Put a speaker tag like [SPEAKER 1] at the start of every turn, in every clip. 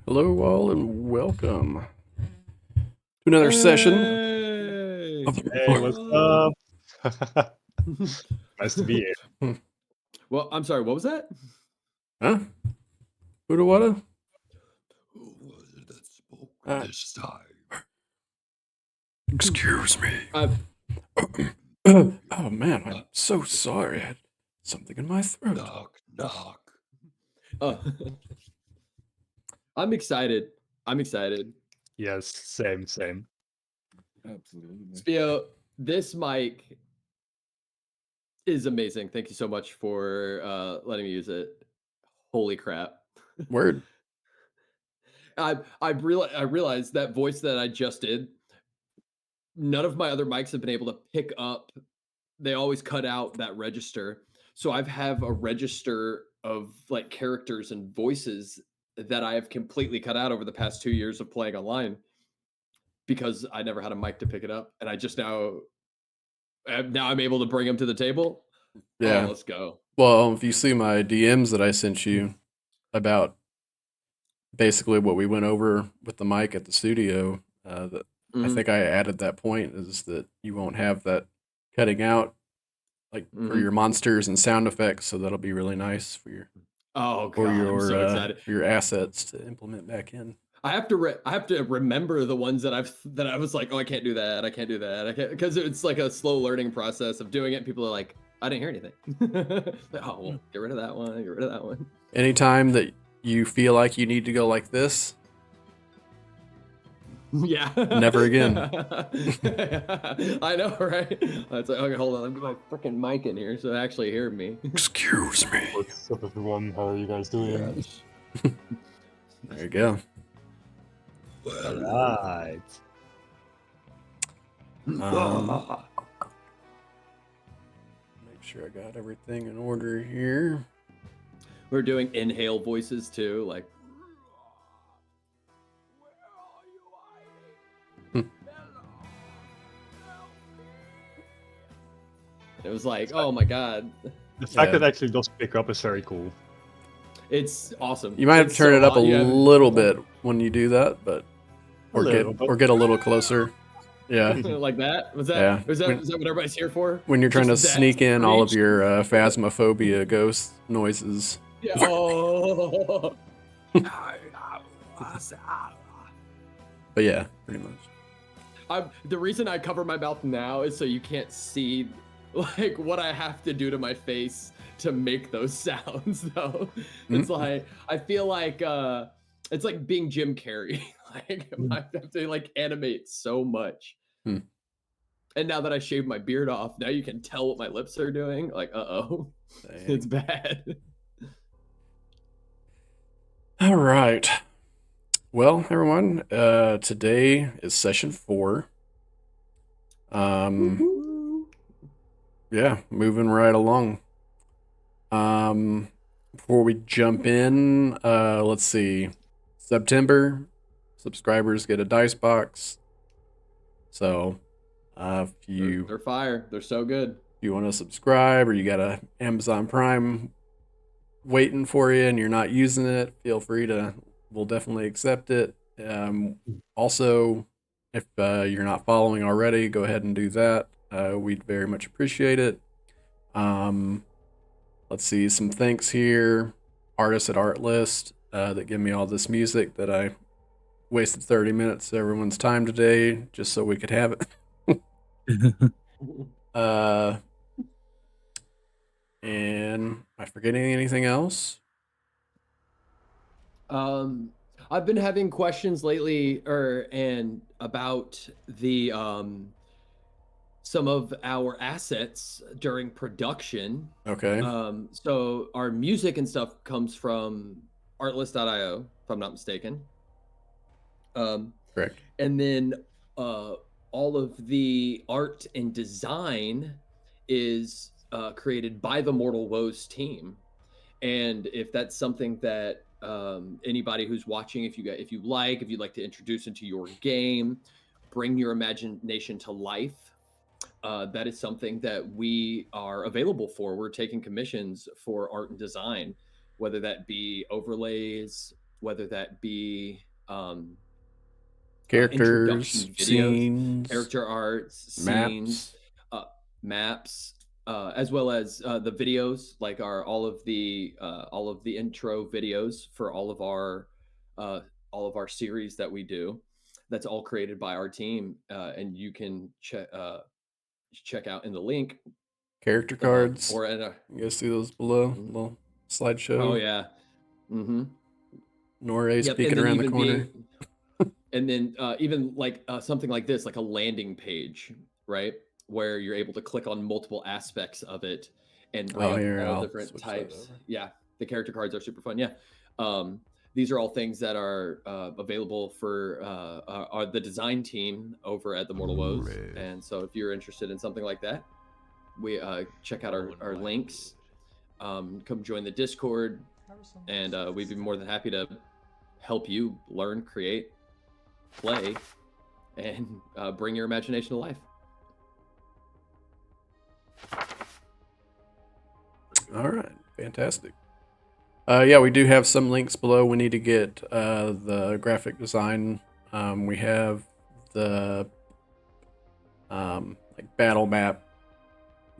[SPEAKER 1] Hello, all, and welcome to another session
[SPEAKER 2] Hey,
[SPEAKER 1] of the
[SPEAKER 2] what's
[SPEAKER 3] Hey, what's
[SPEAKER 2] up?
[SPEAKER 3] up? Nice to be here.
[SPEAKER 2] Well, I'm sorry, what was that?
[SPEAKER 1] Huh? Who what?
[SPEAKER 2] Who was it that spoke
[SPEAKER 1] Uh,
[SPEAKER 2] this time?
[SPEAKER 1] Excuse me.
[SPEAKER 2] I,
[SPEAKER 1] Oh man, I'm so sorry. I had something in my throat.
[SPEAKER 2] knock, knock. Uh, I'm excited. I'm excited.
[SPEAKER 3] Yes, same.
[SPEAKER 2] Absolutely. Spio, this mic is amazing. Thank you so much for letting me use it. Holy crap.
[SPEAKER 1] Word.
[SPEAKER 2] I realized that voice that I just did, none of my other mics have been able to pick up. They always cut out that register. So I've have a register of like characters and voices that I have completely cut out over the past 2 years of playing online because I never had a mic to pick it up, and I just now I'm able to bring them to the table. Oh,
[SPEAKER 1] Yeah.
[SPEAKER 2] let's go.
[SPEAKER 1] Well, if you see my DMs that I sent you about basically what we went over with the mic at the studio, that I think I added that point is that you won't have that cutting out like for your monsters and sound effects, so that'll be really nice for your
[SPEAKER 2] Oh god, I'm so excited.
[SPEAKER 1] for your assets to implement back in.
[SPEAKER 2] I have to remember the ones that I was like, oh, I can't do that. I can't do that. I can't because it's like a slow learning process of doing it. And people are like, I didn't hear anything. Like, oh, well, get rid of that one. Get rid of that one.
[SPEAKER 1] Anytime that you feel like you need to go like this,
[SPEAKER 2] Yeah.
[SPEAKER 1] never again.
[SPEAKER 2] I know, right? It's like, okay, hold on. Let me get my freaking mic in here so they actually hear me.
[SPEAKER 1] Excuse me.
[SPEAKER 3] What's up, everyone? How are you guys doing?
[SPEAKER 2] Yes.
[SPEAKER 1] There you go.
[SPEAKER 3] All right.
[SPEAKER 1] Make sure I got everything in order here.
[SPEAKER 2] We're doing inhale voices too, like. It was like, oh my god.
[SPEAKER 3] The fact that it actually does pick up is very cool.
[SPEAKER 2] It's awesome.
[SPEAKER 1] You might have to turn it up a little bit when you do that, but or get a little closer. Yeah.
[SPEAKER 2] Like that? Was that
[SPEAKER 1] Yeah.
[SPEAKER 2] is that what everybody's here for?
[SPEAKER 1] When you're trying to
[SPEAKER 2] Just that
[SPEAKER 1] sneak in all of
[SPEAKER 2] screech?
[SPEAKER 1] your phasmophobia ghost noises.
[SPEAKER 2] Yeah. Oh.
[SPEAKER 1] But yeah, pretty much.
[SPEAKER 2] The reason I cover my mouth now is so you can't see like what I have to do to my face to make those sounds though. It's like I feel like it's like being Jim Carrey. Like I have to like animate so much. And now that I shaved my beard off, now you can tell what my lips are doing. Like, uh-oh. It's bad.
[SPEAKER 1] All right. Well, everyone, today is session 4. Yeah, moving right along. Before we jump in, let's see. September, subscribers get a dice box. So, if
[SPEAKER 2] They're fire. They're so good.
[SPEAKER 1] If you want to subscribe or you got a Amazon Prime waiting for you and you're not using it, feel free to. We'll definitely accept it. Also, if you're not following already, go ahead and do that. We'd very much appreciate it. Let's see, some thanks here. Artists at Artlist that give me all this music that I wasted 30 minutes of everyone's time today just so we could have it. And am I forgetting anything else?
[SPEAKER 2] I've been having questions lately and about the some of our assets during production.
[SPEAKER 1] Okay.
[SPEAKER 2] So our music and stuff comes from artlist.io, if I'm not mistaken.
[SPEAKER 1] Correct.
[SPEAKER 2] And then all of the art and design is created by the Mortal Woes team. And if that's something that anybody who's watching, if you'd like to introduce into your game, bring your imagination to life, that is something that we are available for. We're taking commissions for art and design, whether that be overlays, whether that be
[SPEAKER 1] Characters,
[SPEAKER 2] introduction videos,
[SPEAKER 1] scenes,
[SPEAKER 2] character arts, scenes,
[SPEAKER 1] maps.
[SPEAKER 2] maps, as well as the videos, like all of the intro videos for all of our series that we do. That's all created by our team, and you can check out in the link
[SPEAKER 1] Character cards.
[SPEAKER 2] or at
[SPEAKER 1] You guys see those below?
[SPEAKER 2] Mhm.
[SPEAKER 1] Little slideshow.
[SPEAKER 2] Oh yeah. Mm-hmm.
[SPEAKER 1] Noray's
[SPEAKER 2] Yep.
[SPEAKER 1] peeking
[SPEAKER 2] And then
[SPEAKER 1] around the
[SPEAKER 2] even
[SPEAKER 1] corner.
[SPEAKER 2] and then even like something like this, like a landing page, right, where you're able to click on multiple aspects of it and bring
[SPEAKER 1] Oh,
[SPEAKER 2] up
[SPEAKER 1] here,
[SPEAKER 2] all
[SPEAKER 1] I'll
[SPEAKER 2] different
[SPEAKER 1] switch that
[SPEAKER 2] types.
[SPEAKER 1] over.
[SPEAKER 2] Yeah, the character cards are super fun. Yeah. These are all things that are available for the design team over at the Mortal Woes. And so if you're interested in something like that, we check out our links. Come join the Discord, and we'd be more than happy to help you learn, create, play, and bring your imagination to life.
[SPEAKER 1] All right, fantastic. Yeah, we do have some links below. We need to get the graphic design. We have the like battle map,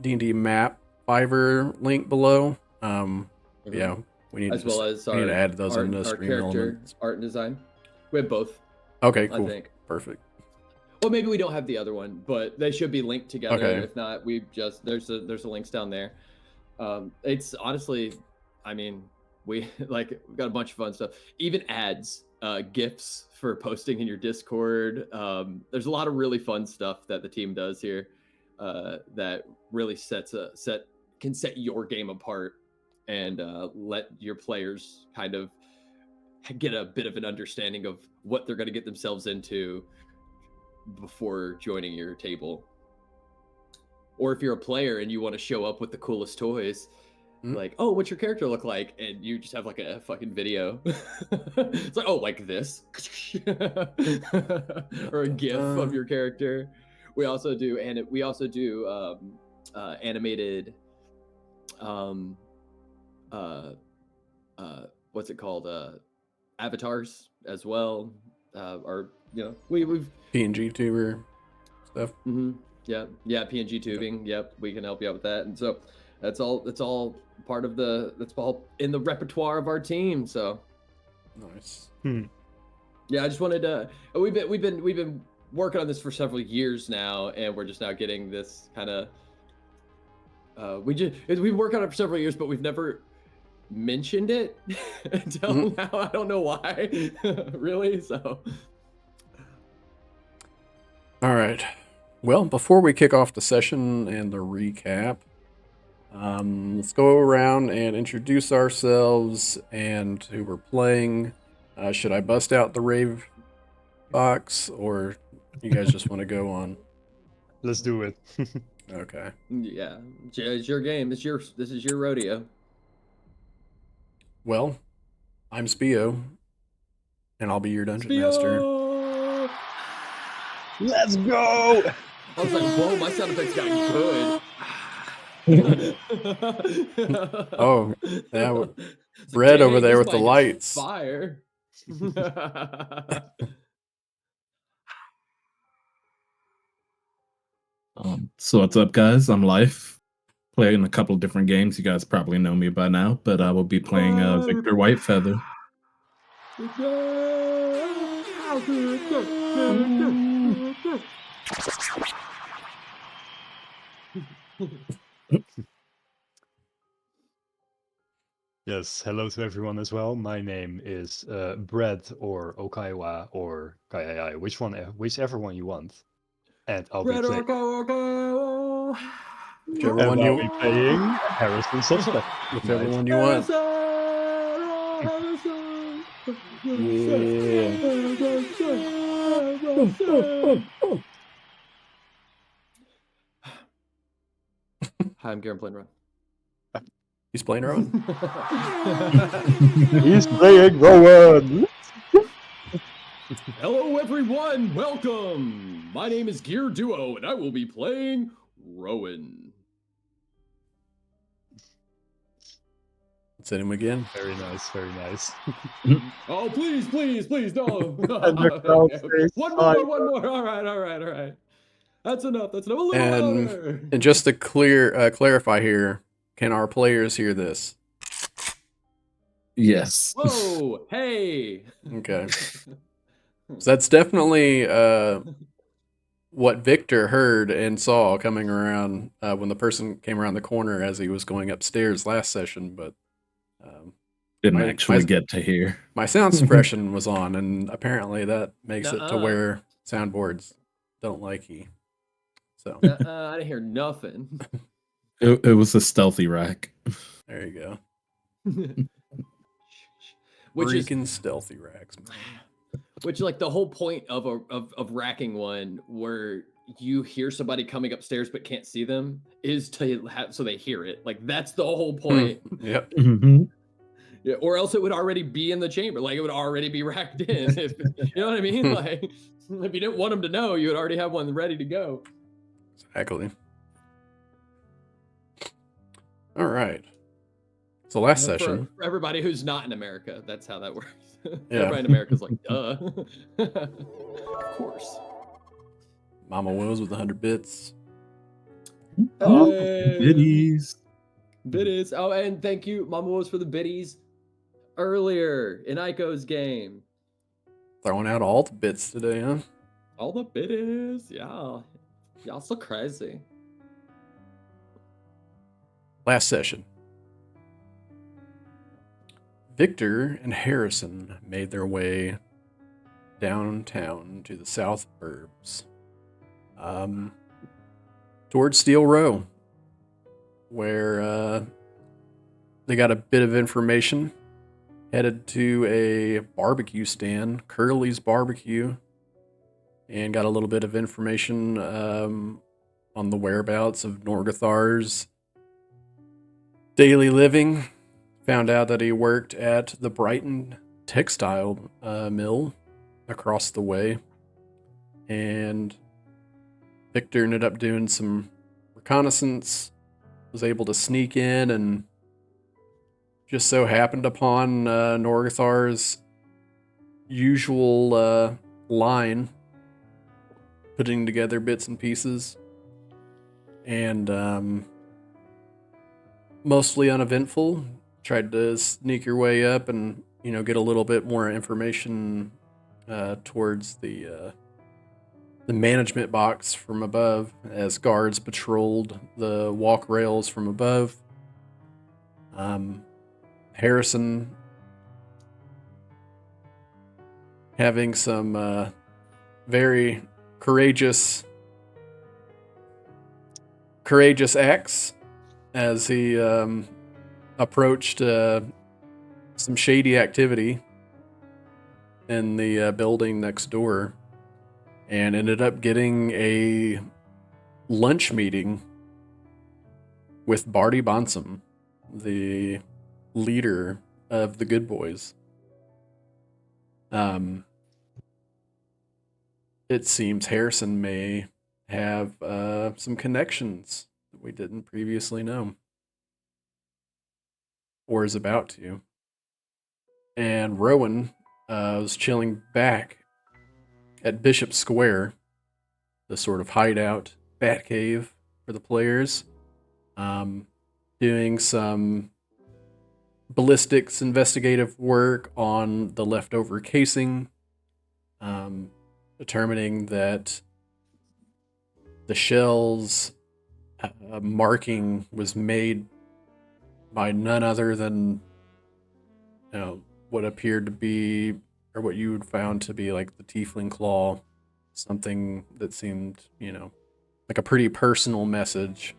[SPEAKER 1] D&D map Fiverr link below. Yeah, we need
[SPEAKER 2] as well as
[SPEAKER 1] we need to add those into
[SPEAKER 2] our
[SPEAKER 1] Stream
[SPEAKER 2] character
[SPEAKER 1] Elements.
[SPEAKER 2] art and design. We have both.
[SPEAKER 1] Okay, cool,
[SPEAKER 2] I think.
[SPEAKER 1] perfect.
[SPEAKER 2] Well, maybe we don't have the other one, but they should be linked together.
[SPEAKER 1] Okay.
[SPEAKER 2] If not, we just there's the links down there. It's honestly, I mean, we've got a bunch of fun stuff. Even ads, GIFs for posting in your Discord. There's a lot of really fun stuff that the team does here that really can set your game apart and let your players kind of get a bit of an understanding of what they're going to get themselves into before joining your table. Or if you're a player and you want to show up with the coolest toys, like, oh, what's your character look like? And you just have like a fucking video. It's like, oh, like this. Or a GIF of your character. We also do animated what's it called? Avatars as well. Or we've
[SPEAKER 1] PNG tuber stuff.
[SPEAKER 2] Yeah, PNG tubing. Yep, we can help you out with that. And so that's all part of that's all in the repertoire of our team. So
[SPEAKER 1] nice.
[SPEAKER 2] Yeah, I just wanted to. We've been working on this for several years now, and we're just now getting this kind of. We've worked on it for several years, but we've never mentioned it until now. I don't know why, really. So.
[SPEAKER 1] All right. Well, before we kick off the session and the recap, let's go around and introduce ourselves and who we're playing. Should I bust out the rave box, or you guys just want to go on?
[SPEAKER 3] Let's do it.
[SPEAKER 1] Okay.
[SPEAKER 2] Yeah, it's your game. This is your rodeo.
[SPEAKER 1] Well, I'm Spio, and I'll be your dungeon master.
[SPEAKER 3] Let's go!
[SPEAKER 2] I was like, whoa, my sound effects got good.
[SPEAKER 1] Oh, yeah. Brett over there with the lights.
[SPEAKER 2] Fire.
[SPEAKER 4] So what's up, guys? I'm Life, playing a couple of different games. You guys probably know me by now, but I will be playing Victor Whitefeather.
[SPEAKER 3] Yes, hello to everyone as well. My name is Brett or Okaiwa or Kayai, whichever one you want. And I'll be playing.
[SPEAKER 1] Whichever one
[SPEAKER 3] I'll
[SPEAKER 1] you
[SPEAKER 3] be playing Harrison Suspect.
[SPEAKER 1] Whichever one you want.
[SPEAKER 2] Hi, I'm Garen playing Ron.
[SPEAKER 1] He's playing Rowan.
[SPEAKER 3] He's playing Rowan.
[SPEAKER 2] Hello, everyone. Welcome. My name is Gear Duo, and I will be playing Rowan.
[SPEAKER 1] Let's hit him again.
[SPEAKER 3] Very nice, very nice.
[SPEAKER 2] Oh, please, don't.
[SPEAKER 3] And the crowd stays
[SPEAKER 2] One
[SPEAKER 3] silent.
[SPEAKER 2] more. All right. That's enough. A little louder.
[SPEAKER 1] And just to clarify here, can our players hear this?
[SPEAKER 4] Yes.
[SPEAKER 2] Whoa, hey.
[SPEAKER 1] Okay. So that's definitely what Victor heard and saw coming around when the person came around the corner as he was going upstairs last session, but
[SPEAKER 4] Didn't actually get to hear.
[SPEAKER 1] My sound suppression was on, and apparently that makes it to
[SPEAKER 2] Nuh-uh.
[SPEAKER 1] where soundboards don't like you. So
[SPEAKER 2] I didn't hear nothing.
[SPEAKER 4] It was a stealthy rack.
[SPEAKER 1] there you go.
[SPEAKER 2] Which
[SPEAKER 1] Freaking
[SPEAKER 2] is
[SPEAKER 1] stealthy racks, man.
[SPEAKER 2] which like the whole point of racking one where you hear somebody coming upstairs but can't see them is to have so they hear it. Like that's the whole point.
[SPEAKER 1] Yep.
[SPEAKER 2] Yeah, or else it would already be in the chamber. Like it would already be racked in. You know what I mean? Like if you didn't want them to know, you would already have one ready to go.
[SPEAKER 1] Exactly. All right. So last session.
[SPEAKER 2] For everybody who's not in America, that's how that works.
[SPEAKER 1] Yeah.
[SPEAKER 2] Everybody in America's like, duh. Of course.
[SPEAKER 1] Mama Wills with 100 bits.
[SPEAKER 4] Biddies.
[SPEAKER 2] Biddies. Oh, and thank you, Mama was for the biddies earlier in Aiko's game.
[SPEAKER 1] Throwing out all the bits today, huh?
[SPEAKER 2] All the biddies. Yeah. Y'all so crazy.
[SPEAKER 1] Last session. Victor and Harrison made their way downtown to the south burbs, towards Steel Row, where they got a bit of information, headed to a barbecue stand, Curly's Barbecue, and got a little bit of information on the whereabouts of Norgathar's daily living. Found out that he worked at the Brighton textile mill across the way. And Victor ended up doing some reconnaissance, was able to sneak in, and just so happened upon Norgathar's usual line, putting together bits and pieces. And mostly uneventful. Tried to sneak your way up and, get a little bit more information towards the management box from above as guards patrolled the walk rails from above. Harrison having some very courageous acts as he approached some shady activity in the building next door and ended up getting a lunch meeting with Barty Bonsam, the leader of the Good Boys. It seems Harrison may have some connections that we didn't previously know, or is about to. And Rowan was chilling back at Bishop Square, the sort of hideout bat cave for the players, doing some ballistics investigative work on the leftover casing, determining that the shell's marking was made by none other than what appeared to be, or what you would found to be, like the tiefling claw, something that seemed like a pretty personal message,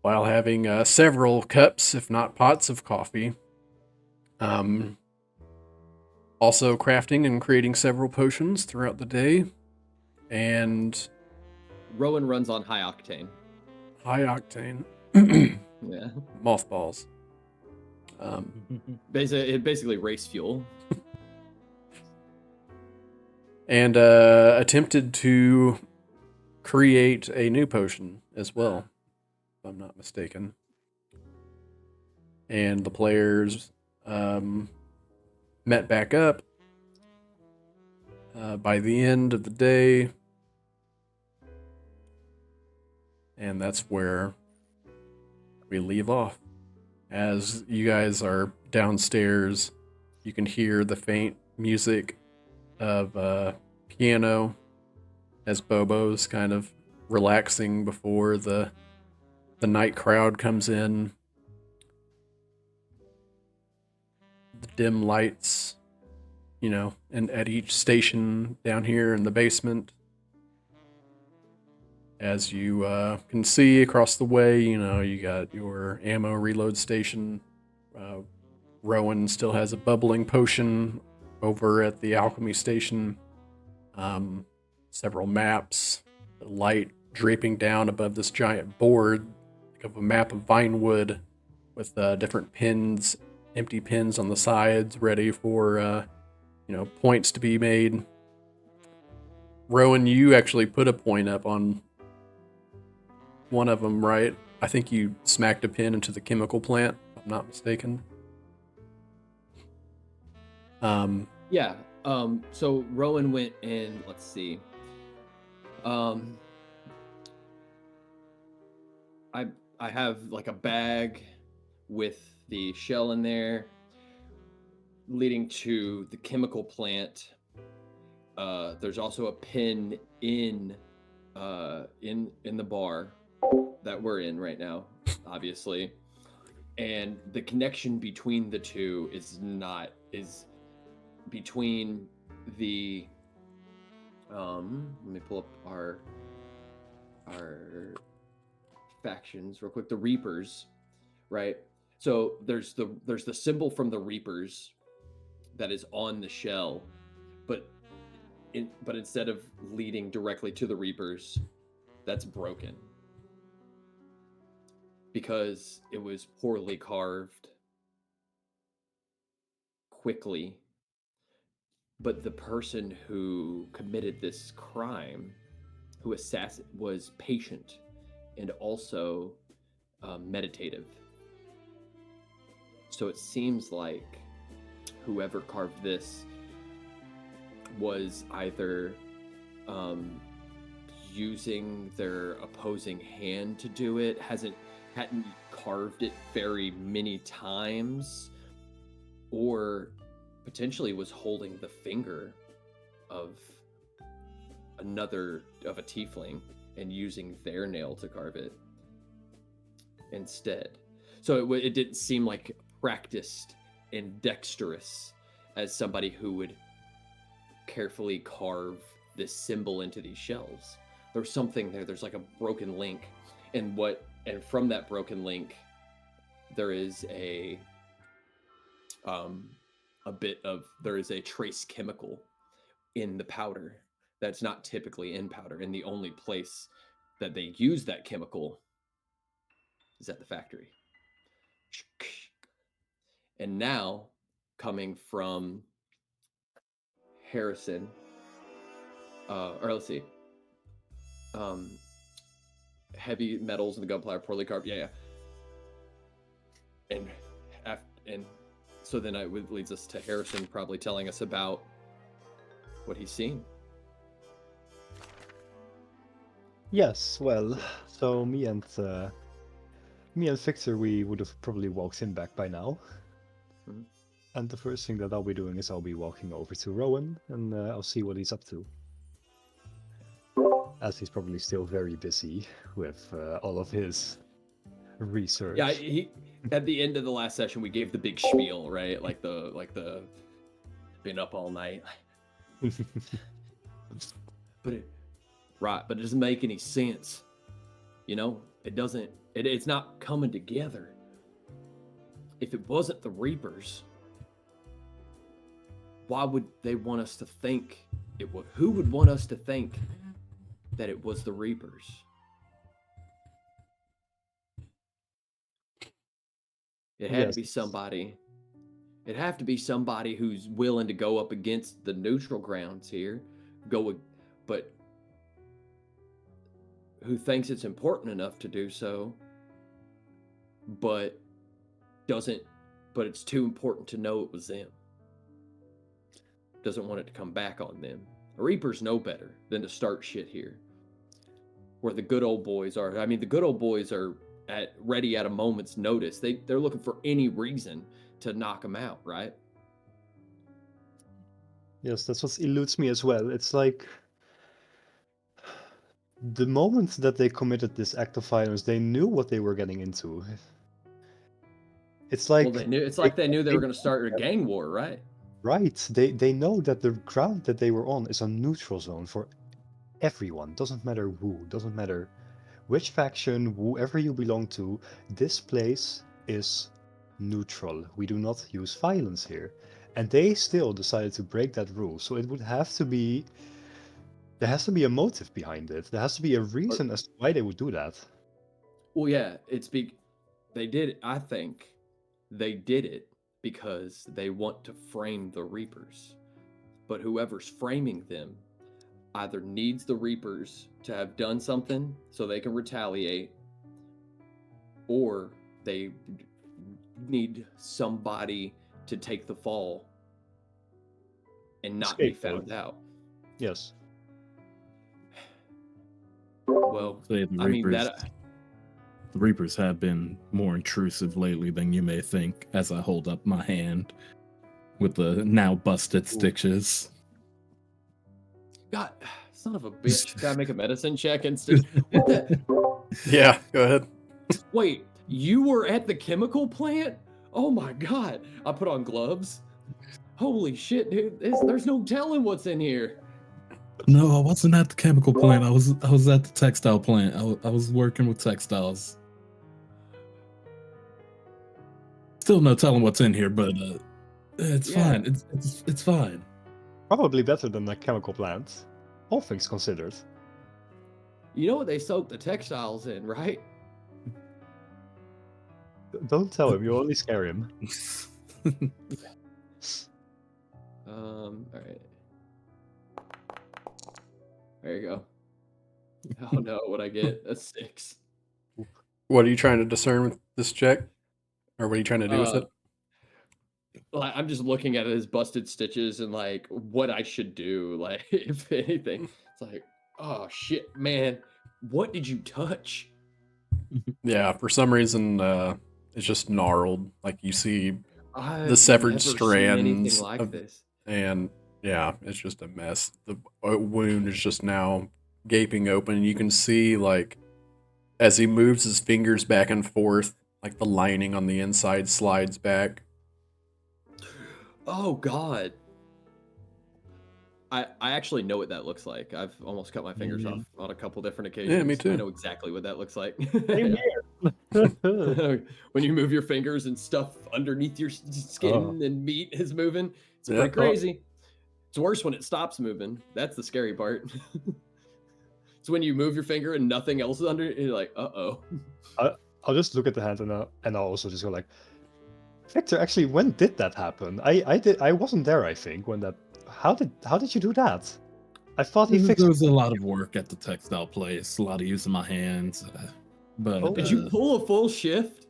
[SPEAKER 1] while having several cups, if not pots, of coffee. Also crafting and creating several potions throughout the day. And
[SPEAKER 2] Rowan runs on high octane.
[SPEAKER 1] High octane.
[SPEAKER 2] Yeah.
[SPEAKER 1] Mothballs.
[SPEAKER 2] Basically race fuel.
[SPEAKER 1] And attempted to create a new potion as well. I'm not mistaken. And the players met back up. By the end of the day, and that's where we leave off. As you guys are downstairs, you can hear the faint music of piano as Bobo's kind of relaxing before the night crowd comes in. The dim lights, and at each station down here in the basement. As you can see across the way, you got your ammo reload station. Rowan still has a bubbling potion over at the alchemy station. Several maps, the light draping down above this giant board, like of a map of Vinewood with different pins, empty pins on the sides, ready for points to be made. Rowan, you actually put a point up on one of them, right? I think you smacked a pin into the chemical plant, if I'm not mistaken.
[SPEAKER 2] Yeah. So Rowan went in, let's see. I have like a bag with the shell in there leading to the chemical plant. There's also a pin in the bar that we're in right now, obviously. And the connection between the two is between the let me pull up our factions real quick. The Reapers, right? So there's the symbol from the Reapers that is on the shell, but instead of leading directly to the Reapers, that's broken because it was poorly carved quickly. But the person who committed this crime, who was patient and also meditative. So it seems like whoever carved this was either using their opposing hand to do it, hadn't carved it very many times, or potentially was holding the finger of a tiefling and using their nail to carve it instead. So it didn't seem like practiced and dexterous as somebody who would carefully carve this symbol into these shells. There's something there. There's like a broken link, and from that broken link, there is a trace chemical in the powder that's not typically in powder, and the only place that they use that chemical is at the factory. And now, coming from Harrison, or let's see, heavy metals in the gunpowder, poorly carved. Yeah. And so then it leads us to Harrison probably telling us about what he's seen.
[SPEAKER 3] Yes, well, so me and Victor, we would have probably walked in back by now.
[SPEAKER 2] Mhm.
[SPEAKER 3] And the first thing that I'll be doing is I'll be walking over to Rowan, and I'll see what he's up to. As he's probably still very busy with all of his research.
[SPEAKER 2] Yeah, he at the end of the last session we gave the big spiel, right? Like the been up all night. But it doesn't make any sense. It doesn't. It's not coming together. If it wasn't the Reapers, why would they want us to think it was? Who would want us to think that it was the Reapers? It had to be somebody. It'd have to be somebody who's willing to go up against the neutral grounds here, but who thinks it's important enough to do so but it's too important to know it was them. Doesn't want it to come back on them. Reapers know better than to start shit here. Where the good old boys are. I mean, the good old boys are ready at a moment's notice. They're looking for any reason to knock them out, right?
[SPEAKER 3] Yes, that's what eludes me as well. It's like the moment that they committed this act of violence, they knew what they were getting into. It's like
[SPEAKER 2] Well, they knew they were going to start a gang war, right?
[SPEAKER 3] right. They know that the ground that they were on is a neutral zone for everyone. Doesn't matter who, doesn't matter which faction, whoever you belong to, this place is neutral. We do not use violence here. And they still decided to break that rule. So it would have to be, there has to be a motive behind it. There has to be a reason as to why they would do that.
[SPEAKER 2] Well, yeah, they did, I think they did it because they want to frame the Reapers. But whoever's framing them either needs the Reapers to have done something so they can retaliate, or they need somebody to take the fall and not be found out.
[SPEAKER 3] Yes.
[SPEAKER 2] Well,
[SPEAKER 4] The
[SPEAKER 2] I mean,
[SPEAKER 4] Reapers have been more intrusive lately than you may think, as I hold up my hand with the now busted stitches.
[SPEAKER 2] God, son of a bitch. Gotta make a medicine check instead. What the?
[SPEAKER 1] Yeah, go ahead.
[SPEAKER 2] Wait, you were at the chemical plant? Oh my God. I put on gloves. Holy shit, dude. There's no telling what's in here.
[SPEAKER 4] No, I wasn't at the chemical plant. I was at the textile plant. I was working with textiles. Still no telling what's in here, but it's fine. It's fine.
[SPEAKER 3] Probably better than a chemical plant. All things considered.
[SPEAKER 2] You know what they soak the textiles in, right?
[SPEAKER 3] Don't tell him, you only scare him.
[SPEAKER 2] All right. There you go. Oh no, what I get? A 6.
[SPEAKER 1] What are you trying to discern with this check? Or what are you trying to do with it?
[SPEAKER 2] Like, I'm just looking at his busted stitches and like what I should do. Like, if anything, it's like, oh shit, man, what did you touch?
[SPEAKER 1] Yeah, for some reason, it's just gnarled. Like you see
[SPEAKER 2] I've
[SPEAKER 1] the severed
[SPEAKER 2] never seen
[SPEAKER 1] strands
[SPEAKER 2] anything like
[SPEAKER 1] of-
[SPEAKER 2] this.
[SPEAKER 1] and yeah, it's just a mess. The wound is just now gaping open. You can see, like, as he moves his fingers back and forth, like the lining on the inside slides back.
[SPEAKER 2] Oh God. I actually know what that looks like. I've almost cut my fingers off on a couple different occasions.
[SPEAKER 1] Yeah, me too.
[SPEAKER 2] I know exactly what that looks like.
[SPEAKER 3] Same here.
[SPEAKER 2] When you move your fingers and stuff underneath your skin and meat is moving, it's pretty crazy. It's worse when it stops moving. That's the scary part. It's when you move your finger and nothing else is under it. You're like, uh-oh.
[SPEAKER 3] I'll just look at the hand and I'll also just go like, Victor, actually, when did that happen? I wasn't there, I think, when that. How did you do that? I thought he fixed.
[SPEAKER 4] There was a lot of work at the textile place, a lot of using my hands. But
[SPEAKER 2] Did you pull a full shift?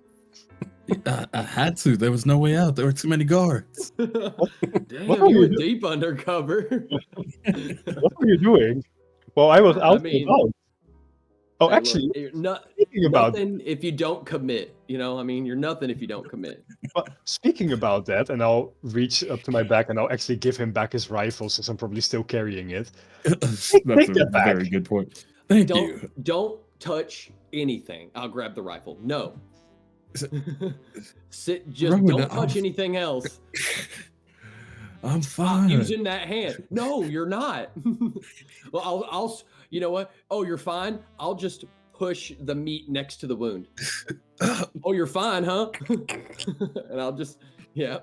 [SPEAKER 4] I had to. There was no way out. There were too many guards.
[SPEAKER 2] Damn,
[SPEAKER 3] What
[SPEAKER 2] you
[SPEAKER 3] were
[SPEAKER 2] were
[SPEAKER 3] you
[SPEAKER 2] deep undercover.
[SPEAKER 3] What were you doing? Well, I was out and about. Oh,
[SPEAKER 2] Hey, look,
[SPEAKER 3] actually,
[SPEAKER 2] you're not
[SPEAKER 3] speaking about
[SPEAKER 2] nothing if you don't commit. You know, I mean, you're nothing if you don't commit.
[SPEAKER 3] speaking about that, and I'll reach up to my back and I'll actually give him back his rifle since I'm probably still carrying it.
[SPEAKER 4] That's
[SPEAKER 3] Take
[SPEAKER 4] a
[SPEAKER 3] that back.
[SPEAKER 4] very good point. Thank you.
[SPEAKER 2] Don't touch anything. I'll grab the rifle. No. Just don't touch anything else.
[SPEAKER 4] I'm
[SPEAKER 2] Stop
[SPEAKER 4] fine.
[SPEAKER 2] using that hand. No, you're not. Well, I'll. You know what? Oh, you're fine. I'll just push the meat next to the wound. Oh, you're fine, huh? And I'll just, yeah.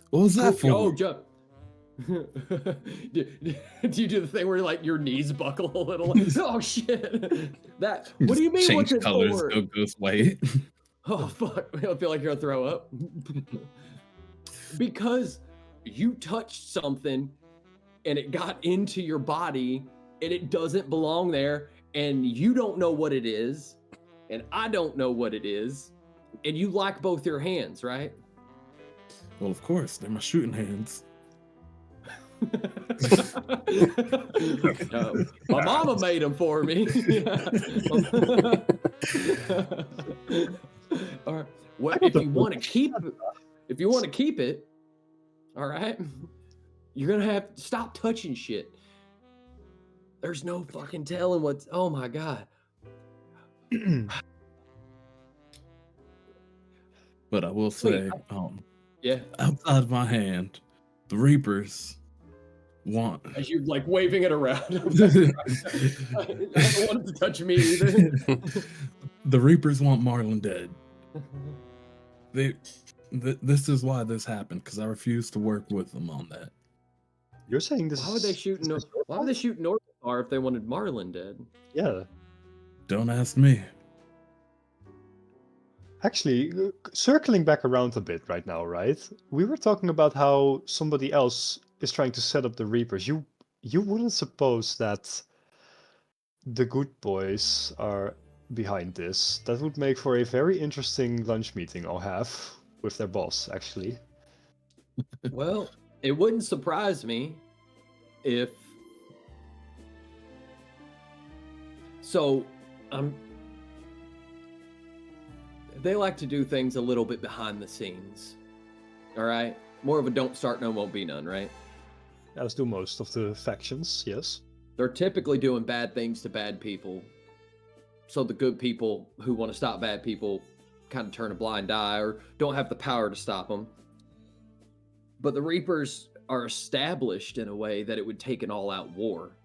[SPEAKER 4] What was that for?
[SPEAKER 2] Oh, jump. Do you do the thing where like your knees buckle a little? Oh shit! That. What do you mean? What's
[SPEAKER 4] Change
[SPEAKER 2] it
[SPEAKER 4] colors,
[SPEAKER 2] for?
[SPEAKER 4] go ghost white.
[SPEAKER 2] Oh fuck! I feel like you're gonna throw up. Because you touched something and it got into your body and it doesn't belong there and you don't know what it is and I don't know what it is, and you like both your hands, right?
[SPEAKER 4] Well, of course, they're my shooting hands.
[SPEAKER 2] My mama made them for me. All right. Well, if you want to keep it, all right, you're gonna have to stop touching shit. There's no fucking telling what's. Oh my god.
[SPEAKER 4] But I will say,
[SPEAKER 2] Yeah.
[SPEAKER 4] outside of my hand, the Reapers want.
[SPEAKER 2] As you're like waving it around. I don't want it to touch me either.
[SPEAKER 4] The Reapers want Marlon dead. This is why this happened, because I refused to work with them on that.
[SPEAKER 3] You're saying this?
[SPEAKER 2] Why would they shoot? Why would they shoot Northstar if they wanted Marlon dead?
[SPEAKER 3] Yeah.
[SPEAKER 4] Don't ask me.
[SPEAKER 3] Actually, circling back around a bit right now, right? We were talking about how somebody else is trying to set up the Reapers. You wouldn't suppose that the good boys are behind this. That would make for a very interesting lunch meeting I'll have with their boss, actually.
[SPEAKER 2] Well, it wouldn't surprise me if. So, they like to do things a little bit behind the scenes. All right? More of a don't start, no won't be none, right?
[SPEAKER 3] As do most of the factions, yes.
[SPEAKER 2] They're typically doing bad things to bad people. So the good people who want to stop bad people kind of turn a blind eye or don't have the power to stop them. But the Reapers are established in a way that it would take an all-out war.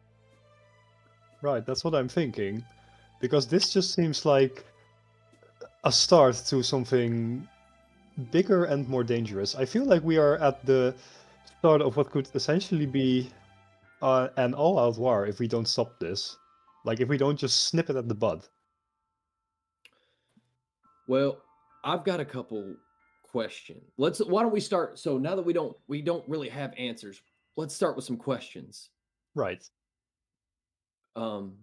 [SPEAKER 3] Right, that's what I'm thinking. Because this just seems like a start to something bigger and more dangerous. I feel like we are at the start of what could essentially be an all-out war if we don't stop this. Like, if we don't just snip it at the bud.
[SPEAKER 2] Well, I've got a couple questions. Why don't we start? So now that we don't really have answers, let's start with some questions.
[SPEAKER 3] Right.
[SPEAKER 2] And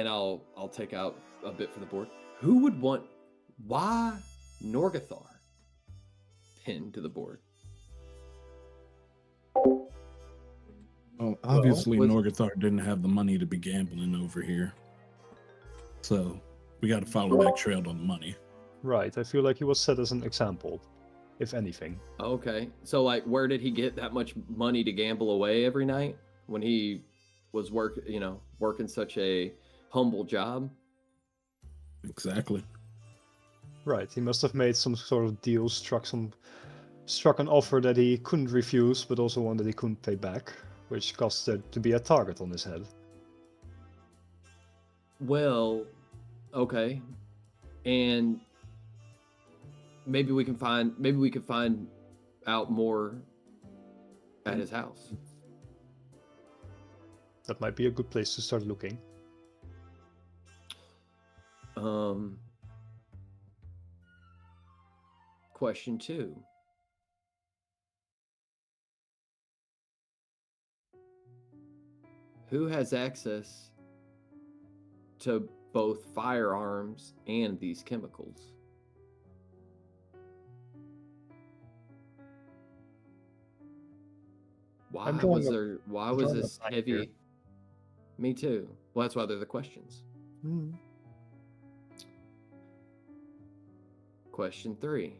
[SPEAKER 2] I'll take out a bit for the board. Who would want? Why Norgathar pinned to the board?
[SPEAKER 4] Oh, obviously,
[SPEAKER 2] was-
[SPEAKER 4] Norgathar didn't have the money to be gambling over here. So we got to follow that trail on the money.
[SPEAKER 3] Right, I feel like he was set as an example, if anything.
[SPEAKER 2] Okay, so like, where did he get that much money to gamble away every night when he was working such a humble job?
[SPEAKER 4] Exactly.
[SPEAKER 3] Right, he must have made some sort of deal, struck an offer that he couldn't refuse, but also one that he couldn't pay back, which caused there to be a target on his head.
[SPEAKER 2] Well, okay, and maybe we can find out more at his house.
[SPEAKER 3] That might be a good place to start looking.
[SPEAKER 2] Question 2. Who has access to both firearms and these chemicals? Why was this heavy?
[SPEAKER 3] Here.
[SPEAKER 2] Me too. Well, that's why they're the questions. Question 3.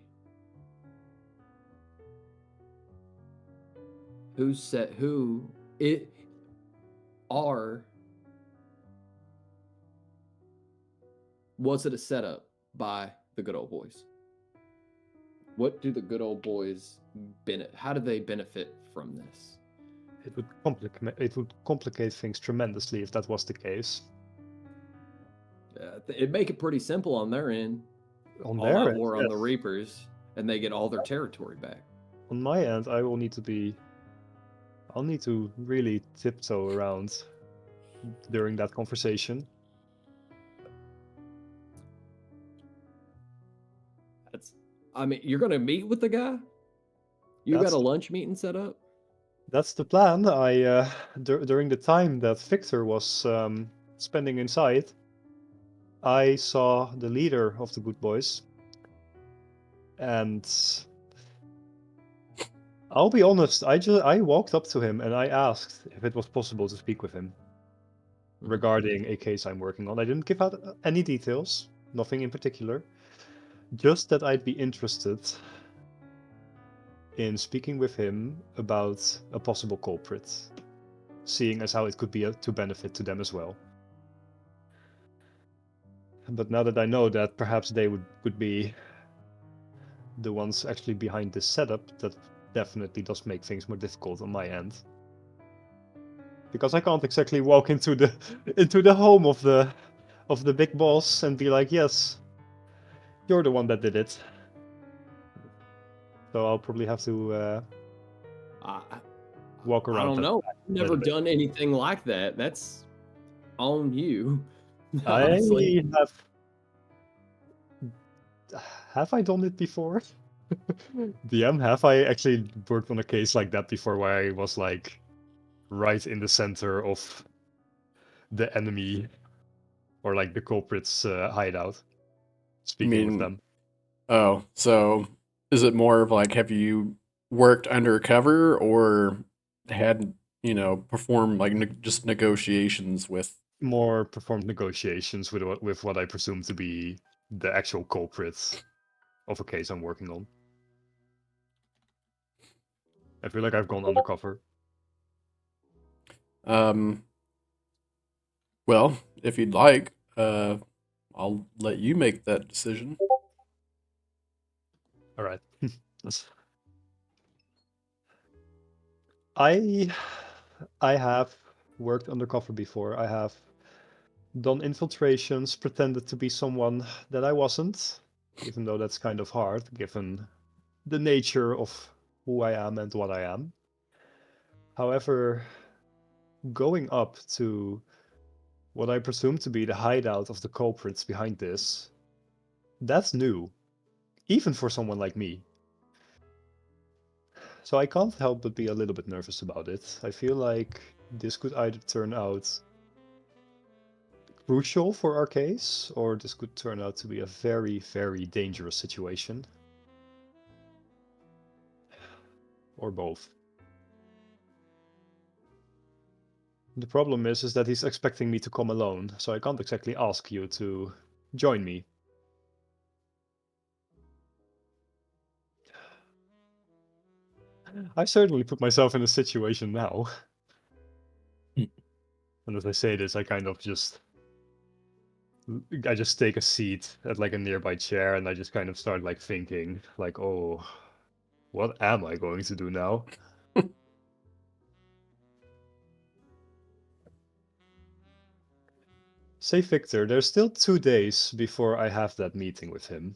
[SPEAKER 2] Was it a setup by the good old boys? What do the good old boys how do they benefit from this?
[SPEAKER 3] It would complicate things tremendously if that was the case.
[SPEAKER 2] It'd make it pretty simple on their end.
[SPEAKER 3] On
[SPEAKER 2] All
[SPEAKER 3] their
[SPEAKER 2] out
[SPEAKER 3] end,
[SPEAKER 2] war on the
[SPEAKER 3] yes.
[SPEAKER 2] Reapers, and they get all their territory back.
[SPEAKER 3] On my end, I'll need to really tiptoe around during that conversation.
[SPEAKER 2] You're gonna meet with the guy? You got a lunch meeting set up?
[SPEAKER 3] That's the plan. During the time that Victor was spending inside, I saw the leader of the Good Boys, and I'll be honest, I walked up to him and I asked if it was possible to speak with him regarding a case I'm working on. I didn't give out any details, nothing in particular, just that I'd be interested in speaking with him about a possible culprit, seeing as how it could be to benefit to them as well. But now that I know that perhaps they could be the ones actually behind this setup, that definitely does make things more difficult on my end. Because I can't exactly walk into the home of the big boss and be like, yes, you're the one that did it. So I'll probably have to walk
[SPEAKER 2] I
[SPEAKER 3] around
[SPEAKER 2] don't
[SPEAKER 3] that
[SPEAKER 2] know.
[SPEAKER 3] fact
[SPEAKER 2] I've
[SPEAKER 3] a
[SPEAKER 2] never
[SPEAKER 3] little bit.
[SPEAKER 2] done anything like that. That's on you.
[SPEAKER 3] I
[SPEAKER 2] Honestly.
[SPEAKER 3] have I done it before? DM, have I actually worked on a case like that before where I was like right in the center of the enemy or like the culprit's hideout, speaking with them?
[SPEAKER 1] Oh, so is it more of like, have you worked undercover or had, performed like just negotiations with?
[SPEAKER 3] More performed negotiations with what I presume to be the actual culprit of a case I'm working on. I feel like I've gone undercover.
[SPEAKER 1] Well, if you'd like, I'll let you make that decision.
[SPEAKER 3] All right. I have worked undercover before. I have done infiltrations, pretended to be someone that I wasn't, even though that's kind of hard given the nature of who I am and what I am. However, going up to what I presume to be the hideout of the culprits behind this, that's new, even for someone like me. So I can't help but be a little bit nervous about it. I feel like this could either turn out crucial for our case, or this could turn out to be a very, very dangerous situation. Or both. The problem is that he's expecting me to come alone, so I can't exactly ask you to join me. I certainly put myself in a situation now. And as I say this, I just take a seat at like a nearby chair and I just kind of start like thinking like, oh, what am I going to do now? Say, Victor, there's still 2 days before I have that meeting with him.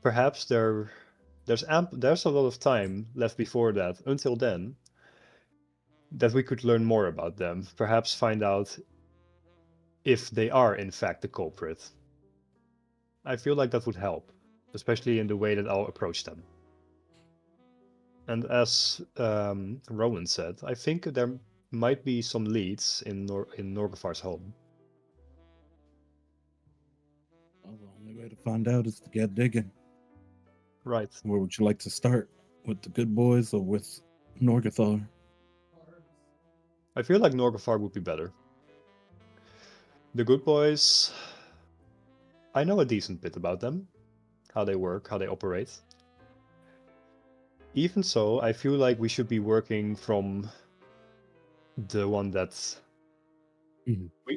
[SPEAKER 3] Perhaps there's a lot of time left before that, until then, that we could learn more about them. Perhaps find out if they are in fact the culprit. I feel like that would help, especially in the way that I'll approach them. And as Rowan said, I think there might be some leads in Norgafar's home.
[SPEAKER 4] Well, the only way to find out is to get digging.
[SPEAKER 3] Right.
[SPEAKER 4] Where would you like to start? With the good boys or with Norgathar?
[SPEAKER 3] I feel like Norgafar would be better. The good boys, I know a decent bit about them, how they work, how they operate. Even so, I feel like we should be working from the one that's...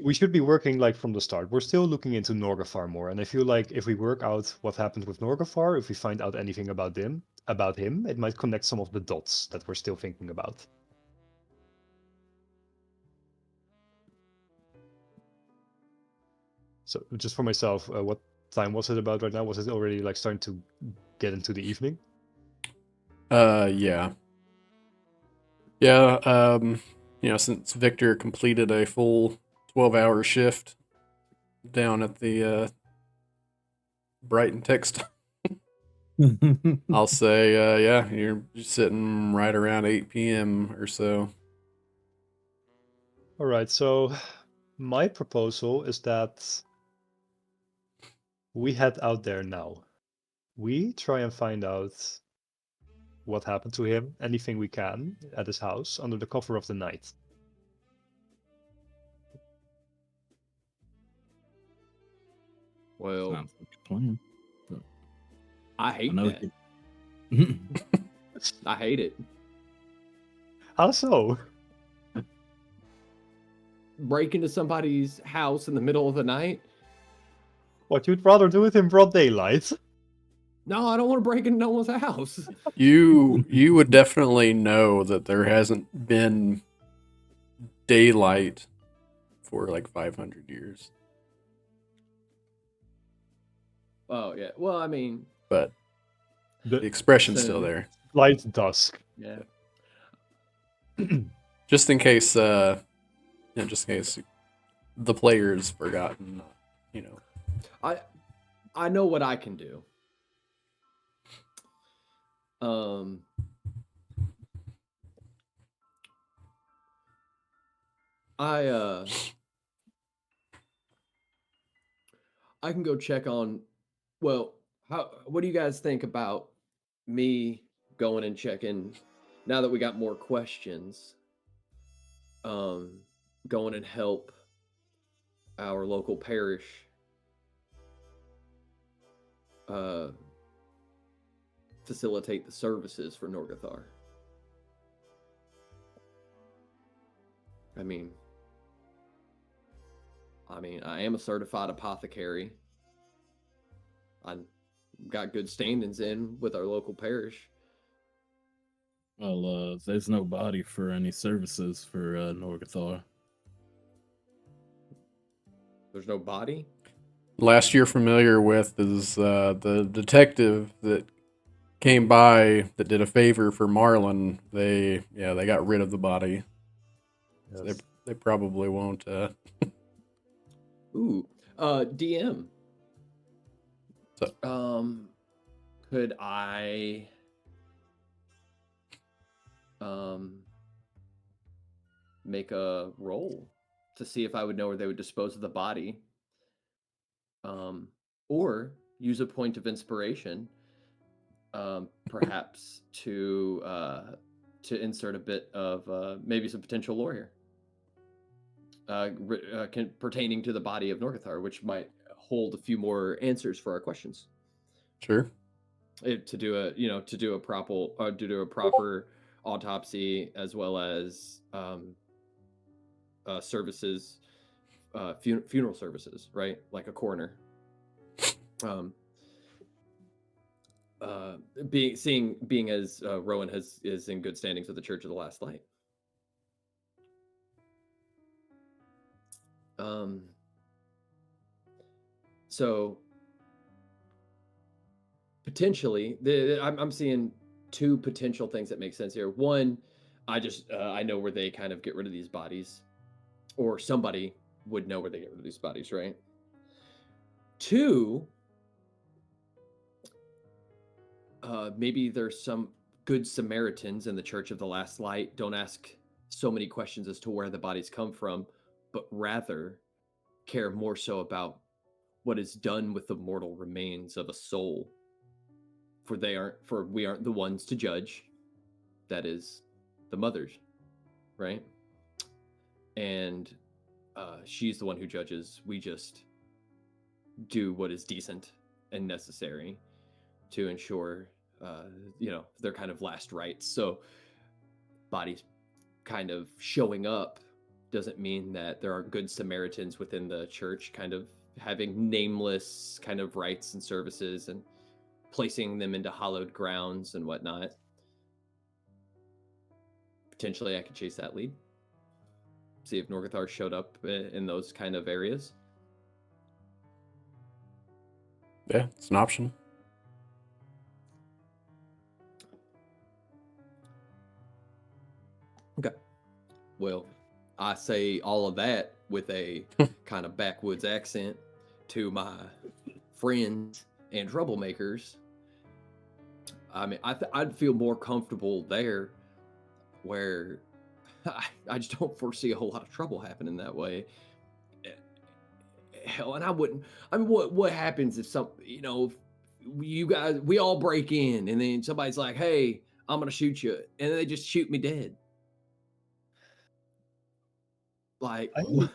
[SPEAKER 3] We should be working like from the start. We're still looking into Norgafar more, and I feel like if we work out what happens with Norgafar, if we find out anything about him, it might connect some of the dots that we're still thinking about. So just for myself, what time was it about right now? Was it already like starting to get into the evening?
[SPEAKER 1] Yeah. Yeah, since Victor completed a full 12-hour shift down at the Brighton Text, I'll say, yeah, you're sitting right around 8 p.m. or so.
[SPEAKER 3] All right, so my proposal is that We head out there now. We try and find out what happened to him, anything we can at his house under the cover of the night.
[SPEAKER 2] Well,
[SPEAKER 4] Sounds like a plan.
[SPEAKER 2] I
[SPEAKER 4] I
[SPEAKER 2] hate
[SPEAKER 4] know.
[SPEAKER 2] that. I hate it.
[SPEAKER 3] How so?
[SPEAKER 2] Break into somebody's house in the middle of the night?
[SPEAKER 3] What, you'd rather do it in broad daylight?
[SPEAKER 2] No, I don't want to break into no one's house.
[SPEAKER 1] You would definitely know that there hasn't been daylight for like 500 years.
[SPEAKER 2] Oh yeah. Well, I mean,
[SPEAKER 1] But the
[SPEAKER 3] The
[SPEAKER 1] expression's still there.
[SPEAKER 3] light dusk.
[SPEAKER 2] yeah.
[SPEAKER 1] Just in case just in case the player's forgotten, you know.
[SPEAKER 2] I know what I can do. I can go check on. Well, what do you guys think about me going and checking? Now that we got more questions, going and help our local parish facilitate the services for Norgathar. I mean, I am a certified apothecary. I got good standings in with our local parish.
[SPEAKER 4] Well, there's no body for any services for Norgathar.
[SPEAKER 2] There's no body?
[SPEAKER 1] Last you're familiar with is the detective that came by that did a favor for Marlin. They got rid of the body.
[SPEAKER 3] Yes.
[SPEAKER 1] They probably won't.
[SPEAKER 2] Ooh, DM.
[SPEAKER 1] So-
[SPEAKER 2] Could I make a roll to see if I would know where they would dispose of the body? Or use a point of inspiration, perhaps to insert a bit of maybe some potential lore here, pertaining to the body of Norgathar, which might hold a few more answers for our questions.
[SPEAKER 1] Sure.
[SPEAKER 2] To do a proper autopsy, as well as services, funeral services, right? Like a coroner. Being as Rowan is in good standings with the Church of the Last Light. So potentially, I'm seeing two potential things that make sense here. One, I know where they kind of get rid of these bodies, or somebody would know where they get rid of these bodies, right? Two, maybe there's some good Samaritans in the Church of the Last Light. Don't ask so many questions as to where the bodies come from, but rather care more so about what is done with the mortal remains of a soul. For we aren't the ones to judge. That is the mothers, right? And she's the one who judges. We just do what is decent and necessary to ensure their kind of last rites. So bodies kind of showing up doesn't mean that there aren't good Samaritans within the church kind of having nameless kind of rites and services and placing them into hallowed grounds and whatnot. Potentially I could chase that lead, see if Norgathar showed up in those kind of areas.
[SPEAKER 1] Yeah, it's an option.
[SPEAKER 2] Okay. Well, I say all of that with a kind of backwoods accent to my friends and troublemakers. I mean, I'd feel more comfortable there, where I just don't foresee a whole lot of trouble happening that way. hell, and I wouldn't. I mean, what happens if if you guys, we all break in, and then somebody's like, "Hey, I'm gonna shoot you," and they just shoot me dead. Like,
[SPEAKER 3] I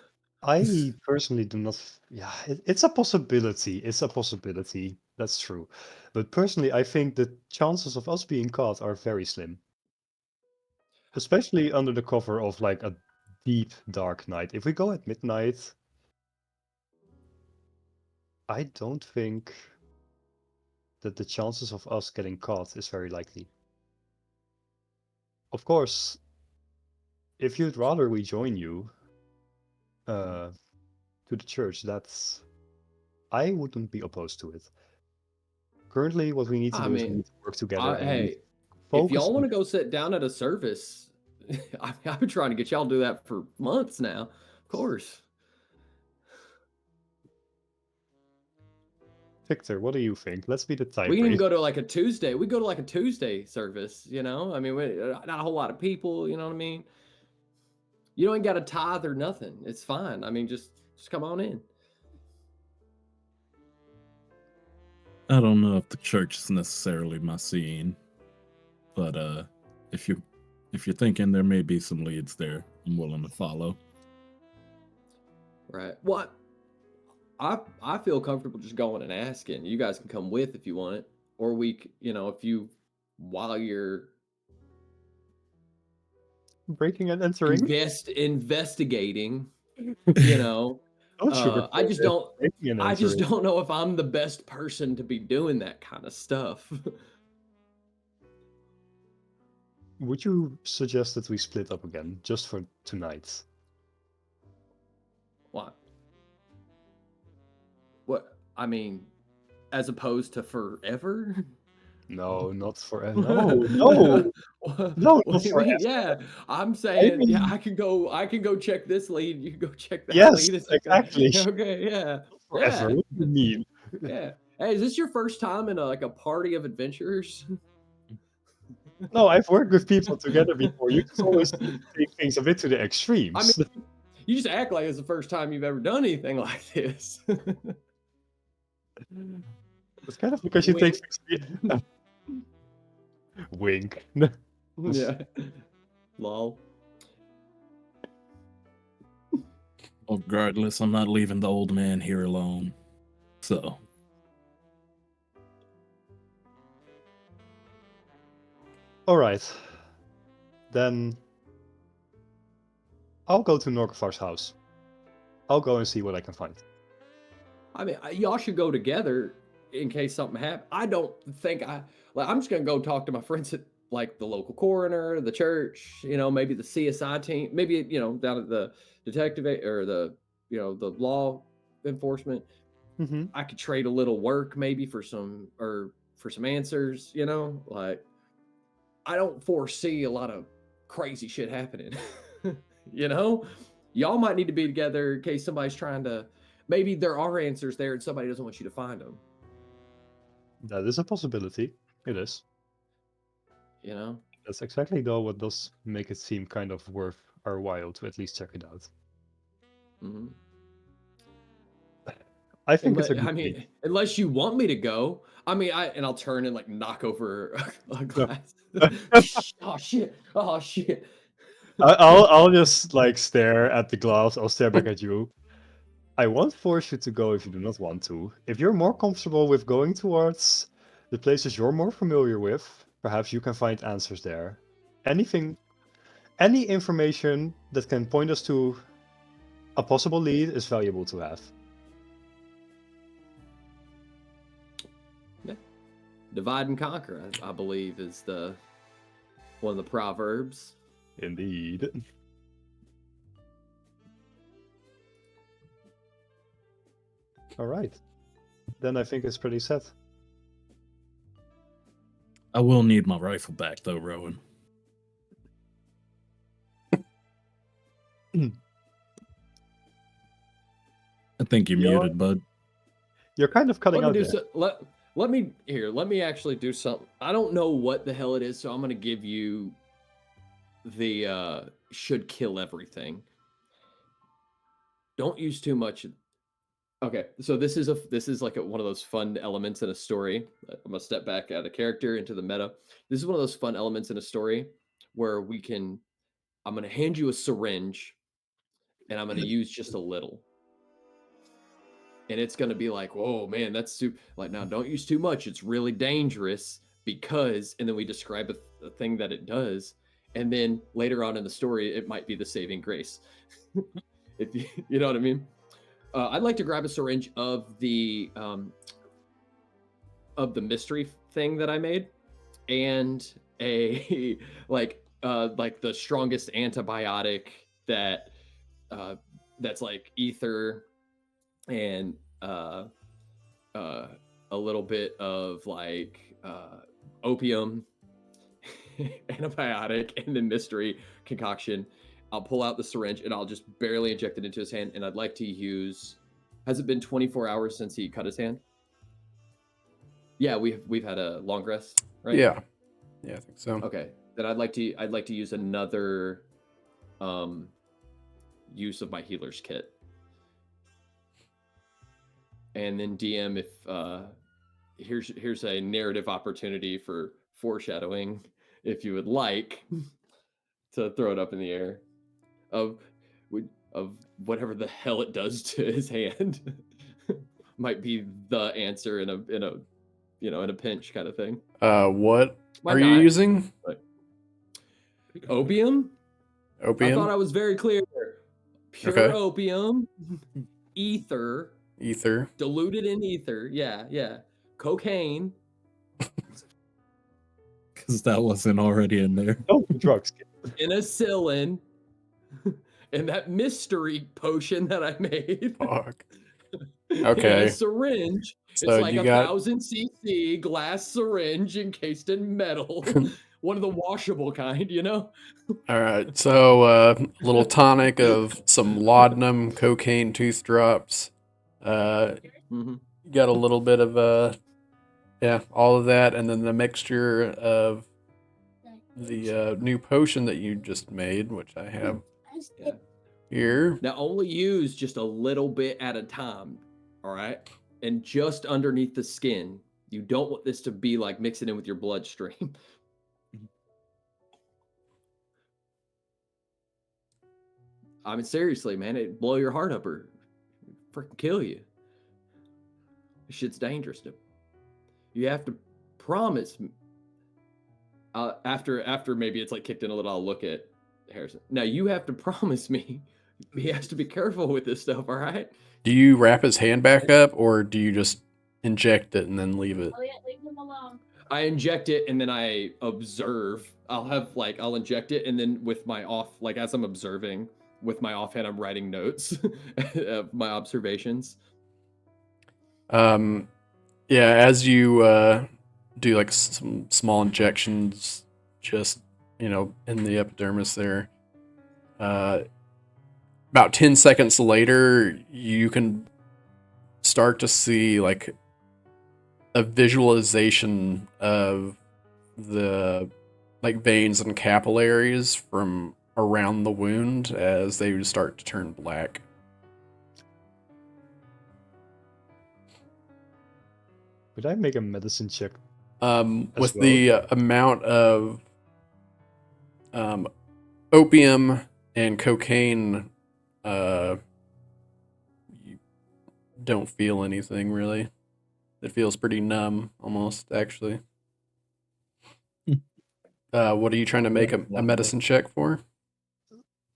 [SPEAKER 3] I personally do not. Yeah, it's a possibility. It's a possibility. That's true. But personally, I think the chances of us being caught are very slim, especially under the cover of like a deep dark night. If we go at midnight, I don't think that the chances of us getting caught is very likely. Of course, if you'd rather we join you to the church, I wouldn't be opposed to it. Currently, what we need to
[SPEAKER 2] I
[SPEAKER 3] do is we
[SPEAKER 2] mean,
[SPEAKER 3] need to work together and we need to
[SPEAKER 2] hey, if
[SPEAKER 3] focus
[SPEAKER 2] y'all want
[SPEAKER 3] on.
[SPEAKER 2] to go sit down at a service, I've been trying to get y'all to do that for months now. Of course.
[SPEAKER 3] Victor, what do you think? Let's be the
[SPEAKER 2] We can even
[SPEAKER 3] tiebreaker.
[SPEAKER 2] go to like a Tuesday. We go to like a Tuesday service, I mean, not a whole lot of people, you know what I mean? You don't got to tithe or nothing. It's fine. I mean, just come on in.
[SPEAKER 4] I don't know if the church is necessarily my scene, but if you're thinking there may be some leads there, I'm willing to follow.
[SPEAKER 2] Right. What? I feel comfortable just going and asking. You guys can come with if you want it, or if you while you're
[SPEAKER 3] Breaking and entering.
[SPEAKER 2] investigating,
[SPEAKER 3] Don't sugarcoat
[SPEAKER 2] I just
[SPEAKER 3] it.
[SPEAKER 2] don't.
[SPEAKER 3] Breaking and
[SPEAKER 2] I just
[SPEAKER 3] entering.
[SPEAKER 2] don't know if I'm the best person to be doing that kind of stuff.
[SPEAKER 3] Would you suggest that we split up again just for tonight?
[SPEAKER 2] What? What? I mean, as opposed to forever?
[SPEAKER 3] No, not forever. No, no, no,
[SPEAKER 2] What
[SPEAKER 3] not
[SPEAKER 2] do you mean?
[SPEAKER 3] forever.
[SPEAKER 2] Yeah, I'm
[SPEAKER 3] I
[SPEAKER 2] saying, yeah,
[SPEAKER 3] mean,
[SPEAKER 2] I can go check this lead. You can go check that
[SPEAKER 3] yes,
[SPEAKER 2] lead. It's okay.
[SPEAKER 3] exactly.
[SPEAKER 2] Okay, yeah,
[SPEAKER 3] Forever.
[SPEAKER 2] yeah,
[SPEAKER 3] What do you mean?
[SPEAKER 2] yeah. Hey, is this your first time in like a party of adventurers?
[SPEAKER 3] No, I've worked with people together before. You just always take things a bit to the
[SPEAKER 2] I
[SPEAKER 3] extremes.
[SPEAKER 2] mean, you just act like it's the first time you've ever done anything like this.
[SPEAKER 3] It's kind of because you take
[SPEAKER 2] Wink.
[SPEAKER 3] things. Wink.
[SPEAKER 2] Yeah. Lol.
[SPEAKER 4] Regardless, I'm not leaving the old man here alone. So
[SPEAKER 3] All right. Then I'll go to Norcafar's house. I'll go and see what I can find.
[SPEAKER 2] I mean, y'all should go together in case something happens. I don't think I'm just gonna go talk to my friends at like the local coroner, the church, maybe the CSI team, maybe down at the detective or the law enforcement.
[SPEAKER 3] Mm-hmm.
[SPEAKER 2] I could trade a little work maybe for some answers. Like I don't foresee a lot of crazy shit happening. Y'all might need to be together in case somebody's trying to. Maybe there are answers there and somebody doesn't want you to find them.
[SPEAKER 3] That is a possibility. It is. That's exactly though what does make it seem kind of worth our while to at least check it out.
[SPEAKER 2] Mm-hmm.
[SPEAKER 3] I think it's a good thing.
[SPEAKER 2] Unless you want me to go. I'll turn and like knock over a glass. Oh shit! Oh shit!
[SPEAKER 3] I'll just like stare at the glass. I'll stare back at you. I won't force you to go if you do not want to. If you're more comfortable with going towards the places you're more familiar with, perhaps you can find answers there. Any information that can point us to a possible lead is valuable to have.
[SPEAKER 2] Yeah. Divide and conquer, I believe, is one of the proverbs.
[SPEAKER 3] Indeed. All right. Then I think it's pretty set.
[SPEAKER 4] I will need my rifle back though, Rowan. I think you're muted, bud.
[SPEAKER 3] You're kind of cutting out there.
[SPEAKER 2] Let me actually do something. I don't know what the hell it is, so I'm gonna give you the should kill everything. Don't use too much Okay, so this is like one of those fun elements in a story. I'm gonna step back out of character into the meta. This is one of those fun elements in a story where I'm gonna hand you a syringe and I'm gonna use just a little. And it's gonna be like, whoa, man, that's super. Like, now don't use too much. It's really dangerous because, and then we describe a thing that it does, and then later on in the story, it might be the saving grace. If you know what I mean. I'd like to grab a syringe of the mystery thing that I made, and a like the strongest antibiotic that's like ether and a little bit of like opium antibiotic and then mystery concoction. I'll pull out the syringe and I'll just barely inject it into his hand. And I'd like to use. Has it been 24 hours since he cut his hand? Yeah, we've had a long rest, right?
[SPEAKER 1] Yeah, I think so.
[SPEAKER 2] Okay, then I'd like to use another use of my healer's kit. And then DM, if here's a narrative opportunity for foreshadowing, if you would like to throw it up in the air of whatever the hell it does to his hand. Might be the answer in a pinch kind of thing.
[SPEAKER 1] What
[SPEAKER 2] Might
[SPEAKER 1] are you
[SPEAKER 2] not,
[SPEAKER 1] using?
[SPEAKER 2] but opium?
[SPEAKER 1] Opium?
[SPEAKER 2] I thought I was very clear. Pure
[SPEAKER 1] Okay.
[SPEAKER 2] opium, ether, diluted in ether. Yeah. Cocaine.
[SPEAKER 4] Because that wasn't already in there.
[SPEAKER 3] Oh, drugs.
[SPEAKER 2] Penicillin. And that mystery potion that I made.
[SPEAKER 1] Fuck.
[SPEAKER 2] In
[SPEAKER 1] Okay.
[SPEAKER 2] a syringe.
[SPEAKER 1] So
[SPEAKER 2] it's like
[SPEAKER 1] you
[SPEAKER 2] 1,000 cc glass syringe encased in metal. One of the washable kind, you know?
[SPEAKER 1] All right. So a little tonic of some laudanum, cocaine, tooth drops.
[SPEAKER 2] Mm-hmm.
[SPEAKER 1] Got a little bit of all of that, and then the mixture of the new potion that you just made, which I have
[SPEAKER 2] Yeah.
[SPEAKER 1] here.
[SPEAKER 2] Now only use just a little bit at a time, all right? And just underneath the skin. You don't want this to be like mixing in with your bloodstream. I mean, seriously, man, it'd blow your heart up or freaking kill you. This shit's dangerous. You have to promise. After maybe it's like kicked in a little, I'll look at Harrison. Now you have to promise me. He has to be careful with this stuff, all right?
[SPEAKER 1] Do you wrap his hand back up, or do you just inject it and then leave it?
[SPEAKER 5] Oh yeah, leave him alone.
[SPEAKER 2] I inject it and then I observe. I'll inject it and then with my as I'm observing with my offhand, I'm writing notes of my observations.
[SPEAKER 1] Yeah, as you do like some small injections, just in the epidermis there. About 10 seconds later, you can start to see like a visualization of the like veins and capillaries from around the wound as they start to turn black.
[SPEAKER 3] Could I make a medicine check?
[SPEAKER 1] With
[SPEAKER 3] well?
[SPEAKER 1] the amount of opium and cocaine, you don't feel anything really. It feels pretty numb, almost, actually. What are you trying to make a medicine check for?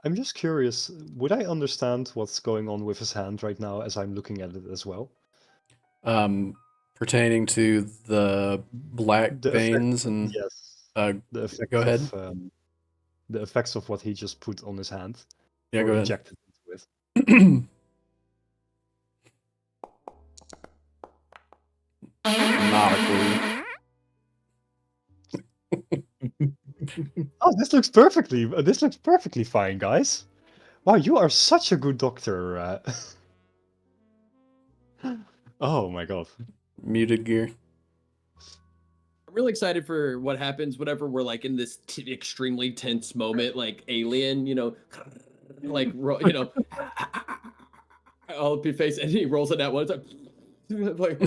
[SPEAKER 3] I'm just curious, would I understand what's going on with his hand right now as I'm looking at it as well?
[SPEAKER 1] Pertaining to the black
[SPEAKER 3] The effect-
[SPEAKER 1] veins and
[SPEAKER 3] Yes. The effects
[SPEAKER 1] go ahead.
[SPEAKER 3] Of, the effects of what he just put on his hand.
[SPEAKER 1] Yeah,
[SPEAKER 3] or
[SPEAKER 1] go ahead.
[SPEAKER 3] injected into it.
[SPEAKER 1] Not a clue.
[SPEAKER 3] Oh, this looks perfectly fine, guys. Wow, you are such a good doctor. Oh my god.
[SPEAKER 1] Muted gear.
[SPEAKER 2] I'm really excited for what happens whenever we're like in this extremely tense moment, like Alien, like all up your face, and he rolls it out one time. Like,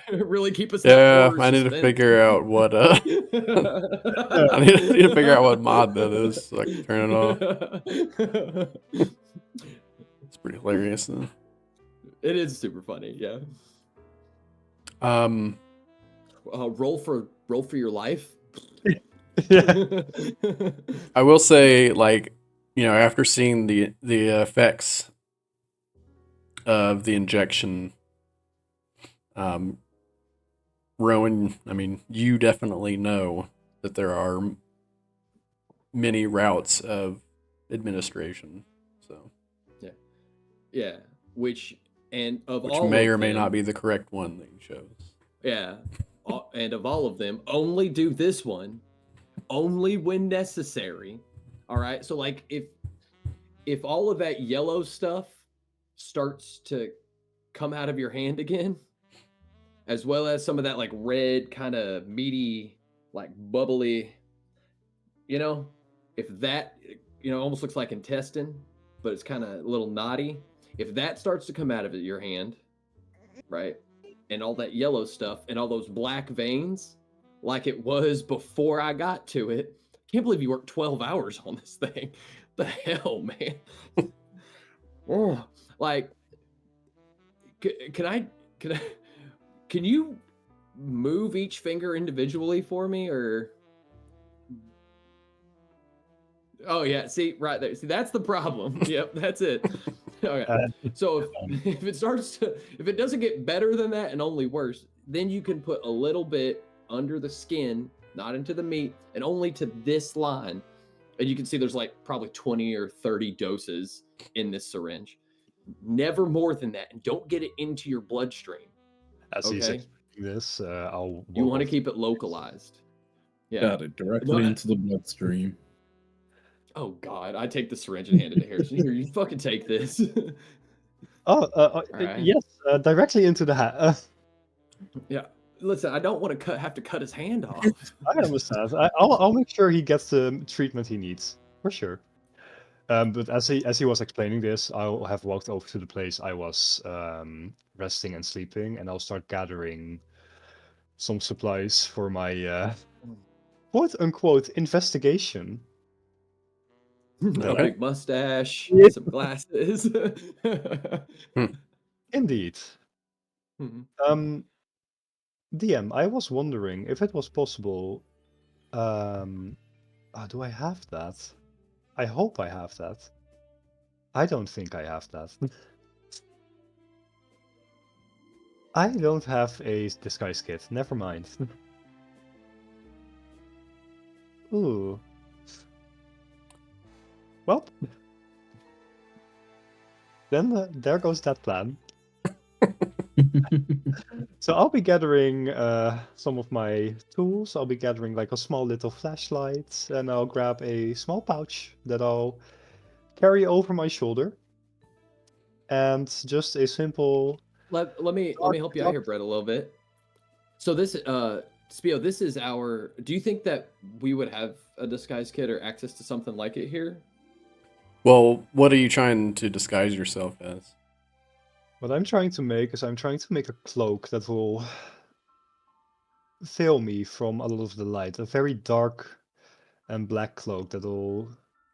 [SPEAKER 2] really keep us.
[SPEAKER 1] Yeah, I need to figure out what I need to figure out what mod that is so I can turn it off. It's pretty hilarious though.
[SPEAKER 2] It is super funny, yeah. Roll for your life.
[SPEAKER 3] Yeah.
[SPEAKER 1] I will say, like, after seeing the effects of the injection, Rowan, I mean, you definitely know that there are many routes of administration. So,
[SPEAKER 2] yeah, which
[SPEAKER 1] may
[SPEAKER 2] all
[SPEAKER 1] or
[SPEAKER 2] of
[SPEAKER 1] may
[SPEAKER 2] them,
[SPEAKER 1] not be the correct one that you chose.
[SPEAKER 2] Yeah, and of all of them, only do this one, only when necessary. All right, so like if all of that yellow stuff starts to come out of your hand again, as well as some of that like red kind of meaty, like bubbly, if that, almost looks like intestine, but it's kind of a little knotty. If that starts to come out of your hand, right, and all that yellow stuff and all those black veins, like it was before I got to it, can't believe you worked 12 hours on this thing. The hell, man. Oh, like, can you move each finger individually for me, or? Oh yeah, see right there. See, that's the problem. Yep, that's it. Okay. So if it doesn't get better than that and only worse, then you can put a little bit under the skin, not into the meat, and only to this line. And you can see there's like probably 20 or 30 doses in this syringe. Never more than that, and don't get it into your bloodstream.
[SPEAKER 3] As he's explaining this,
[SPEAKER 2] you want to keep it localized. Yeah.
[SPEAKER 4] Got it directly into the bloodstream.
[SPEAKER 2] Oh God! I take the syringe and hand it to Harrison. Here, you fucking take this.
[SPEAKER 3] Right. Yes, directly into the hat.
[SPEAKER 2] Yeah. Listen, I don't want to have to cut his hand off.
[SPEAKER 3] I understand. I'll make sure he gets the treatment he needs for sure. But as he was explaining this, I'll have walked over to the place I was resting and sleeping, and I'll start gathering some supplies for my quote unquote investigation.
[SPEAKER 2] A big mustache, some glasses.
[SPEAKER 3] Indeed. DM, I was wondering if it was possible. Do I have that? I hope I have that. I don't think I have that. I don't have a disguise kit. Never mind. Ooh. Well, then there goes that plan. So I'll be gathering some of my tools. I'll be gathering like a small little flashlight, and I'll grab a small pouch that I'll carry over my shoulder, and just a simple.
[SPEAKER 2] Let me help you out here, Brett, a little bit. So this Spio, this is our. Do you think that we would have a disguise kit or access to something like it here?
[SPEAKER 1] Well, what are you trying to disguise yourself as?
[SPEAKER 3] What I'm trying to make is I'm trying to make a cloak that will veil me from a lot of the light. A very dark and black cloak that will.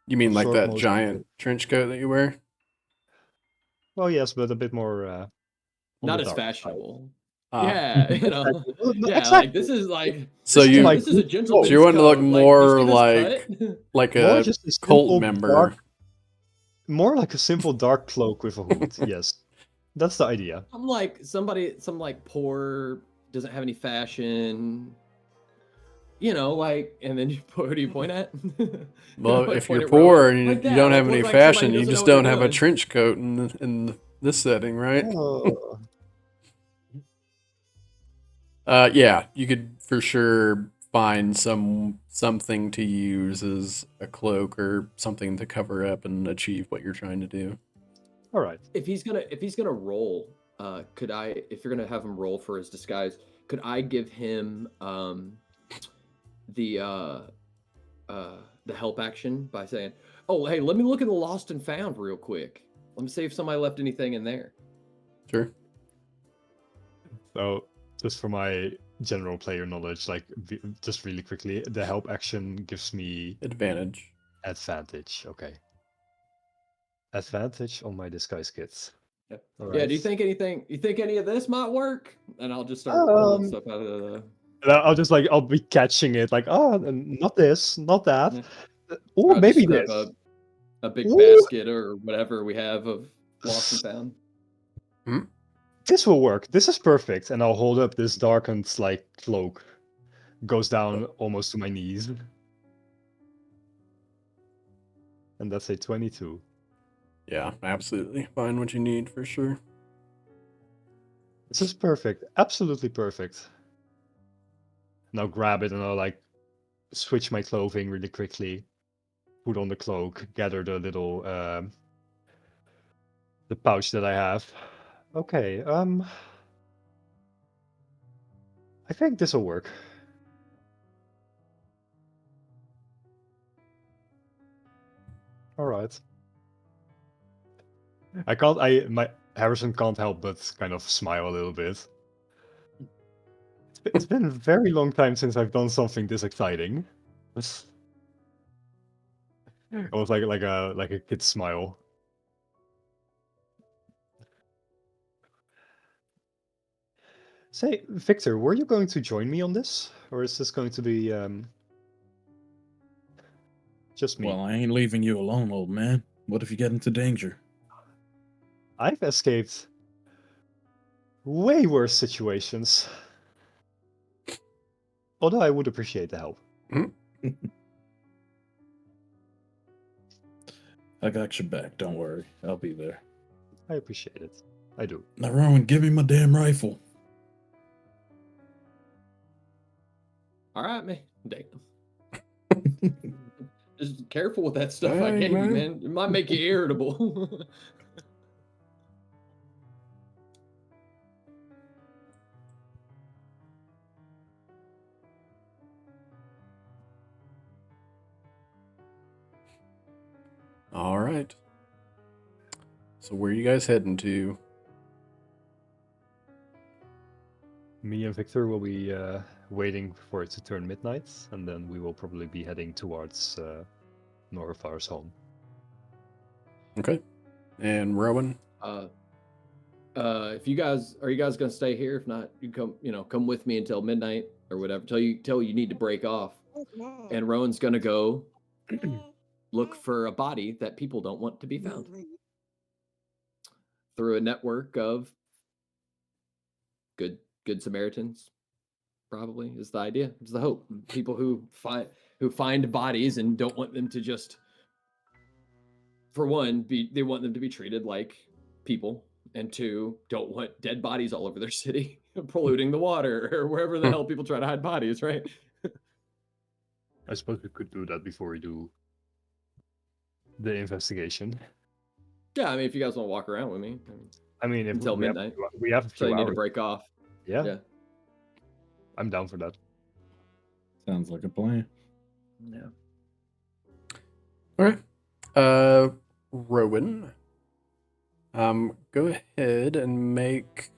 [SPEAKER 1] You mean like that giant trench coat that you wear?
[SPEAKER 3] Well, yes, but a bit more.
[SPEAKER 2] Not as fashionable.
[SPEAKER 1] Ah.
[SPEAKER 2] Yeah, yeah,
[SPEAKER 3] exactly.
[SPEAKER 2] like this is like.
[SPEAKER 1] So
[SPEAKER 2] this is a gentleman's
[SPEAKER 1] So you want to look
[SPEAKER 2] code.
[SPEAKER 1] more
[SPEAKER 2] like
[SPEAKER 1] a cult member.
[SPEAKER 3] More like a simple dark cloak with a hood. Yes, that's the idea.
[SPEAKER 2] I'm like some like poor, doesn't have any fashion. And then who do you point at?
[SPEAKER 1] Well, if you're poor and you don't have any fashion, you just don't have a trench coat in this setting, right?
[SPEAKER 3] Oh.
[SPEAKER 1] Yeah, you could for sure find something to use as a cloak or something to cover up and achieve what you're trying to do.
[SPEAKER 3] All right.
[SPEAKER 2] If he's gonna roll, could I? If you're gonna have him roll for his disguise, could I give him the help action by saying, "Oh, hey, let me look in the lost and found real quick." Let me see if somebody left anything in there.
[SPEAKER 1] Sure.
[SPEAKER 3] So, just for my general player knowledge, like just really quickly, the help action gives me
[SPEAKER 1] Advantage.
[SPEAKER 3] advantage. Okay. Advantage on my disguise kits.
[SPEAKER 2] Yeah.
[SPEAKER 3] All
[SPEAKER 2] Yeah. Do you
[SPEAKER 3] right.
[SPEAKER 2] think anything? You think any of this might work? And I'll just start pulling stuff out of the.
[SPEAKER 3] I'll be catching it like, oh, not this, not that.
[SPEAKER 2] Yeah.
[SPEAKER 3] Oh,
[SPEAKER 2] I'll just
[SPEAKER 3] maybe
[SPEAKER 2] grab
[SPEAKER 3] this.
[SPEAKER 2] a big
[SPEAKER 3] Ooh,
[SPEAKER 2] basket or whatever we have of lost and found.
[SPEAKER 3] this will work. This is perfect. And I'll hold up this darkened like cloak. Goes down almost to my knees. And that's a 22.
[SPEAKER 1] Yeah, absolutely. Find what you need for sure.
[SPEAKER 3] This is perfect. Absolutely perfect. And I'll grab it and I'll like switch my clothing really quickly. Put on the cloak, gather the little the pouch that I have. Okay, I think this will work. All right. My Harrison can't help but kind of smile a little bit. It's been a very long time since I've done something this exciting. It's almost like a kid's smile. Say, Victor, were you going to join me on this, or is this going to be just me?
[SPEAKER 4] Well, I ain't leaving you alone, old man. What if you get into danger?
[SPEAKER 3] I've escaped way worse situations. Although I would appreciate the help.
[SPEAKER 4] I got your back. Don't worry. I'll be there.
[SPEAKER 3] I appreciate it. I do.
[SPEAKER 4] Now, Rowan, give me my damn rifle.
[SPEAKER 2] All right, man. Damn. Just careful with that stuff I
[SPEAKER 1] Dang,
[SPEAKER 2] gave you,
[SPEAKER 1] man.
[SPEAKER 2] man. It might make you irritable.
[SPEAKER 1] All right. So where are you guys heading to?
[SPEAKER 3] Me and Victor will be waiting for it to turn midnight, and then we will probably be heading towards Norvar's home.
[SPEAKER 1] Okay. And Rowan?
[SPEAKER 2] If you guys are you guys gonna stay here? If not, you come with me until midnight or whatever. Till you need to break off. And Rowan's gonna go look for a body that people don't want to be found through a network of good Samaritans. Probably is the idea. It's the hope. People who find bodies and don't want them to just, for one, they want them to be treated like people, and two, don't want dead bodies all over their city, polluting the water or wherever the hell people try to hide bodies, right?
[SPEAKER 3] I suppose we could do that before we do the investigation.
[SPEAKER 2] Yeah, I mean, if you guys want to walk around with me,
[SPEAKER 3] I mean, if
[SPEAKER 2] until
[SPEAKER 3] we
[SPEAKER 2] midnight,
[SPEAKER 3] we have a
[SPEAKER 2] so
[SPEAKER 3] few
[SPEAKER 2] you need to
[SPEAKER 3] hours.
[SPEAKER 2] break off.
[SPEAKER 3] Yeah, I'm down for that.
[SPEAKER 4] Sounds like a plan.
[SPEAKER 2] Yeah.
[SPEAKER 1] All right. Rowan. Go ahead and make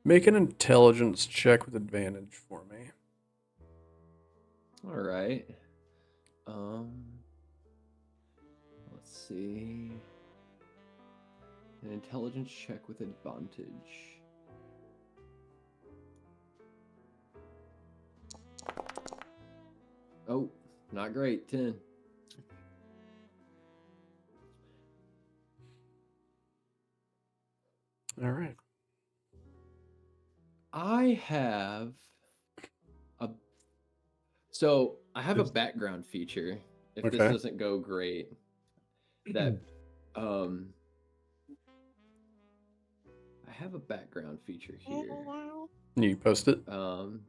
[SPEAKER 1] make an intelligence check with advantage for me.
[SPEAKER 2] All right. Let's see. An intelligence check with advantage. Oh, not great. 10.
[SPEAKER 1] All right.
[SPEAKER 2] I have a background feature. If this
[SPEAKER 1] Okay.
[SPEAKER 2] doesn't go great, that I have a background feature here.
[SPEAKER 1] You post it,
[SPEAKER 2] Um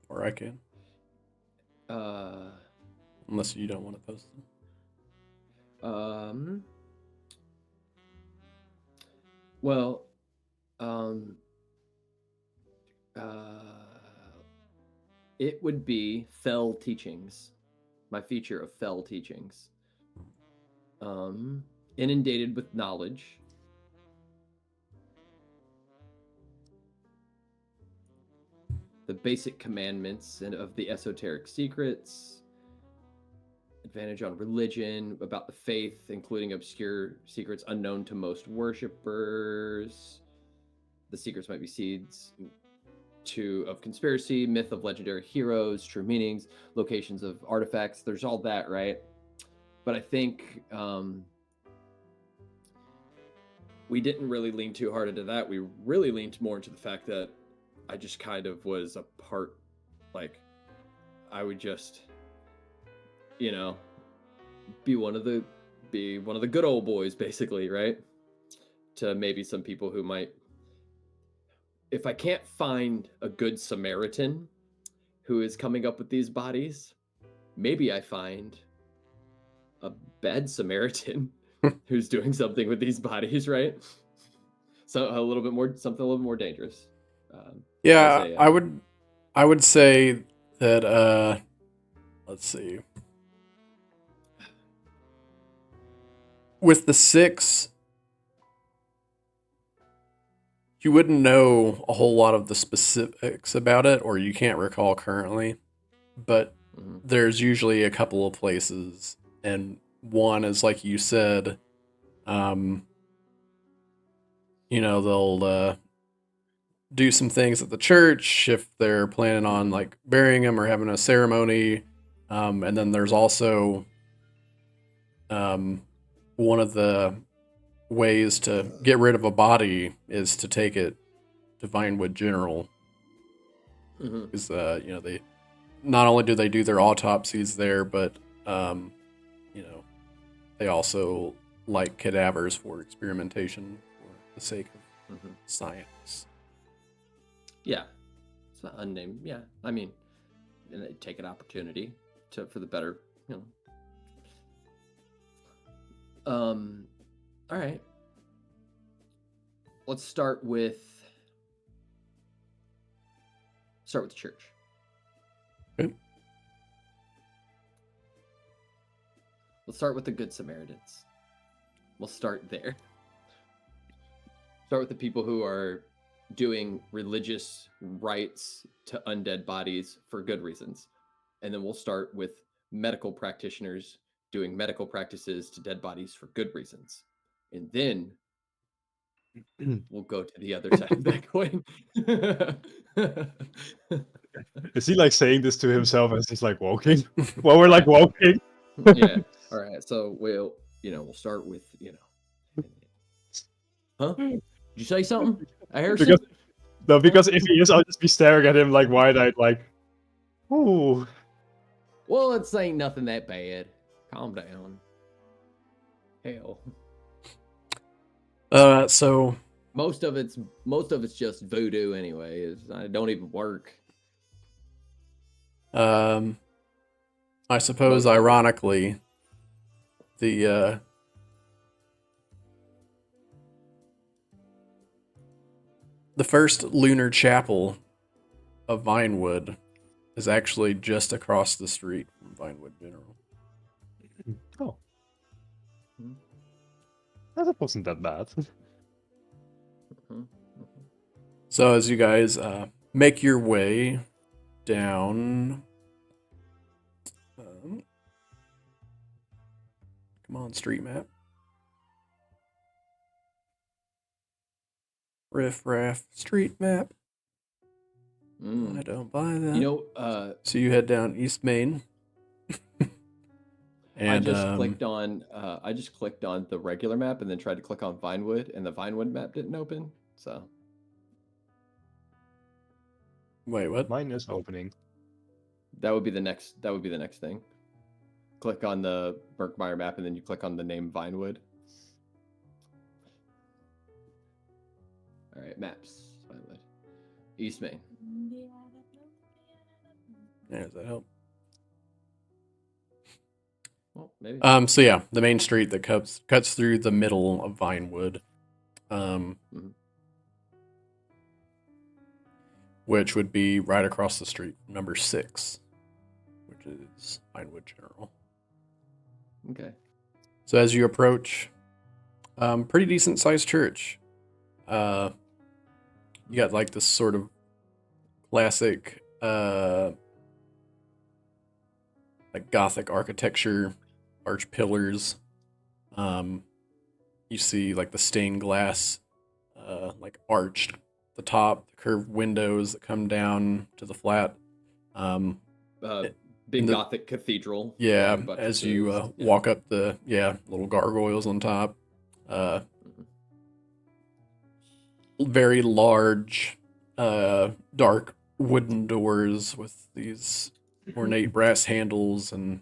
[SPEAKER 1] or I can, unless you don't want to post them.
[SPEAKER 2] Well, it would be Fell Teachings. my feature of fell teachings. Inundated with knowledge. The basic commandments and of the esoteric secrets. Advantage on religion, about the faith, including obscure secrets unknown to most worshippers. The secrets might be seeds of conspiracy, myth of legendary heroes, true meanings, locations of artifacts. There's all that, right? But I think we didn't really lean too hard into that. We really leaned more into the fact that I just kind of was a part, like, I would just, you know, be one of the good old boys, basically, right? To maybe some people who might, if I can't find a good Samaritan who is coming up with these bodies, maybe I find a bad Samaritan who's doing something with these bodies, right? So something a little bit more dangerous.
[SPEAKER 1] Yeah, I would say that let's see. With the 6, you wouldn't know a whole lot of the specifics about it, or you can't recall currently. But there's usually a couple of places, and one is like you said, they'll do some things at the church if they're planning on like burying him or having a ceremony. And then there's also one of the ways to get rid of a body is to take it to Vinewood General. Because they not only do they do their autopsies there, but they also like cadavers for experimentation for the sake of science.
[SPEAKER 2] Yeah, it's not unnamed. Yeah, I mean, and they take an opportunity for the better, All right. Let's start with the church.
[SPEAKER 1] Okay.
[SPEAKER 2] Let's start with the Good Samaritans. We'll start there. Start with the people who are doing religious rites to undead bodies for good reasons. And then we'll start with medical practitioners doing medical practices to dead bodies for good reasons. And then we'll go to the other side of that coin.
[SPEAKER 3] Is he like saying this to himself as he's like walking? While we're like walking?
[SPEAKER 2] Yeah. All right. So we'll start with, Huh? Did you say something? I heard something.
[SPEAKER 3] No, because if he is, I'll just be staring at him like wide-eyed, like, ooh.
[SPEAKER 2] Well, it ain't nothing that bad. Calm down. Hell.
[SPEAKER 1] So
[SPEAKER 2] most of it's just voodoo anyway. It don't even work.
[SPEAKER 1] I suppose ironically, the first lunar chapel of Vinewood is actually just across the street from Vinewood General.
[SPEAKER 3] Oh. That wasn't that bad.
[SPEAKER 1] So as you guys make your way down, come on, street map. Riff raff street map. I don't buy that. So you head down East Main. And
[SPEAKER 2] I just clicked on the regular map and then tried to click on Vinewood, and the Vinewood map didn't open. So
[SPEAKER 1] wait, what?
[SPEAKER 3] Mine is opening.
[SPEAKER 2] That would be the next thing. Click on the Murkmire map and then you click on the name Vinewood. All right, maps. Vinewood. East Main.
[SPEAKER 1] Yeah, does that help?
[SPEAKER 2] Well, maybe.
[SPEAKER 1] So yeah, the main street that cuts through the middle of Vinewood, which would be right across the street, number 6, which is Vinewood General.
[SPEAKER 2] Okay.
[SPEAKER 1] So as you approach, pretty decent sized church. You got like this sort of classic, like Gothic architecture, arch pillars. You see like the stained glass, like arched the top, the curved windows that come down to the flat.
[SPEAKER 2] Big
[SPEAKER 1] the,
[SPEAKER 2] Gothic cathedral.
[SPEAKER 1] Yeah,
[SPEAKER 2] flying
[SPEAKER 1] as you
[SPEAKER 2] buttresses.
[SPEAKER 1] walk up the little gargoyles on top. Very large, dark wooden doors with these ornate brass handles, and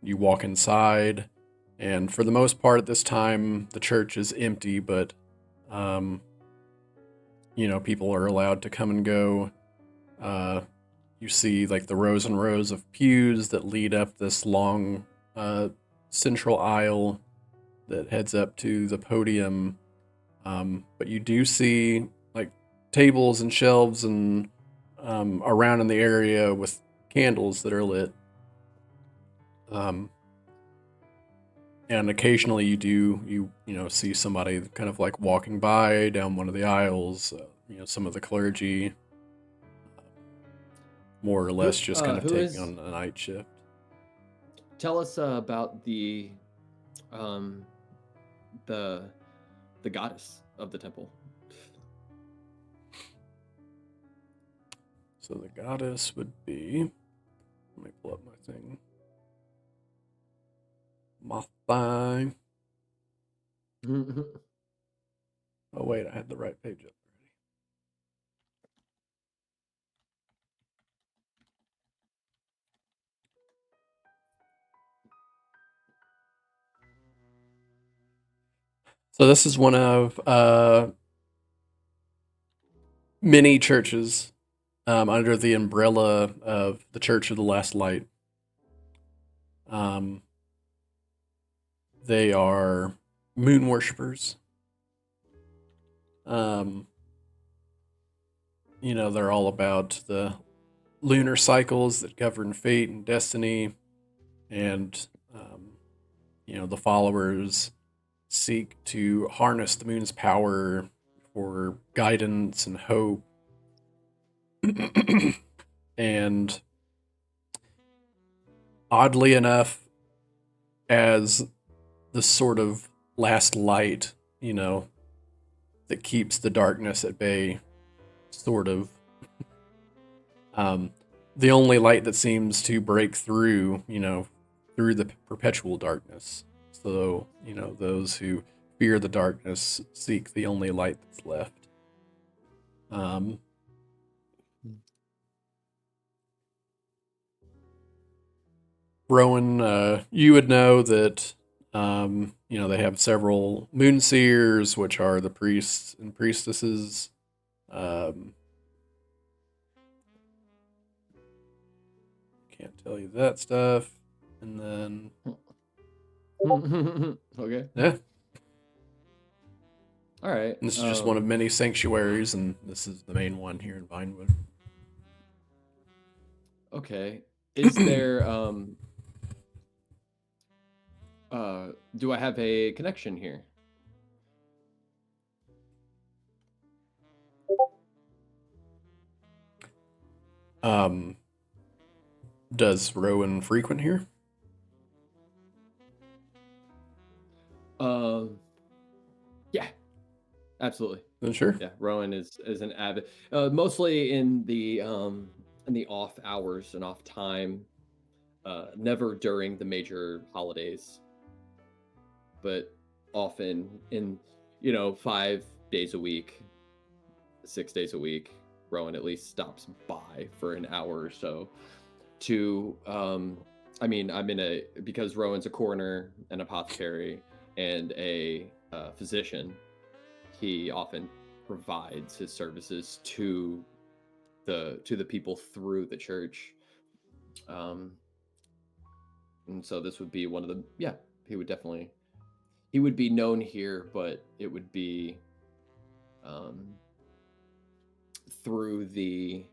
[SPEAKER 1] you walk inside. And for the most part, at this time, the church is empty, but people are allowed to come and go. You see like the rows and rows of pews that lead up this long central aisle that heads up to the podium. But you do see like tables and shelves and around in the area with candles that are lit. And occasionally you see somebody kind of like walking by down one of the aisles. Some of the clergy, more or less, just kind of taking on a night shift.
[SPEAKER 2] Tell us about the goddess of the temple.
[SPEAKER 1] So the goddess would be. Let me pull up my thing. Mothine. Oh wait, I had the right page up already. So this is one of many churches under the umbrella of the Church of the Last Light. They are moon worshippers. They're all about the lunar cycles that govern fate and destiny, and the followers seek to harness the moon's power for guidance and hope. And oddly enough, as the sort of last light, that keeps the darkness at bay, sort of. The only light that seems to break through, through the perpetual darkness. So, those who fear the darkness seek the only light that's left. Rowan, you would know that, they have several moon seers, which are the priests and priestesses. Can't tell you that stuff. And then...
[SPEAKER 2] Okay.
[SPEAKER 1] Yeah.
[SPEAKER 2] All right.
[SPEAKER 1] And this is just one of many sanctuaries, and this is the main one here in Vinewood.
[SPEAKER 2] Okay. Is there do I have a connection here?
[SPEAKER 1] Does Rowan frequent here?
[SPEAKER 2] Yeah, absolutely.
[SPEAKER 1] Then sure.
[SPEAKER 2] Yeah, Rowan is an avid, mostly in the off hours and off time, never during the major holidays, but often in 5 days a week, 6 days a week. Rowan at least stops by for an hour or so to because Rowan's a coroner, an apothecary, and a physician. He often provides his services to the people through the church, and so this would be one of the he would be known here, but it would be through the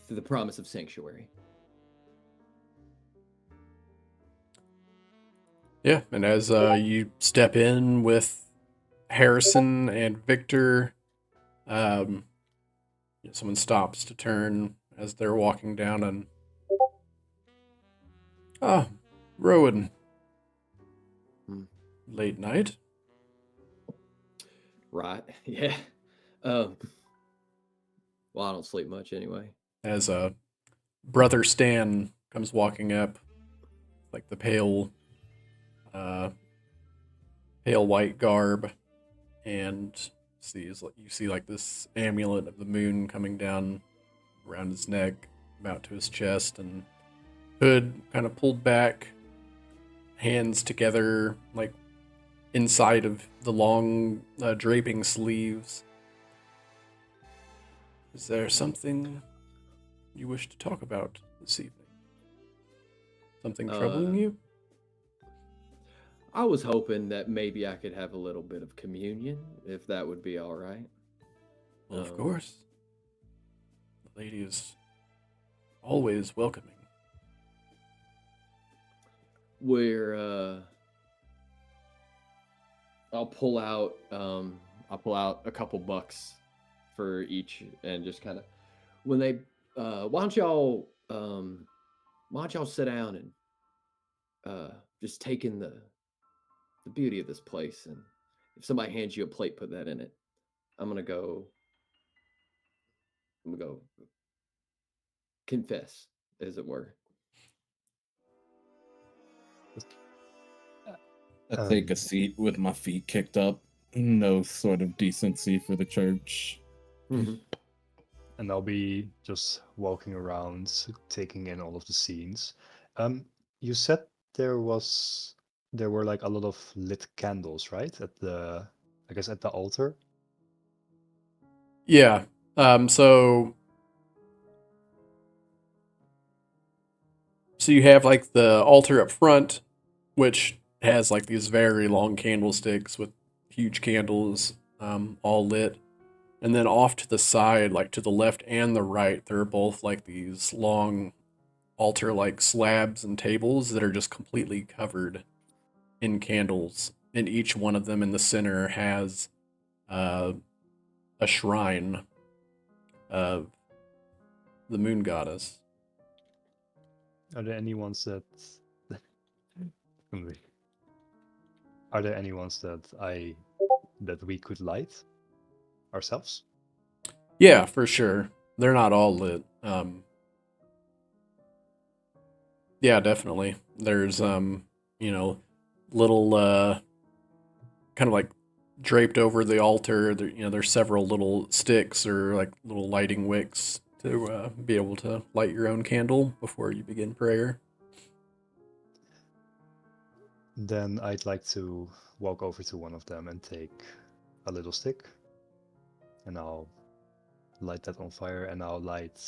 [SPEAKER 2] through the promise of sanctuary.
[SPEAKER 1] Yeah, and as you step in with Harrison and Victor, um, someone stops to turn as they're walking down, and Rowan,
[SPEAKER 2] Hmm.
[SPEAKER 1] late night.
[SPEAKER 2] Right. Yeah. Um, well, I don't sleep much anyway.
[SPEAKER 1] As brother Stan comes walking up, like the uh, pale white garb, and you see like this amulet of the moon coming down around his neck, about to his chest, and hood kind of pulled back, hands together, like inside of the long draping sleeves. Is there something you wish to talk about this evening? Something troubling you?
[SPEAKER 2] I was hoping that maybe I could have a little bit of communion, if that would be all right.
[SPEAKER 1] Well, of course. The lady is always welcoming.
[SPEAKER 2] Where I'll pull out a couple bucks for each, and just kind of when they why don't y'all sit down and just take in the beauty of this place, and if somebody hands you a plate, put that in it. I'm gonna go confess, as it were.
[SPEAKER 4] I take a seat with my feet kicked up. No sort of decency for the church.
[SPEAKER 2] Mm-hmm.
[SPEAKER 3] And I'll be just walking around, taking in all of the scenes. You said there were like a lot of lit candles, right? I guess at the altar.
[SPEAKER 1] Yeah. So you have like the altar up front, which has like these very long candlesticks with huge candles, all lit. And then off to the side, like to the left and the right, there are both like these long altar like slabs and tables that are just completely covered in candles. And each one of them in the center has a shrine of the moon goddess.
[SPEAKER 3] Are there any ones that are there any ones that we could light ourselves?
[SPEAKER 1] Yeah, for sure. They're not all lit. Yeah, definitely. There's little kind of like draped over the altar. There's several little sticks or like little lighting wicks to be able to light your own candle before you begin prayer.
[SPEAKER 3] Then I'd like to walk over to one of them and take a little stick, and I'll light that on fire, and I'll light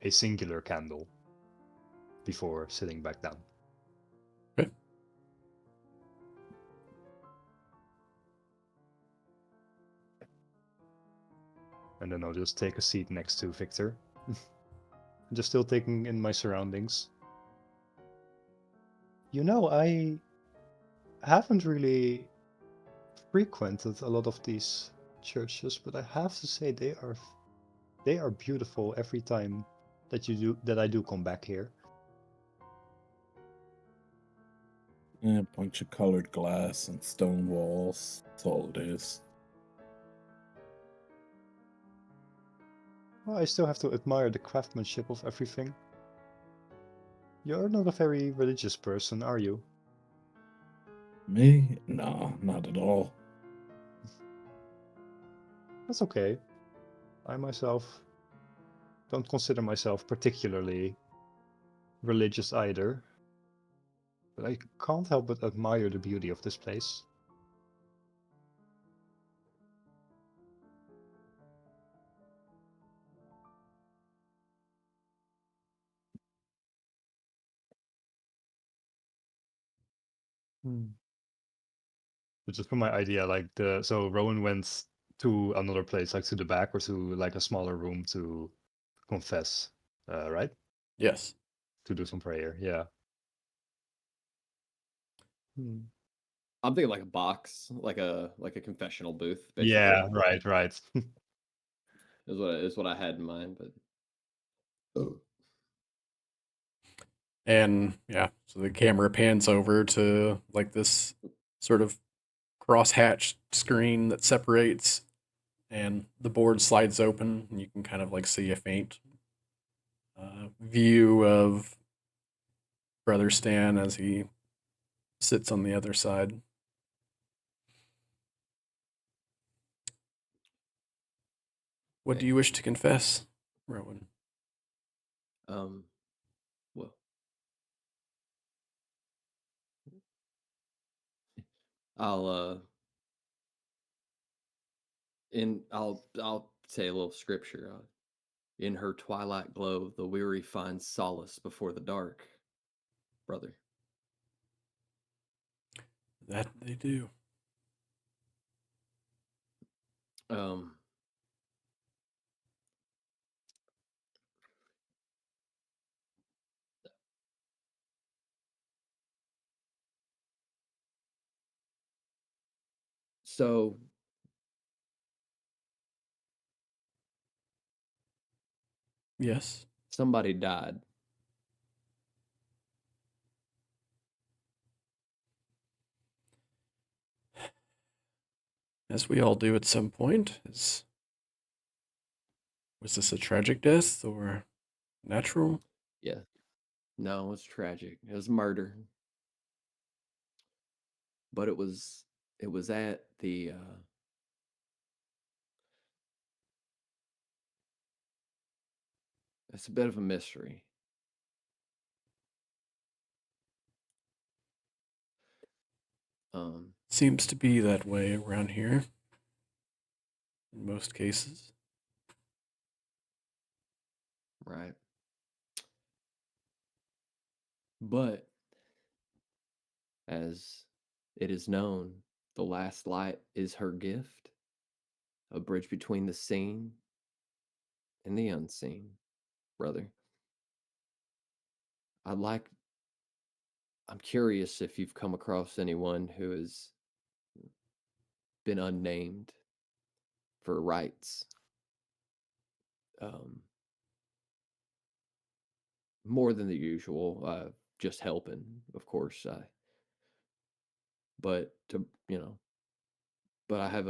[SPEAKER 3] a singular candle before sitting back down.
[SPEAKER 1] Okay.
[SPEAKER 3] And then I'll just take a seat next to Victor. Just still taking in my surroundings. I haven't really frequented a lot of these churches, but I have to say they are beautiful every time that I do come back here.
[SPEAKER 4] A bunch of colored glass and stone walls. That's all it is.
[SPEAKER 3] Well, I still have to admire the craftsmanship of everything. You're not a very religious person, are you?
[SPEAKER 4] Me? No, not at all.
[SPEAKER 3] That's okay. I myself don't consider myself particularly religious either, but I can't help but admire the beauty of this place. But just for my idea, so Rowan went to another place, like to the back or to like a smaller room to confess, right?
[SPEAKER 1] Yes.
[SPEAKER 3] To do some prayer. Yeah. Hmm.
[SPEAKER 2] I'm thinking like a box, like a confessional booth, basically.
[SPEAKER 3] Yeah. Right. Right.
[SPEAKER 2] Is what I had in mind, but
[SPEAKER 1] And yeah, so the camera pans over to like this sort of cross-hatched screen that separates, and the board slides open, and you can kind of like see a faint view of Brother Stan as he sits on the other side. What do you wish to confess, Rowan?
[SPEAKER 2] Well, I'll I'll say a little scripture. In her twilight glow, the weary find solace before the dark, brother.
[SPEAKER 1] That they do.
[SPEAKER 2] Um, so
[SPEAKER 1] Yes.
[SPEAKER 2] somebody died.
[SPEAKER 1] As we all do at some point. Was this a tragic death or natural?
[SPEAKER 2] Yeah. No, it was tragic. It was murder. But it was at the it's a bit of a mystery.
[SPEAKER 1] Seems to be that way around here in most cases.
[SPEAKER 2] Right. But as it is known, the last light is her gift, a bridge between the seen and the unseen, brother. I'm curious if you've come across anyone who has been unnamed for rights. More than the usual, just helping, of course. But to but I have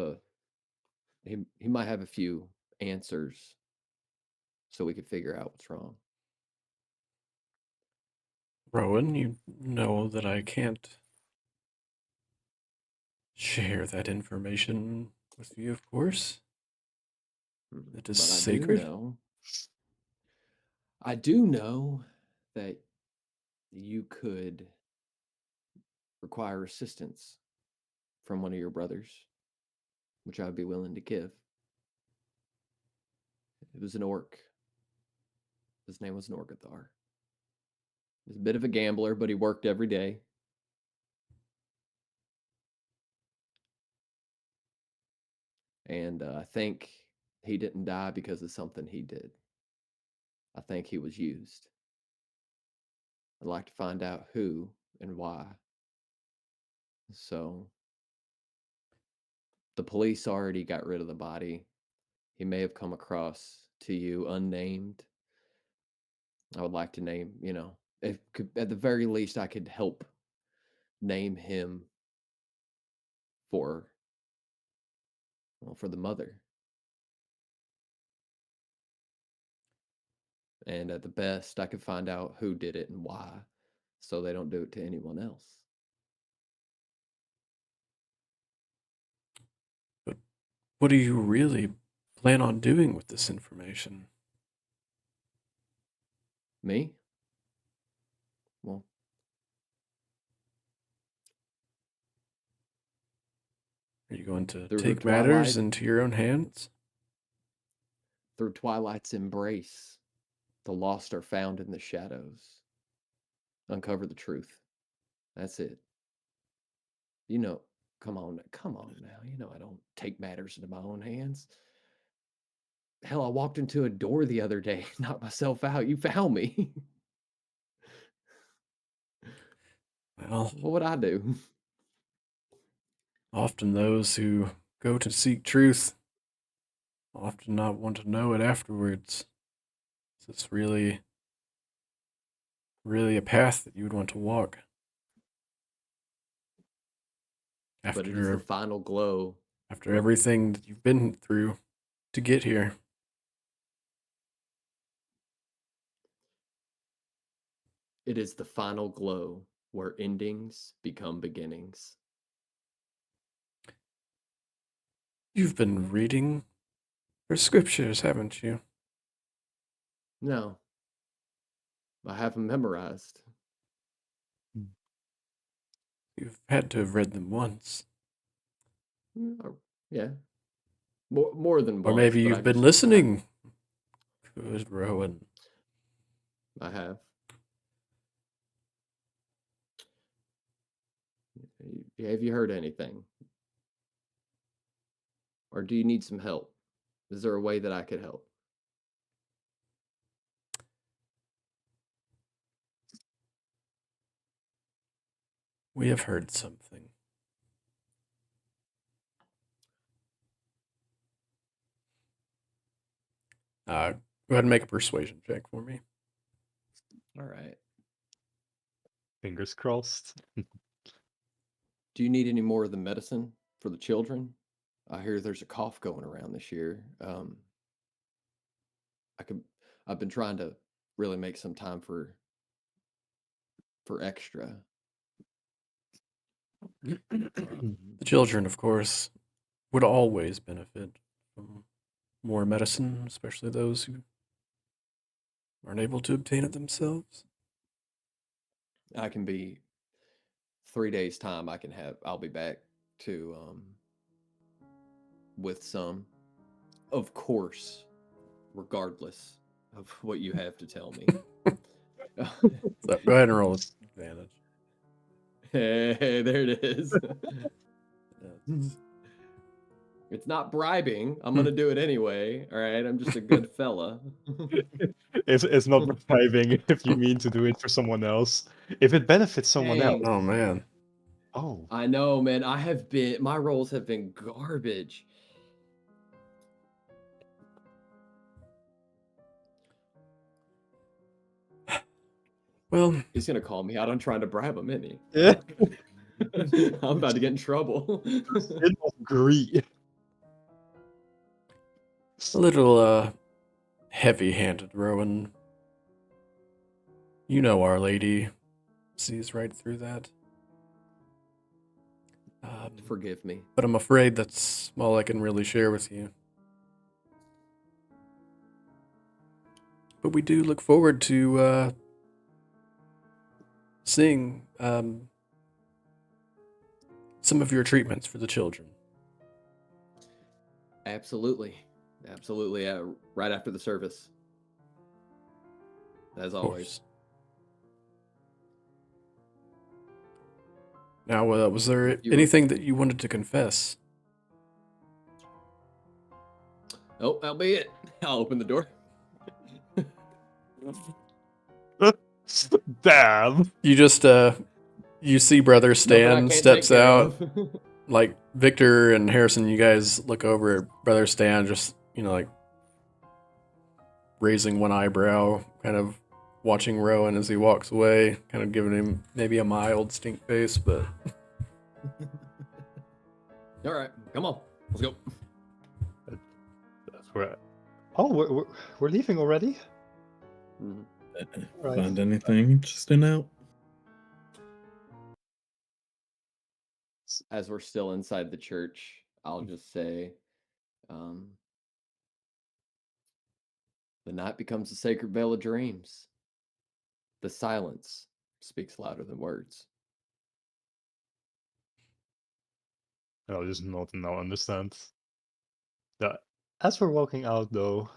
[SPEAKER 2] he might have a few answers so we could figure out what's wrong.
[SPEAKER 1] Rowan, you know that I can't share that information with you, of course. It is
[SPEAKER 2] But
[SPEAKER 1] sacred.
[SPEAKER 2] I do know that you could require assistance from one of your brothers, which I'd be willing to give. It was an orc. His name was Norgathar. He was a bit of a gambler, but he worked every day. And I think he didn't die because of something he did. I think he was used. I'd like to find out who and why. So the police already got rid of the body. He may have come across to you unnamed. I would like to name, if at the very least I could help name him for for the mother. And at the best I could find out who did it and why so they don't do it to anyone else.
[SPEAKER 1] But what do you really plan on doing with this information?
[SPEAKER 2] Me? Well,
[SPEAKER 1] Are you going to
[SPEAKER 2] through her
[SPEAKER 1] take matters
[SPEAKER 2] twilight,
[SPEAKER 1] into your own hands?
[SPEAKER 2] through Twilight's embrace, the lost are found in the shadows. Uncover the truth. That's it. Come on now. I don't take matters into my own hands. Hell, I walked into a door the other day, knocked myself out. You found me.
[SPEAKER 1] Well,
[SPEAKER 2] What would I do?
[SPEAKER 1] often those who go to seek truth often not want to know it afterwards. Is this really, really a path that you would want to walk?
[SPEAKER 2] But it is the
[SPEAKER 1] After
[SPEAKER 2] final glow.
[SPEAKER 1] after everything that you've been through to get here.
[SPEAKER 2] It is the final glow where endings become beginnings.
[SPEAKER 1] You've been reading your scriptures, haven't you?
[SPEAKER 2] No, I have them memorized.
[SPEAKER 1] You've had to have read them once.
[SPEAKER 2] Yeah, more than
[SPEAKER 1] Or
[SPEAKER 2] once.
[SPEAKER 1] maybe
[SPEAKER 2] but
[SPEAKER 1] you've been
[SPEAKER 2] I
[SPEAKER 1] listening. Good, Rowan.
[SPEAKER 2] I have. Have you heard anything? Or do you need some help? Is there a way that I could help?
[SPEAKER 1] We have heard something. Go ahead and make a persuasion check for me.
[SPEAKER 2] All right.
[SPEAKER 3] Fingers crossed.
[SPEAKER 2] Do you need any more of the medicine for the children? I hear there's a cough going around this year. I've been trying to really make some time for extra.
[SPEAKER 1] The children, of course, would always benefit from more medicine, especially those who aren't able to obtain it themselves.
[SPEAKER 2] I can be 3 days time. I'll be back to with some, of course, regardless of what you have to tell me.
[SPEAKER 1] So go ahead and roll with advantage.
[SPEAKER 2] Hey, there it is.
[SPEAKER 1] Yeah,
[SPEAKER 2] It's not bribing. I'm gonna do it anyway. All right. I'm just a good fella.
[SPEAKER 3] It's not bribing if you mean to do it for someone else. If it benefits someone else.
[SPEAKER 2] Dang.
[SPEAKER 1] Oh man.
[SPEAKER 3] Oh,
[SPEAKER 2] I know, man. My roles have been garbage.
[SPEAKER 1] Well,
[SPEAKER 2] He's gonna call me out on trying to bribe him, isn't he?
[SPEAKER 3] yeah.
[SPEAKER 2] I'm about to get in trouble.
[SPEAKER 3] Sin of greed.
[SPEAKER 1] a little heavy-handed, Rowan. You know Our Lady sees right through that.
[SPEAKER 2] Forgive me.
[SPEAKER 1] But I'm afraid that's all I can really share with you. But we do look forward to seeing some of your treatments for the children.
[SPEAKER 2] Absolutely. Absolutely. Right after the service. As
[SPEAKER 1] Of
[SPEAKER 2] always.
[SPEAKER 1] course. Now, was there anything that you wanted to confess?
[SPEAKER 2] Oh, that'll be it. I'll open the door.
[SPEAKER 3] Damn.
[SPEAKER 1] You just you see Brother Stan steps out. Like Victor and Harrison, you guys look over at Brother Stan, just like raising one eyebrow, kind of watching Rowan as he walks away, kind of giving him maybe a mild stink face, but
[SPEAKER 2] All right, come on, let's go.
[SPEAKER 3] That's right. Oh, we're leaving already?
[SPEAKER 2] Mhm.
[SPEAKER 3] Right.
[SPEAKER 4] Find anything interesting out?
[SPEAKER 2] As we're still inside the church, I'll just say, the night becomes a sacred veil of dreams. The silence speaks louder than words.
[SPEAKER 3] No, just not now understand. As we're walking out, though,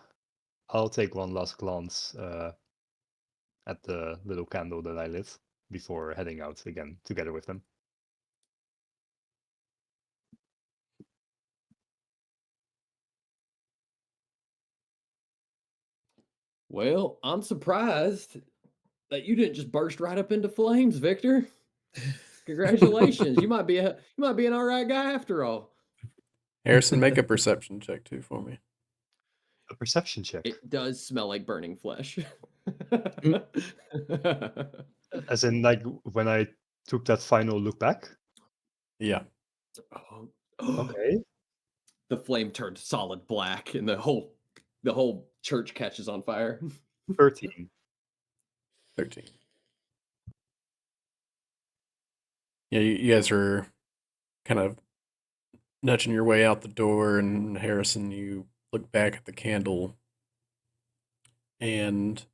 [SPEAKER 3] I'll take one last glance at the little candle that I lit before heading out again together with them.
[SPEAKER 2] Well, I'm surprised that you didn't just burst right up into flames, Victor. Congratulations. You might be an all right guy after all.
[SPEAKER 1] Harrison, make a perception check too for me.
[SPEAKER 3] A perception check.
[SPEAKER 2] It does smell like burning flesh.
[SPEAKER 3] As in, like, when I took that final look back?
[SPEAKER 1] Yeah.
[SPEAKER 2] Oh.
[SPEAKER 3] Okay.
[SPEAKER 2] The flame turned solid black and the whole church catches on fire.
[SPEAKER 3] 13.
[SPEAKER 1] 13. Yeah, you guys are kind of nudging your way out the door, and Harrison, you look back at the candle, and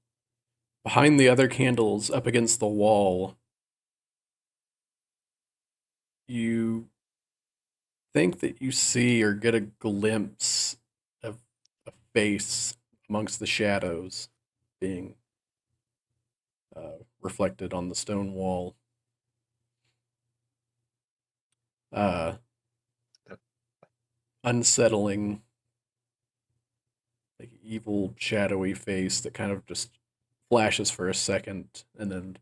[SPEAKER 1] behind the other candles, up against the wall, you think that you see or get a glimpse of a face amongst the shadows being reflected on the stone wall. Unsettling, like evil, shadowy face that kind of just flashes for a second, and then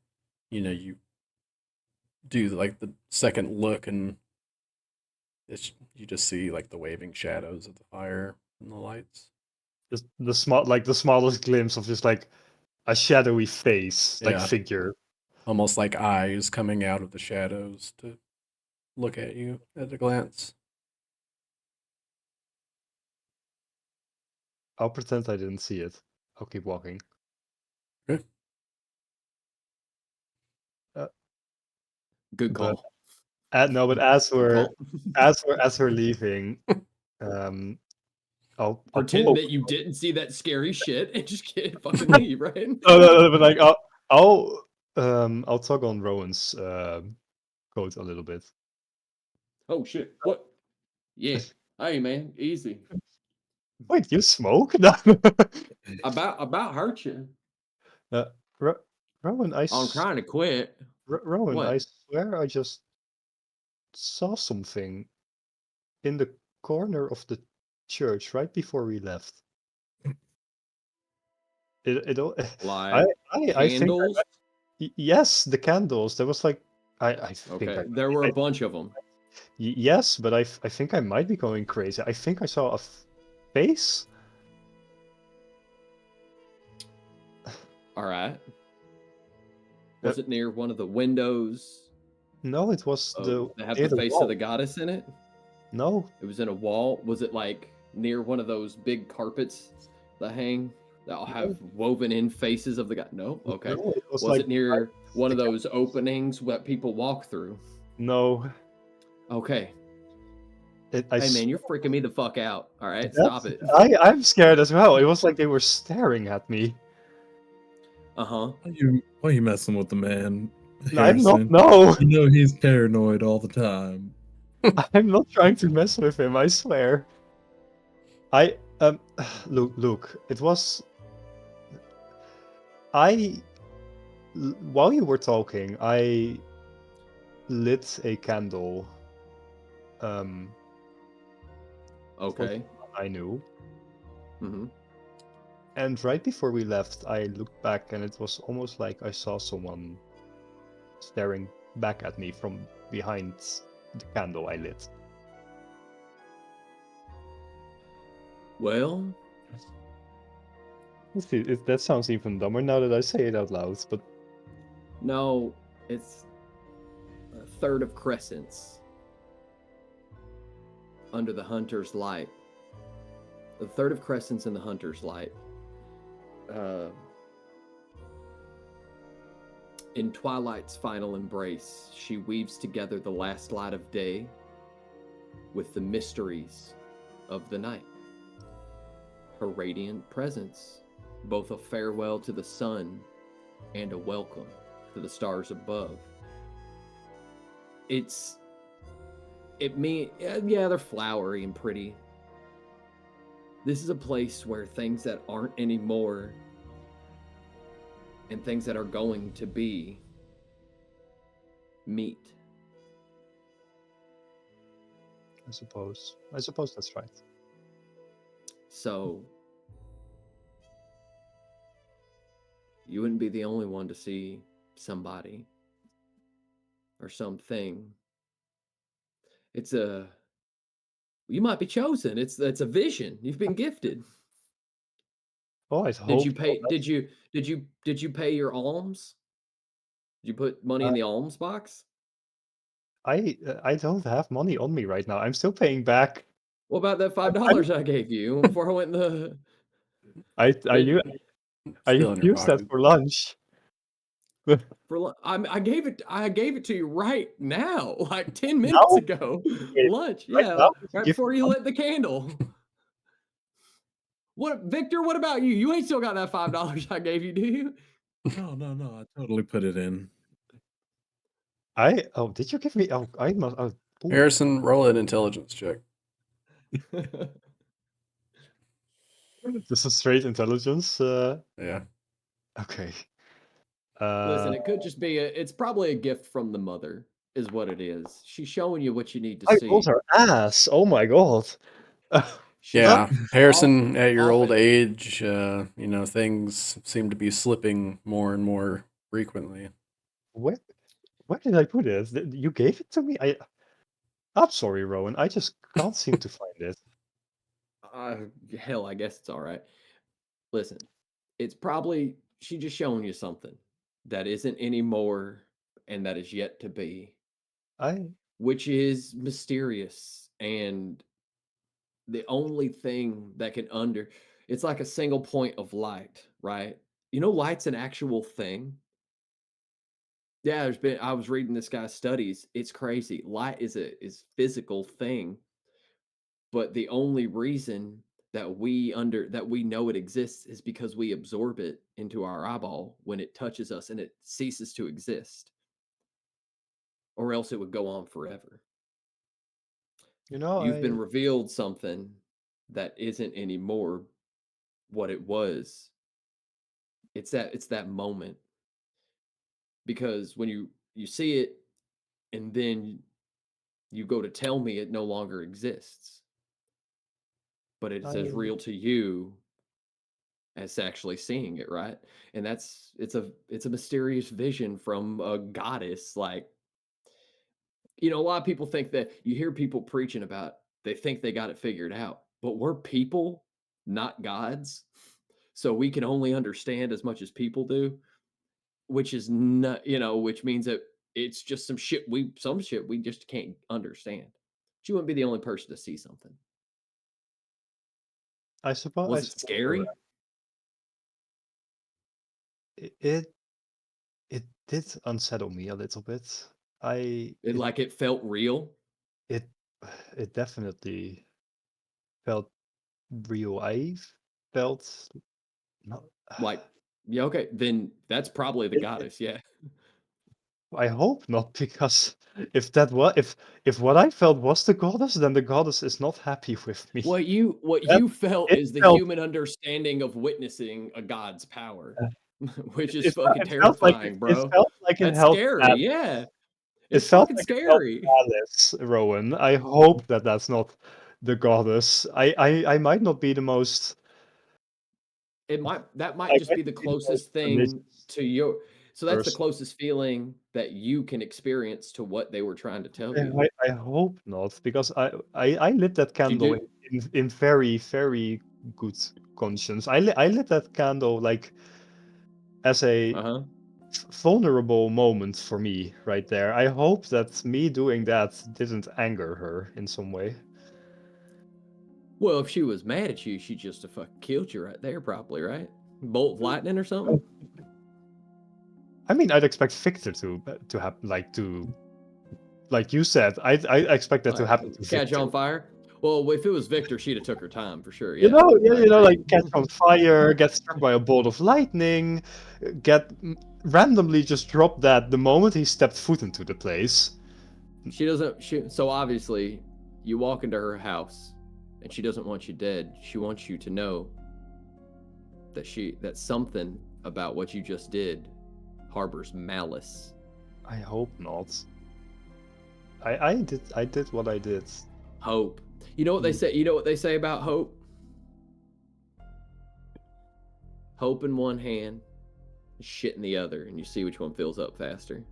[SPEAKER 1] you do like the second look, and you just see like the waving shadows of the fire and the lights.
[SPEAKER 3] Just the smallest glimpse of just like a shadowy face, like
[SPEAKER 1] Yeah.
[SPEAKER 3] figure.
[SPEAKER 1] Almost like eyes coming out of the shadows to look at you at a glance.
[SPEAKER 3] I'll pretend I didn't see it. I'll keep walking.
[SPEAKER 1] Okay.
[SPEAKER 2] Good
[SPEAKER 3] But
[SPEAKER 2] call.
[SPEAKER 3] but as
[SPEAKER 2] Good
[SPEAKER 3] we're
[SPEAKER 2] call.
[SPEAKER 3] as we're leaving, I'll
[SPEAKER 2] Pretend
[SPEAKER 3] pull.
[SPEAKER 2] that you didn't see that scary shit and just get fucking leave, right?
[SPEAKER 3] No, but like I'll tug on Rowan's coat a little bit.
[SPEAKER 2] Oh shit. What? Yeah. Hey man, easy.
[SPEAKER 3] Wait, you smoke? No.
[SPEAKER 2] About hurt you.
[SPEAKER 3] Ro- Rowan,
[SPEAKER 2] I'm trying to quit.
[SPEAKER 3] Rowan, I
[SPEAKER 2] What?
[SPEAKER 3] swear I just saw something in the corner of the church right before we left. It all- I
[SPEAKER 2] Like
[SPEAKER 3] I think
[SPEAKER 2] candles?
[SPEAKER 3] yes, the candles. There was like I think
[SPEAKER 2] Okay. There were a bunch of them.
[SPEAKER 3] yes, but I think I might be going crazy. I think I saw a face.
[SPEAKER 2] All right. Was it near one of the windows?
[SPEAKER 3] No, it was
[SPEAKER 2] That have
[SPEAKER 3] near
[SPEAKER 2] the
[SPEAKER 3] the
[SPEAKER 2] face
[SPEAKER 3] wall.
[SPEAKER 2] of the goddess in it?
[SPEAKER 3] No,
[SPEAKER 2] It was in a wall. Was it like near one of those big carpets that hang that all have woven in faces of the god? No? Okay.
[SPEAKER 3] no, it was
[SPEAKER 2] Was
[SPEAKER 3] like
[SPEAKER 2] it near one of
[SPEAKER 3] the
[SPEAKER 2] those openings that people walk through?
[SPEAKER 3] no.
[SPEAKER 2] Okay.
[SPEAKER 3] I
[SPEAKER 2] Hey man, you're
[SPEAKER 3] swear
[SPEAKER 2] freaking me the fuck out. All right,
[SPEAKER 3] that's-
[SPEAKER 2] stop it.
[SPEAKER 3] I'm scared as well. It was like they were staring at me.
[SPEAKER 2] Uh-huh.
[SPEAKER 4] Why you messing with the man,
[SPEAKER 3] I'm not.
[SPEAKER 4] Harrison?
[SPEAKER 3] No,
[SPEAKER 4] You know he's paranoid all the time.
[SPEAKER 3] I'm not trying to mess with him. I swear. I look. It was while you were talking, I lit a candle.
[SPEAKER 2] Okay.
[SPEAKER 3] I knew.
[SPEAKER 2] Mm-hmm.
[SPEAKER 3] And right before we left, I looked back, and it was almost like I saw someone staring back at me from behind the candle I lit.
[SPEAKER 2] Well,
[SPEAKER 3] That sounds even dumber now that I say it out loud, but
[SPEAKER 2] no, it's a third of crescents under the hunter's light. The third of crescents in the hunter's light. In Twilight's final embrace, she weaves together the last light of day with the mysteries of the night. Her radiant presence, both a farewell to the sun and a welcome to the stars above. Yeah, they're flowery and pretty. This is a place where things that aren't anymore and things that are going to be meet.
[SPEAKER 3] I suppose that's right.
[SPEAKER 2] So you wouldn't be the only one to see somebody or something. It's a you might be chosen. It's a vision. You've been gifted.
[SPEAKER 3] Oh, I
[SPEAKER 2] Did
[SPEAKER 3] hope
[SPEAKER 2] you
[SPEAKER 3] so.
[SPEAKER 2] pay did you pay your alms? Did you put money in the alms box?
[SPEAKER 3] I don't have money on me right now. I'm still paying back.
[SPEAKER 2] What about that
[SPEAKER 3] I'm
[SPEAKER 2] $5 I gave you before I went in the
[SPEAKER 3] I
[SPEAKER 2] did
[SPEAKER 3] I
[SPEAKER 1] Still in your
[SPEAKER 3] used that
[SPEAKER 1] pocket.
[SPEAKER 3] for lunch.
[SPEAKER 2] I gave it to you right now, like 10 minutes
[SPEAKER 3] Now?
[SPEAKER 2] ago.
[SPEAKER 3] Wait,
[SPEAKER 2] Lunch,
[SPEAKER 3] right
[SPEAKER 2] yeah,
[SPEAKER 3] now? Did you
[SPEAKER 2] right
[SPEAKER 3] give me
[SPEAKER 2] before you
[SPEAKER 3] money?
[SPEAKER 2] lit the candle. What, Victor? What about you? You ain't still got that $5 I gave you, do you?
[SPEAKER 4] No. I totally put it in.
[SPEAKER 3] Oh, did you give me? Oh, I must. Oh, ooh.
[SPEAKER 1] Harrison, roll an intelligence check.
[SPEAKER 3] This is straight intelligence.
[SPEAKER 1] Yeah.
[SPEAKER 3] Okay.
[SPEAKER 2] Listen, it could just be it's probably a gift from the mother, is what it is. She's showing you what you need to
[SPEAKER 3] I rolled
[SPEAKER 2] see.
[SPEAKER 3] her ass. Oh my god.
[SPEAKER 2] She's
[SPEAKER 1] Yeah. Harrison, at your old
[SPEAKER 2] often
[SPEAKER 1] age, things seem to be slipping more and more frequently.
[SPEAKER 3] Where did I put it? You gave it to me? I'm sorry, Rowan. I just can't seem to find it.
[SPEAKER 2] hell, I guess it's all right. Listen, it's probably she just showing you something that isn't anymore and that is yet to be,
[SPEAKER 3] I
[SPEAKER 2] which is mysterious and the only thing that can it's like a single point of light, right? You know, light's an actual thing. Yeah, I was reading this guy's studies. It's crazy. Light is physical thing, but the only reason that we know it exists is because we absorb it into our eyeball when it touches us and it ceases to exist, or else it would go on forever.
[SPEAKER 3] you know
[SPEAKER 2] You've been
[SPEAKER 3] I
[SPEAKER 2] revealed something that isn't anymore what it was. It's that moment because when you see it and then you go to tell me it no longer exists, but it's as
[SPEAKER 3] I
[SPEAKER 2] real to you as actually seeing it, right? And it's a mysterious vision from a goddess. Like, a lot of people think that you hear people preaching about they think they got it figured out, but we're people, not gods. So we can only understand as much as people do, which is not, which means that it's just some shit we just can't understand. But you wouldn't be the only person to see something.
[SPEAKER 3] I
[SPEAKER 2] Was it
[SPEAKER 3] suppose you're
[SPEAKER 2] scary?
[SPEAKER 3] right. It it did unsettle me a little bit. I
[SPEAKER 2] It like it felt real?
[SPEAKER 3] it it definitely felt real. I felt not.
[SPEAKER 2] Like, yeah, okay, then that's probably the
[SPEAKER 3] It,
[SPEAKER 2] goddess, yeah.
[SPEAKER 3] I hope not, because if what I felt was the goddess, then the goddess is not happy with me.
[SPEAKER 2] What
[SPEAKER 3] That
[SPEAKER 2] you felt
[SPEAKER 3] it
[SPEAKER 2] is the
[SPEAKER 3] felt
[SPEAKER 2] human understanding of witnessing a god's power, which is
[SPEAKER 3] it,
[SPEAKER 2] fucking
[SPEAKER 3] it felt like
[SPEAKER 2] terrifying,
[SPEAKER 3] it
[SPEAKER 2] bro.
[SPEAKER 3] felt like it
[SPEAKER 2] That's
[SPEAKER 3] held
[SPEAKER 2] scary,
[SPEAKER 3] that.
[SPEAKER 2] yeah.
[SPEAKER 3] It
[SPEAKER 2] It's
[SPEAKER 3] felt
[SPEAKER 2] fucking
[SPEAKER 3] like it held
[SPEAKER 2] scary.
[SPEAKER 3] malice, Rowan. I hope that that's not the goddess. I might not be the most.
[SPEAKER 2] That might
[SPEAKER 3] I
[SPEAKER 2] just
[SPEAKER 3] might
[SPEAKER 2] be the
[SPEAKER 3] not be the most
[SPEAKER 2] closest thing
[SPEAKER 3] religious
[SPEAKER 2] to your so that's the
[SPEAKER 3] person.
[SPEAKER 2] closest feeling that you can experience to what they were trying to tell you.
[SPEAKER 3] I hope not, because I lit that
[SPEAKER 2] You
[SPEAKER 3] candle
[SPEAKER 2] do
[SPEAKER 3] in very, very good conscience. I lit that candle like as a
[SPEAKER 2] uh-huh.
[SPEAKER 3] vulnerable moment for me right there. I hope that me doing that didn't anger her in some way.
[SPEAKER 2] Well, if she was mad at you, she just have fucking killed you right there, probably, right? Bolt of lightning or something?
[SPEAKER 3] I mean, I'd expect Victor to happen, like you said. I expect that to
[SPEAKER 2] Like,
[SPEAKER 3] happen to
[SPEAKER 2] catch
[SPEAKER 3] Victor.
[SPEAKER 2] on fire? Well, if it was Victor, she'd have took her time for sure. Yeah,
[SPEAKER 3] Yeah,
[SPEAKER 2] I agree.
[SPEAKER 3] like catch on fire, get struck by a bolt of lightning, get randomly just drop that the moment he stepped foot into the place.
[SPEAKER 2] She doesn't. So obviously, you walk into her house, and she doesn't want you dead. She wants you to know that something about what you just did harbors malice.
[SPEAKER 3] I hope not. I did what I did.
[SPEAKER 2] Hope. You know what they say? You know what they say about hope? Hope in one hand, shit in the other, and you see which one fills up faster.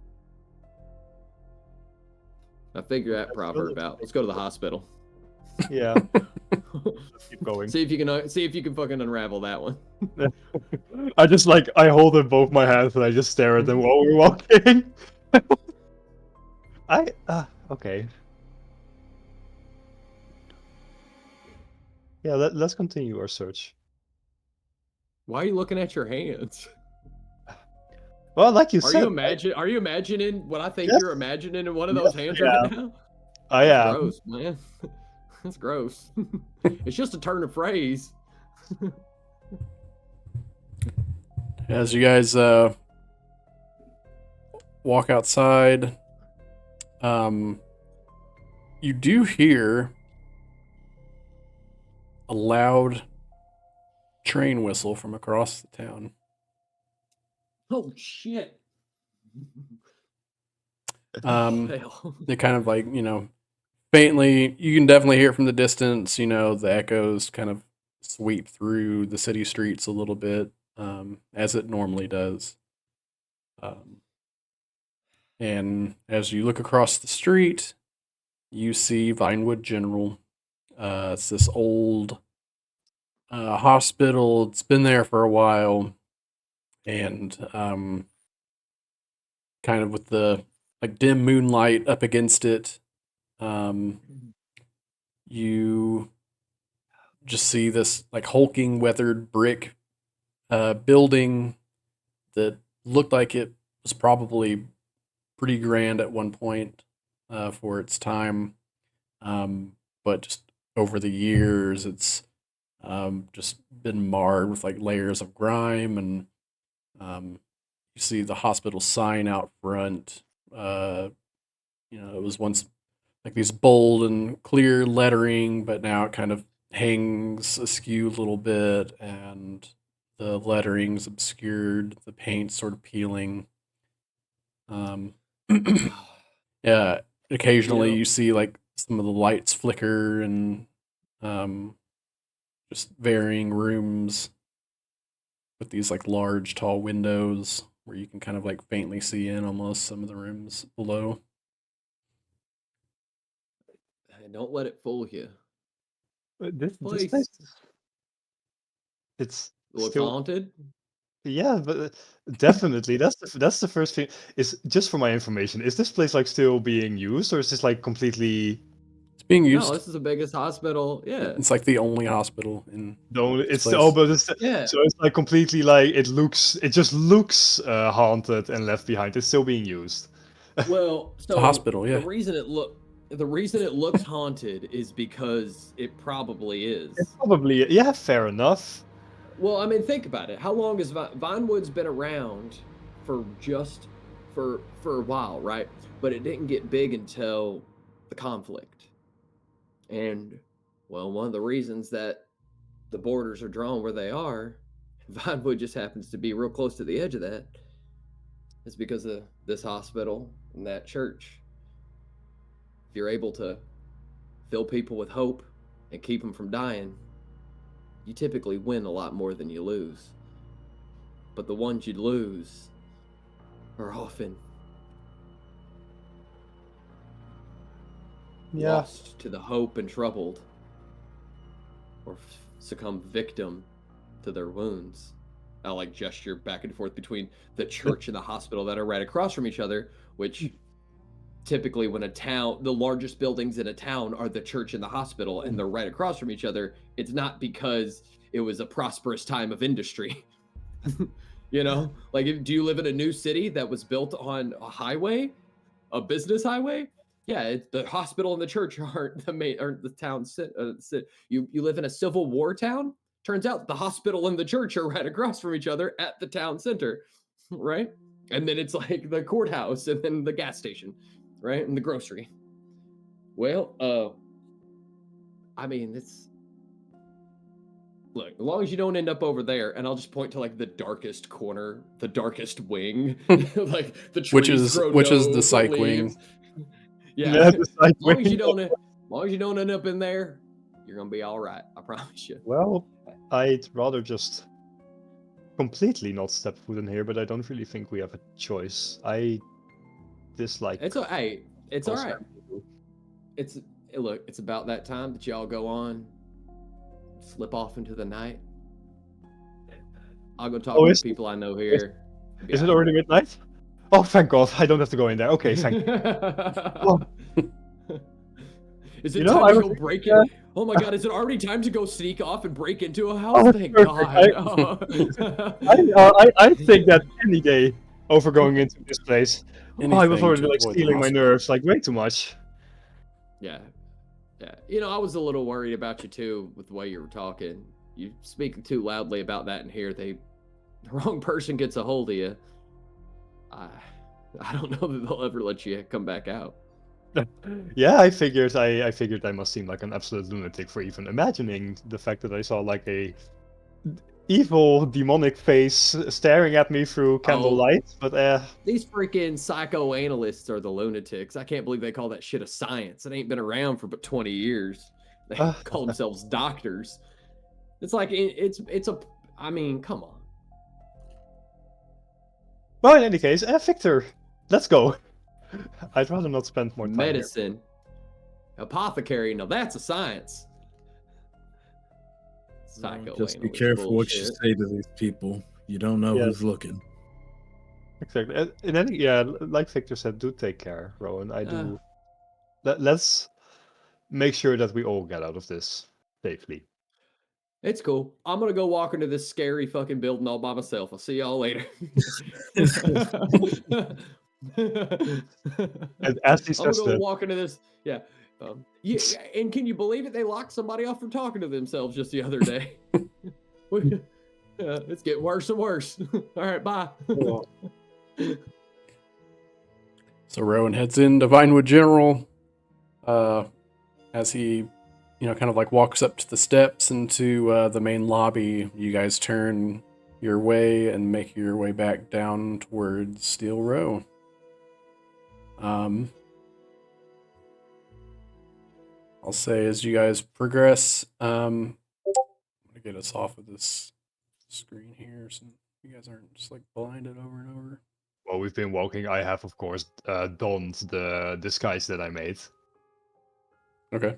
[SPEAKER 2] I figure that proverb out. Let's go to the hospital.
[SPEAKER 3] Yeah. Let's keep going.
[SPEAKER 2] See if you can fucking unravel that one.
[SPEAKER 3] I hold in both my hands and I just stare at them while we're walking. Okay. Yeah, let's continue our search.
[SPEAKER 2] Why are you looking at your hands?
[SPEAKER 3] Well, like you
[SPEAKER 2] Are
[SPEAKER 3] said,
[SPEAKER 2] you imagining what I think
[SPEAKER 3] Yes.
[SPEAKER 2] you're imagining in one of those hands
[SPEAKER 3] yeah.
[SPEAKER 2] right now?
[SPEAKER 3] I
[SPEAKER 2] That's
[SPEAKER 3] am.
[SPEAKER 2] gross, man. That's gross. It's just a turn of phrase.
[SPEAKER 1] As you guys walk outside, you do hear a loud train whistle from across the town.
[SPEAKER 2] Oh shit.
[SPEAKER 1] Hell. They kind of like, faintly, you can definitely hear it from the distance, the echoes kind of sweep through the city streets a little bit, as it normally does. And as you look across the street, you see Vinewood General. It's this old hospital. It's been there for a while, and kind of with the like dim moonlight up against it, you just see this like hulking, weathered brick building that looked like it was probably pretty grand at one point for its time, but just over the years, it's just been marred with like layers of grime, and you see the hospital sign out front. It was once like these bold and clear lettering, but now it kind of hangs askew a little bit, and the lettering's obscured, the paint's sort of peeling. Yeah, occasionally you see like some of the lights flicker, and just varying rooms with these like large, tall windows where you can kind of like faintly see in almost some of the rooms below.
[SPEAKER 2] Don't let it fool you.
[SPEAKER 3] This
[SPEAKER 2] Place
[SPEAKER 3] place, it's
[SPEAKER 2] looks
[SPEAKER 3] still,
[SPEAKER 2] haunted.
[SPEAKER 3] yeah, but definitely that's the first thing. Is just for my information, is this place like still being used, or is this like completely?
[SPEAKER 1] It's being
[SPEAKER 2] No,
[SPEAKER 1] used.
[SPEAKER 2] this is the biggest hospital. Yeah.
[SPEAKER 1] It's like the only hospital in
[SPEAKER 3] No,
[SPEAKER 1] this
[SPEAKER 3] it's
[SPEAKER 1] place.
[SPEAKER 3] still, but it's
[SPEAKER 2] Yeah.
[SPEAKER 3] so it's like completely like it just looks haunted and left behind. It's still being used.
[SPEAKER 2] Well, so
[SPEAKER 1] a hospital, yeah.
[SPEAKER 2] The reason it looks haunted is because it probably is.
[SPEAKER 3] It's probably, yeah, fair enough.
[SPEAKER 2] Well, I mean, think about it. How long has Vinewood's been around for a while, right? But it didn't get big until the conflict. And well, one of the reasons that the borders are drawn where they are, Vinewood just happens to be real close to the edge of that, is because of this hospital and that church. If you're able to fill people with hope and keep them from dying, you typically win a lot more than you lose. But the ones you lose are often lost to the hope and troubled, or succumb victim to their wounds. I'll like gesture back and forth between the church and the hospital that are right across from each other, which typically when the largest buildings in a town are the church and the hospital, and they're right across from each other, it's not because it was a prosperous time of industry. Like, do you live in a new city that was built on a highway, a business highway? Yeah, the hospital and the church aren't the town. You live in a Civil War town? Turns out the hospital and the church are right across from each other at the town center, right? And then it's like the courthouse and then the gas station, right? And the grocery. Well, I mean, look, as long as you don't end up over there, and I'll just point to like the darkest corner, the darkest wing, like the trees
[SPEAKER 1] which is the psych wing.
[SPEAKER 2] Yeah,
[SPEAKER 3] the psych
[SPEAKER 2] as long
[SPEAKER 3] wing.
[SPEAKER 2] as you don't end up in there, you're gonna be all right. I promise you.
[SPEAKER 3] Well, I'd rather just completely not step foot in here, but I don't really think we have a choice. I dislike.
[SPEAKER 2] It's hey, it's all
[SPEAKER 3] also
[SPEAKER 2] right. It's look, it's about that time that y'all go on, slip off into the night. I'll go talk to the people I know here.
[SPEAKER 3] Is it already midnight? Oh, thank God! I don't have to go in there. Okay, thank you. Oh,
[SPEAKER 2] Is it
[SPEAKER 3] You know,
[SPEAKER 2] time
[SPEAKER 3] I
[SPEAKER 2] to
[SPEAKER 3] was
[SPEAKER 2] go break
[SPEAKER 3] thinking,
[SPEAKER 2] in? Oh my God! Is it already time to go sneak off and break into a house?
[SPEAKER 3] Oh,
[SPEAKER 2] Thank
[SPEAKER 3] perfect.
[SPEAKER 2] God!
[SPEAKER 3] I think that any day over going into this place. Oh, I was
[SPEAKER 1] Anything
[SPEAKER 3] already
[SPEAKER 1] to
[SPEAKER 3] like
[SPEAKER 1] avoid the
[SPEAKER 3] stealing my
[SPEAKER 1] hospital.
[SPEAKER 3] nerves like way too much.
[SPEAKER 2] Yeah, yeah. You know, I was a little worried about you too with the way you were talking. You speak too loudly about that in here. The wrong person gets a hold of you. I don't know that they'll ever let you come back out.
[SPEAKER 3] Yeah, I figured I must seem like an absolute lunatic for even imagining the fact that I saw like a evil demonic face staring at me through candlelight. But
[SPEAKER 2] These freaking psychoanalysts are the lunatics. I can't believe they call that shit a science. It ain't been around for but 20 years. They call themselves doctors. It's like it's a. I mean, come on.
[SPEAKER 3] well, in any case, Victor, let's go. I'd rather not spend more time here.
[SPEAKER 2] Medicine, apothecary. Now that's a science.
[SPEAKER 4] Just be
[SPEAKER 2] Psychoanalyst
[SPEAKER 4] careful what you
[SPEAKER 2] bullshit.
[SPEAKER 4] say to these people. You don't know
[SPEAKER 3] Yes.
[SPEAKER 4] who's looking.
[SPEAKER 3] Exactly. In any, yeah, like Victor said, do take care, Rowan. I do. Let's make sure that we all get out of this safely.
[SPEAKER 2] It's cool. I'm gonna go walk into this scary fucking building all by myself. I'll see y'all later.
[SPEAKER 3] And as he
[SPEAKER 2] I'm gonna
[SPEAKER 3] says
[SPEAKER 2] go
[SPEAKER 3] that,
[SPEAKER 2] walk into this. Yeah. Yeah. And can you believe it? They locked somebody off from talking to themselves just the other day. It's getting worse and worse. All right, bye.
[SPEAKER 1] So Rowan heads into Vinewood General as he, kind of like walks up to the steps into the main lobby. You guys turn your way and make your way back down towards Steel Row. I'll say as you guys progress, I'm gonna get us off of this screen here so you guys aren't just like blinded over and over.
[SPEAKER 3] while we've been walking, I have, of course, donned the disguise that I made.
[SPEAKER 1] Okay.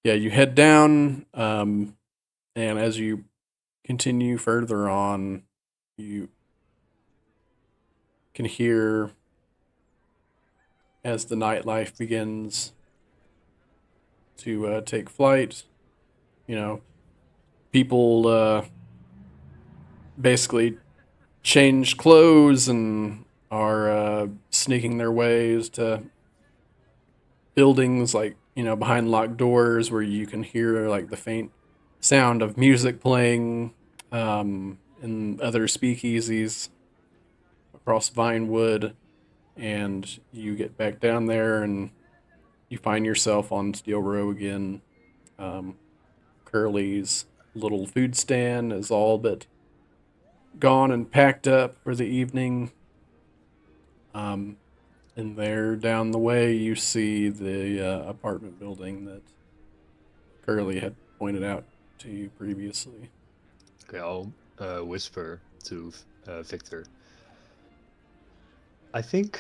[SPEAKER 1] Yeah, you head down, and as you continue further on, you can hear as the nightlife begins to take flight. People basically change clothes and are sneaking their ways to buildings like behind locked doors where you can hear like the faint sound of music playing in other speakeasies across Vinewood, and you get back down there and you find yourself on Steel Row again. Curly's little food stand is all but gone and packed up for the evening. And there down the way, you see the apartment building that Curly had pointed out to you previously.
[SPEAKER 3] Okay, I'll whisper to Victor. I think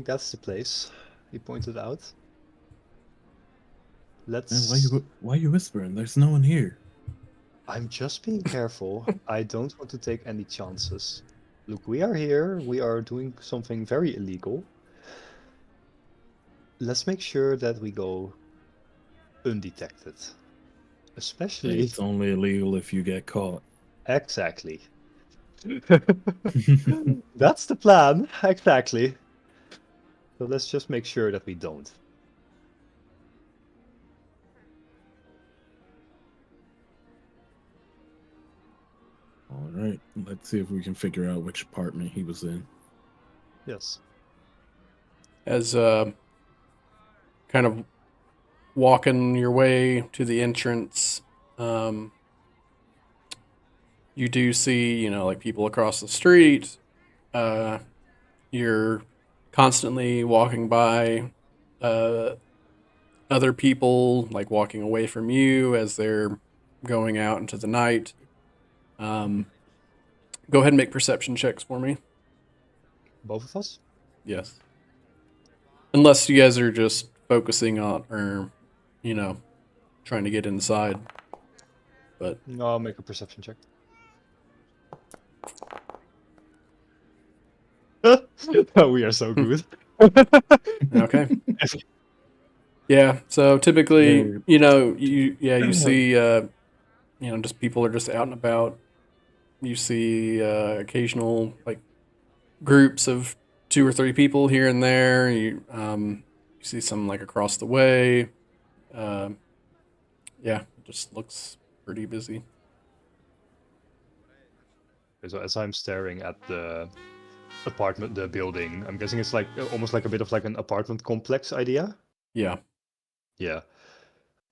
[SPEAKER 3] that's the place he pointed out.
[SPEAKER 4] Man,
[SPEAKER 3] Let's.
[SPEAKER 4] why you whispering? There's no one here.
[SPEAKER 3] I'm just being careful. I don't want to take any chances. Look, we are here. We are doing something very illegal. Let's make sure that we go undetected. Especially.
[SPEAKER 4] It's only illegal if you get caught.
[SPEAKER 3] Exactly. That's the plan. Exactly. So let's just make sure that we don't.
[SPEAKER 4] All right, let's see if we can figure out which apartment he was in.
[SPEAKER 3] Yes.
[SPEAKER 1] As kind of walking your way to the entrance, you do see, like people across the street. You're constantly walking by a other people like walking away from you as they're going out into the night. Go ahead and make perception checks for me.
[SPEAKER 3] Both of us?
[SPEAKER 1] Yes. Unless you guys are just focusing on, or, you know, trying to get inside. But
[SPEAKER 3] No, I'll make a perception check. Oh, we are so good.
[SPEAKER 1] okay. Yeah. So typically,
[SPEAKER 4] Very-
[SPEAKER 1] you see, just people are just out and about. You see occasional like groups of 2 or 3 people here and there. You see some like across the way. Yeah, it just looks pretty busy.
[SPEAKER 3] So as I'm staring at the apartment, the building, I'm guessing it's like almost like a bit of like an apartment complex idea.
[SPEAKER 1] Yeah.
[SPEAKER 3] Yeah.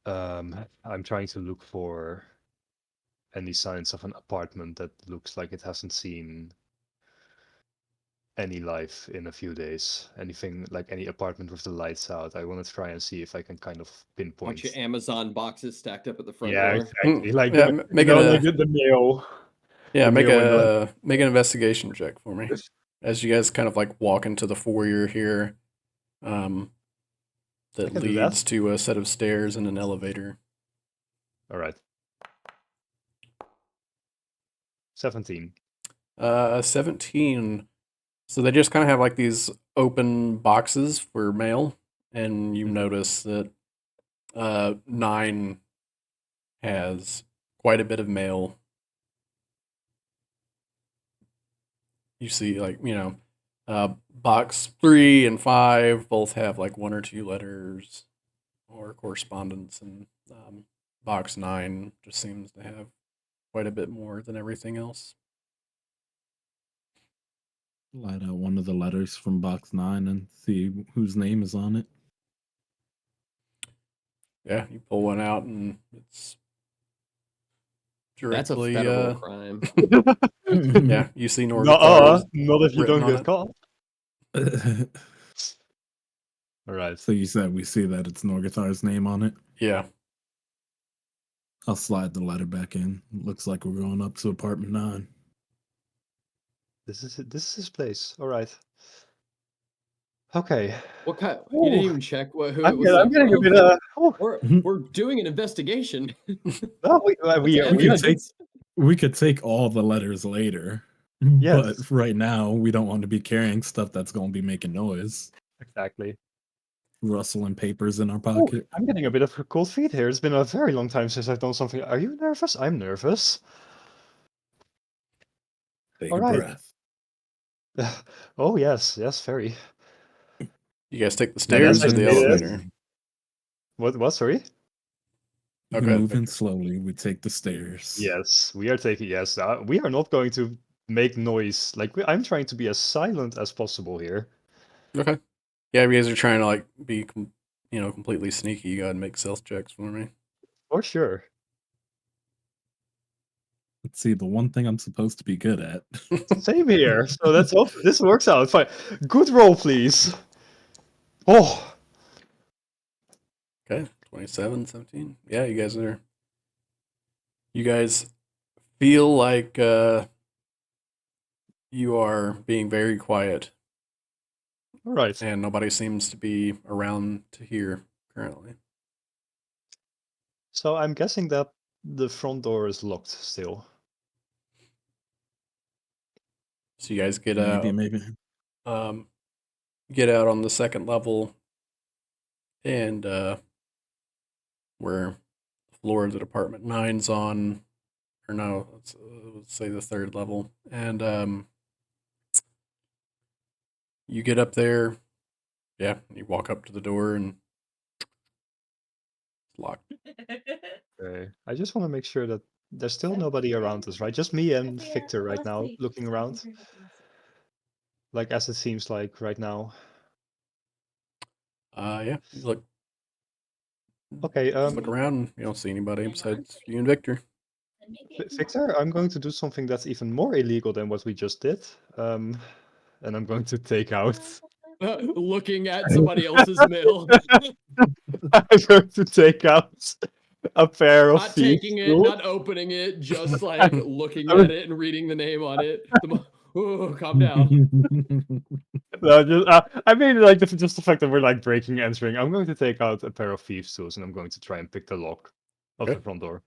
[SPEAKER 3] I'm trying to look for any signs of an apartment that looks like it hasn't seen any life in a few days. Anything like any apartment with the lights out. I want to try and see if I can kind of pinpoint.
[SPEAKER 2] Bunch of Amazon boxes stacked up at the front
[SPEAKER 3] Yeah,
[SPEAKER 2] door.
[SPEAKER 3] exactly. Like
[SPEAKER 1] Yeah, make it
[SPEAKER 3] like
[SPEAKER 1] a
[SPEAKER 3] the mail.
[SPEAKER 1] yeah,
[SPEAKER 3] the
[SPEAKER 1] make
[SPEAKER 3] mail window.
[SPEAKER 1] an investigation check for me as you guys kind of like walk into the foyer here. That
[SPEAKER 3] can do that.
[SPEAKER 1] leads to a set of stairs and an elevator.
[SPEAKER 3] All right. 17.
[SPEAKER 1] 17. So they just kind of have like these open boxes for mail, and you notice that 9 has quite a bit of mail. You see, like, box 3 and 5 both have like 1 or 2 letters or correspondence, and box 9 just seems to have quite a bit more than everything else.
[SPEAKER 4] Light out one of the letters from box 9 and see whose name is on it.
[SPEAKER 1] Yeah, you pull one out and it's
[SPEAKER 2] That's a
[SPEAKER 1] directly
[SPEAKER 2] federal crime.
[SPEAKER 1] yeah, you see North
[SPEAKER 3] Not if you
[SPEAKER 1] written
[SPEAKER 3] don't
[SPEAKER 1] on
[SPEAKER 3] get
[SPEAKER 1] it.
[SPEAKER 3] caught. All right.
[SPEAKER 4] So you said we see that it's Norgathar's name on it.
[SPEAKER 1] Yeah.
[SPEAKER 4] I'll slide the letter back in. Looks like we're going up to apartment 9.
[SPEAKER 3] This is his place. All right. Okay.
[SPEAKER 2] What kind? You didn't even check who it was.
[SPEAKER 3] I'm getting a bit.
[SPEAKER 2] We're doing an investigation.
[SPEAKER 3] No,
[SPEAKER 4] We could take all the letters later,
[SPEAKER 3] Yes.
[SPEAKER 4] but right now we don't want to be carrying stuff that's going to be making noise,
[SPEAKER 3] Exactly.
[SPEAKER 4] rustling papers in our
[SPEAKER 3] Ooh,
[SPEAKER 4] pocket.
[SPEAKER 3] I'm getting a bit of cold feet here. It's been a very long time since I've done something. Are you nervous? I'm nervous.
[SPEAKER 4] Take
[SPEAKER 3] All
[SPEAKER 4] a
[SPEAKER 3] right.
[SPEAKER 4] breath.
[SPEAKER 3] Oh yes, very.
[SPEAKER 1] You guys take the
[SPEAKER 3] And
[SPEAKER 1] stairs
[SPEAKER 3] as
[SPEAKER 1] or
[SPEAKER 3] I
[SPEAKER 1] the
[SPEAKER 3] say this-
[SPEAKER 1] elevator?
[SPEAKER 3] What? Sorry.
[SPEAKER 1] Okay.
[SPEAKER 4] Moving slowly, we take the stairs.
[SPEAKER 3] Yes, we are taking. Yes, we are not going to make noise. Like I'm trying to be as silent as possible here.
[SPEAKER 1] Okay. Yeah, if you guys are trying to like be completely sneaky, you gotta make stealth checks for me.
[SPEAKER 3] For sure.
[SPEAKER 4] Let's see, the one thing I'm supposed to be good at.
[SPEAKER 3] Same here. So let's hope this works out. Fine. Good roll, please. Oh.
[SPEAKER 1] Okay, 27, 17. Yeah, you guys feel like you are being very quiet,
[SPEAKER 3] All right.
[SPEAKER 1] and nobody seems to be around to hear currently.
[SPEAKER 3] So I'm guessing that the front door is locked still.
[SPEAKER 1] So you guys get out.
[SPEAKER 4] Maybe.
[SPEAKER 1] Get out on the second level, and where the floor that apartment 9's on, or no, let's say the third level, and you get up there. Yeah, you walk up to the door and it's locked.
[SPEAKER 3] Okay. I just want to make sure that there's still nobody around us, right? Just me and Victor right now, looking around. Like as it seems like right now.
[SPEAKER 1] Yeah, you look
[SPEAKER 3] Okay.
[SPEAKER 1] look around. You don't see anybody besides you and Victor.
[SPEAKER 3] Victor, I'm going to do something that's even more illegal than what we just did. And I'm going to take out
[SPEAKER 2] looking at somebody else's mill.
[SPEAKER 3] I'm going to take out a pair of
[SPEAKER 2] Not taking it,
[SPEAKER 3] tools.
[SPEAKER 2] not opening it, just like looking
[SPEAKER 3] I mean-
[SPEAKER 2] at it and reading the name on it. Ooh, calm down.
[SPEAKER 3] No, just, I mean, like just the fact that we're like breaking, entering. I'm going to take out a pair of thieves' tools and I'm going to try and pick the lock of
[SPEAKER 1] Okay.
[SPEAKER 3] the front door.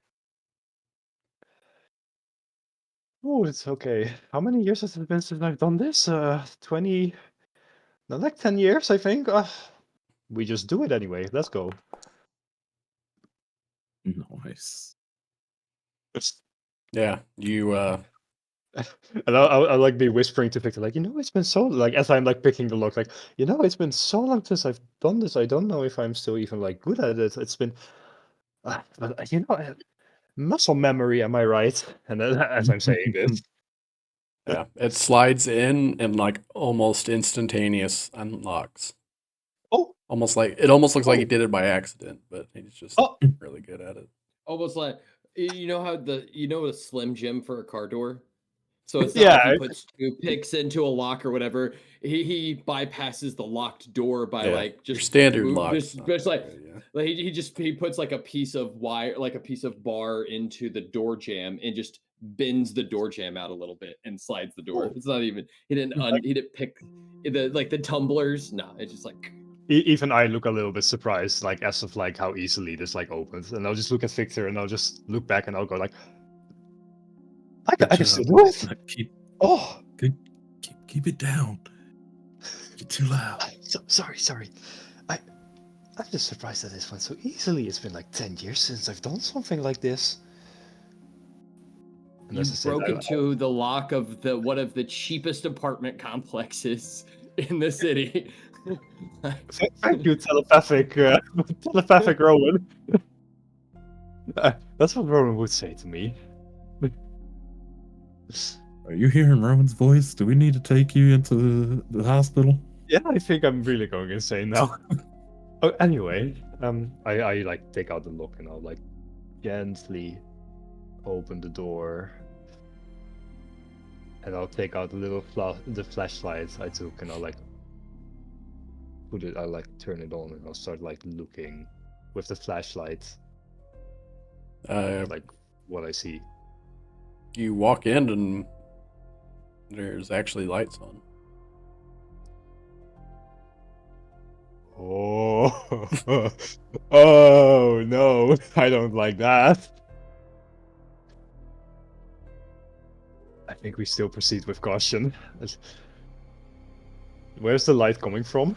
[SPEAKER 3] Oh, it's okay. How many years has it been since I've done this? 20, no, like 10 years, I think. We just do it anyway. Let's go.
[SPEAKER 4] Nice.
[SPEAKER 1] Yeah, you
[SPEAKER 3] And I'll like be whispering to Victor, like, it's been so, like, as I'm like picking the lock, like, it's been so long since I've done this. I don't know if I'm still even like good at it. It's been, but muscle memory, am I right? And as I'm saying this,
[SPEAKER 1] yeah, it slides in and like almost instantaneous unlocks.
[SPEAKER 3] oh,
[SPEAKER 1] Almost looks like he
[SPEAKER 3] Oh.
[SPEAKER 1] did it by accident, but he's just
[SPEAKER 3] oh,
[SPEAKER 1] really good at it.
[SPEAKER 2] Almost like you know how a Slim Jim for a car door? So it's not
[SPEAKER 3] Yeah,
[SPEAKER 2] like he
[SPEAKER 3] I-
[SPEAKER 2] puts 2 picks into a lock or whatever. He bypasses the locked door by
[SPEAKER 1] Yeah,
[SPEAKER 2] like
[SPEAKER 1] your
[SPEAKER 2] just
[SPEAKER 1] standard
[SPEAKER 2] move,
[SPEAKER 1] lock.
[SPEAKER 2] just like he puts like a piece of wire, like a piece of bar into the door jamb and just bends the door jamb out a little bit and slides the door.
[SPEAKER 3] Oh.
[SPEAKER 2] It's not even he didn't pick the tumblers. No, it's just like
[SPEAKER 3] even I look a little bit surprised, like as of like how easily this like opens, and I'll just look at Victor and I'll just look back and I'll go like, I can still do it.
[SPEAKER 4] Keep
[SPEAKER 3] Oh,
[SPEAKER 4] keep it down. You're too loud.
[SPEAKER 3] sorry. I'm just surprised that this went so easily. It's been like 10 years since I've done something like this. And
[SPEAKER 2] you
[SPEAKER 3] as I said,
[SPEAKER 2] broke into the lock of one of the cheapest apartment complexes in the city.
[SPEAKER 3] Thank you, telepathic Rowan. That's what Rowan would say to me.
[SPEAKER 4] Are you hearing Rowan's voice? Do we need to take you into the hospital?
[SPEAKER 3] Yeah, I think I'm really going insane now. Oh, anyway, I like take out the lock and I'll like gently open the door, and I'll take out the little the flashlight I took, and I'll like I'll like turn it on, and I'll start like looking with the flashlight, like what I see.
[SPEAKER 1] You walk in and there's actually lights on.
[SPEAKER 3] Oh, oh no, I don't like that. I think we still proceed with caution. Where's the light coming from?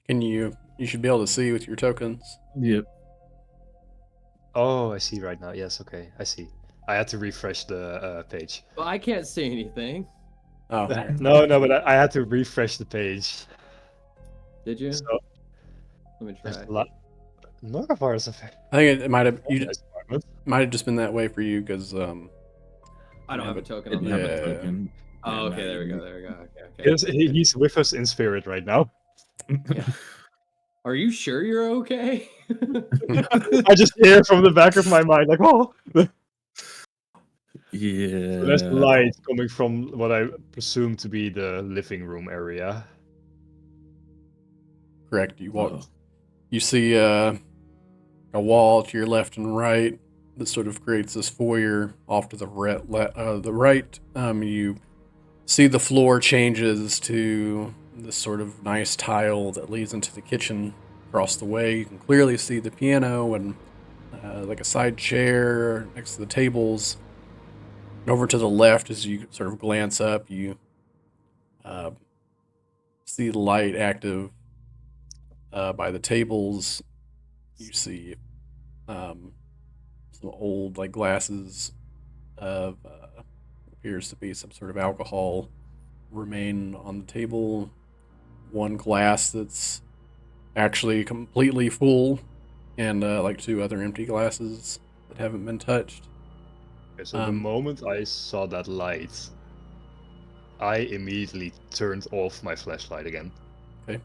[SPEAKER 1] You should be able to see with your tokens.
[SPEAKER 4] Yep.
[SPEAKER 3] Oh, I see right now. Yes, okay, I see. I had to refresh the page.
[SPEAKER 2] Well, I can't see anything.
[SPEAKER 1] Oh,
[SPEAKER 3] No, but I had to refresh the page.
[SPEAKER 2] Did you?
[SPEAKER 3] So
[SPEAKER 2] Let me
[SPEAKER 3] there's
[SPEAKER 2] try.
[SPEAKER 3] a lot. Norgavars of
[SPEAKER 1] I think it might have
[SPEAKER 3] nice apartment.
[SPEAKER 1] might have just been that way for you because
[SPEAKER 2] I don't have a token on
[SPEAKER 4] Didn't
[SPEAKER 2] there.
[SPEAKER 4] have a
[SPEAKER 1] Yeah.
[SPEAKER 4] token.
[SPEAKER 2] Oh,
[SPEAKER 4] Yeah,
[SPEAKER 2] okay, there we
[SPEAKER 4] you-
[SPEAKER 2] go. There we go. Okay.
[SPEAKER 3] Yes, he's with us in spirit right now.
[SPEAKER 2] Are you sure you're okay?
[SPEAKER 3] I just hear from the back of my mind, like, oh.
[SPEAKER 4] Yeah.
[SPEAKER 3] So there's light coming from what I presume to be the living room area.
[SPEAKER 1] correct. You walk.
[SPEAKER 4] Oh.
[SPEAKER 1] You see a wall to your left and right that sort of creates this foyer off to the right. You see the floor changes to this sort of nice tile that leads into the kitchen across the way. You can clearly see the piano and like a side chair next to the tables. And over to the left, as you sort of glance up, you see the light active by the tables. You see some old like glasses of appears to be some sort of alcohol remain on the table. One glass that's actually completely full, and like 2 other empty glasses that haven't been touched.
[SPEAKER 3] Okay, so the moment I saw that light, I immediately turned off my flashlight again.
[SPEAKER 1] Okay.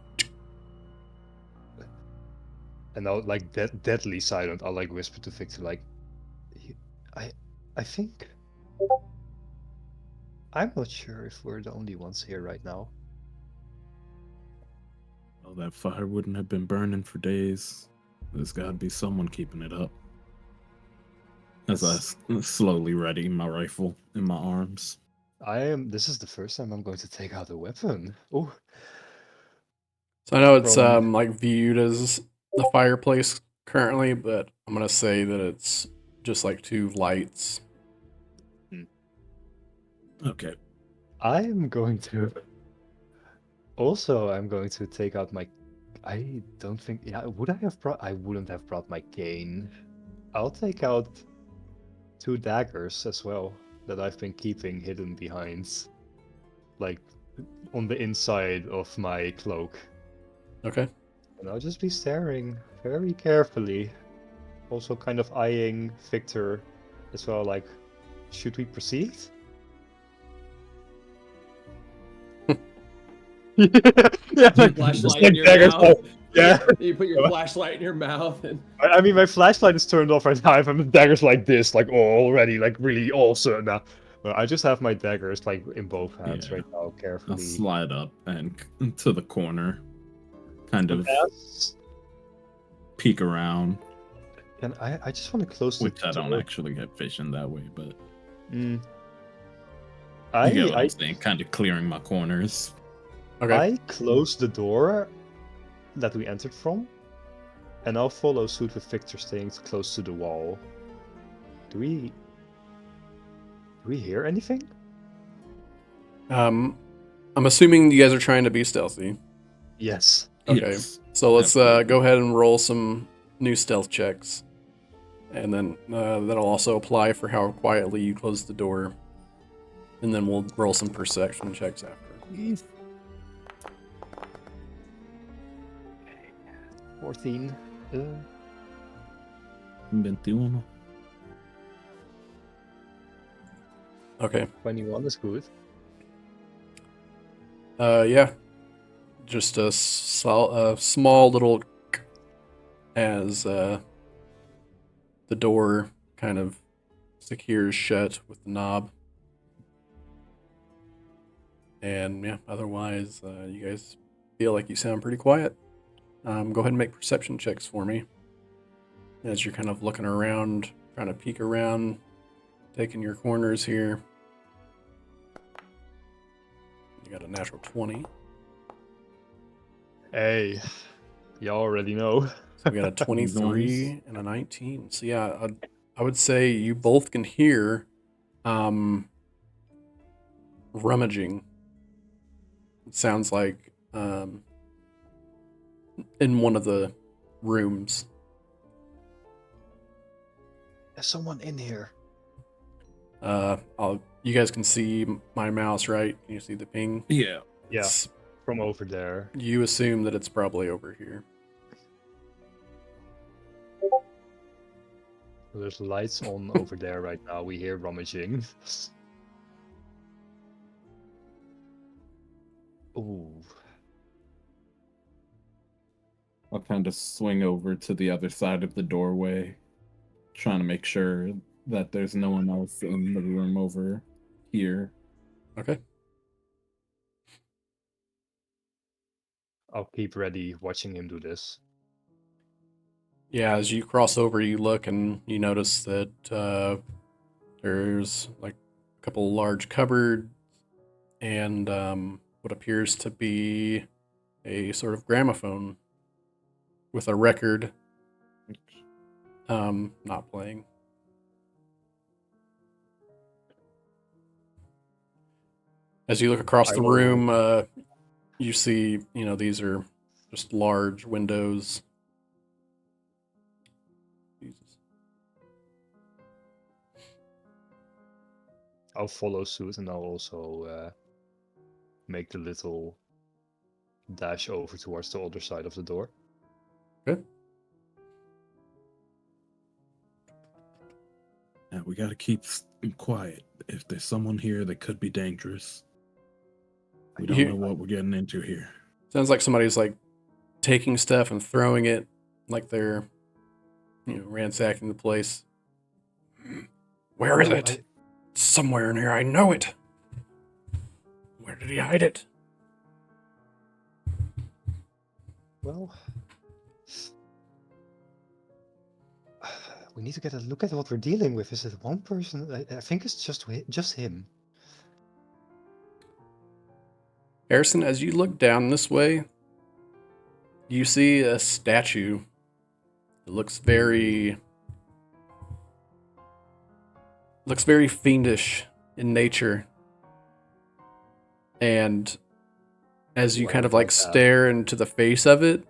[SPEAKER 3] And now, like deadly silent, I'll like whisper to Victor, like, I think I'm not sure if we're the only ones here right now.
[SPEAKER 4] Well, that fire wouldn't have been burning for days. There's got to be someone keeping it up. As I slowly ready my rifle in my arms.
[SPEAKER 3] This is the first time I'm going to take out a weapon. Oh,
[SPEAKER 1] So I know it's
[SPEAKER 3] From-
[SPEAKER 1] like viewed as the fireplace currently, but I'm gonna say that it's just like two lights.
[SPEAKER 4] Okay.
[SPEAKER 3] I am going to. Also, I'm going to take out my. I don't think. Yeah, would I have brought? I wouldn't have brought my cane. I'll take out 2 daggers as well that I've been keeping hidden behind, like on the inside of my cloak.
[SPEAKER 1] Okay.
[SPEAKER 3] And I'll just be staring very carefully. Also, kind of eyeing Victor as well. Like, should we proceed? Yeah,
[SPEAKER 2] Your flashlight in your mouth.
[SPEAKER 3] Yeah.
[SPEAKER 2] You put your flashlight in your mouth and
[SPEAKER 3] I mean, my flashlight is turned off right now. I have daggers like this, like already, like really awesome now. But I just have my daggers like in both hands
[SPEAKER 4] Yeah.
[SPEAKER 3] right now,
[SPEAKER 4] I'll
[SPEAKER 3] carefully.
[SPEAKER 4] slide up and to the corner. Kind of peek around.
[SPEAKER 3] And I just want to close
[SPEAKER 4] Which
[SPEAKER 3] the
[SPEAKER 4] I don't
[SPEAKER 3] door.
[SPEAKER 4] actually get vision that way, but you get what I'm saying. Kind of clearing my corners.
[SPEAKER 1] Okay.
[SPEAKER 3] I closed the door that we entered from, and I'll follow suit with Victor staying close to the wall. Do we hear anything?
[SPEAKER 1] I'm assuming you guys are trying to be stealthy.
[SPEAKER 3] Yes.
[SPEAKER 1] Okay.
[SPEAKER 4] Yes,
[SPEAKER 1] So let's
[SPEAKER 4] absolutely.
[SPEAKER 1] go ahead and roll some new stealth checks. And then that'll also apply for how quietly you close the door. And then we'll roll some perception checks after.
[SPEAKER 3] 14.
[SPEAKER 4] 21.
[SPEAKER 1] Okay.
[SPEAKER 3] 21 is good.
[SPEAKER 1] Yeah. Just a small little as the door kind of secures shut with the knob. And yeah, otherwise, you guys feel like you sound pretty quiet. Go ahead and make perception checks for me. As you're kind of looking around, trying to peek around, taking your corners here. You got a natural 20.
[SPEAKER 3] Hey, you already know.
[SPEAKER 1] So we got a 23 and a 19. So yeah, I would say you both can hear rummaging. It sounds like in one of the rooms.
[SPEAKER 3] There's someone in here.
[SPEAKER 1] You guys can see my mouse, right? Can you see the ping?
[SPEAKER 4] Yeah.
[SPEAKER 3] Yeah,
[SPEAKER 1] It's-
[SPEAKER 3] from over there.
[SPEAKER 1] you assume that it's probably over here.
[SPEAKER 3] There's lights on over there right now. We hear rummaging. Ooh.
[SPEAKER 4] I'll kind of swing over to the other side of the doorway, trying to make sure that there's no one else in the room over here.
[SPEAKER 1] Okay.
[SPEAKER 3] I'll keep ready watching him do this.
[SPEAKER 1] Yeah, as you cross over, you look and you notice that there's like a couple large cupboards and what appears to be a sort of gramophone with a record not playing. As you look across the room, you see, these are just large windows. Jesus.
[SPEAKER 3] I'll follow suit and I'll also make the little dash over towards the other side of the door.
[SPEAKER 1] Good.
[SPEAKER 4] Yeah, we gotta keep quiet. If there's someone here that could be dangerous, we don't know what we're getting into here.
[SPEAKER 1] Sounds like somebody's like taking stuff and throwing it, like they're, ransacking the place. Where is it? It's somewhere in here. I know it. Where did he hide it?
[SPEAKER 3] Well, we need to get a look at what we're dealing with. Is it one person? I think it's just him.
[SPEAKER 1] Harrison, as you look down this way, you see a statue. It looks very fiendish in nature. And as you
[SPEAKER 3] Wow,
[SPEAKER 1] kind of
[SPEAKER 3] like
[SPEAKER 1] like
[SPEAKER 3] that.
[SPEAKER 1] stare into the face of it,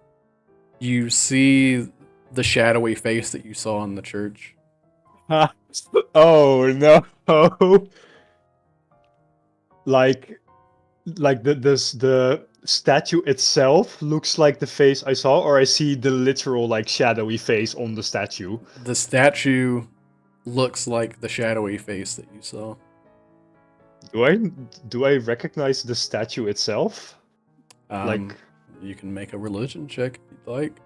[SPEAKER 1] you see the shadowy face that you saw in the church.
[SPEAKER 3] Oh no! Like the statue itself looks like the face I saw, or I see the literal like shadowy face on the statue.
[SPEAKER 1] The statue looks like the shadowy face that you saw.
[SPEAKER 3] Do I recognize the statue itself? Like,
[SPEAKER 1] You can make a religion check if you'd like.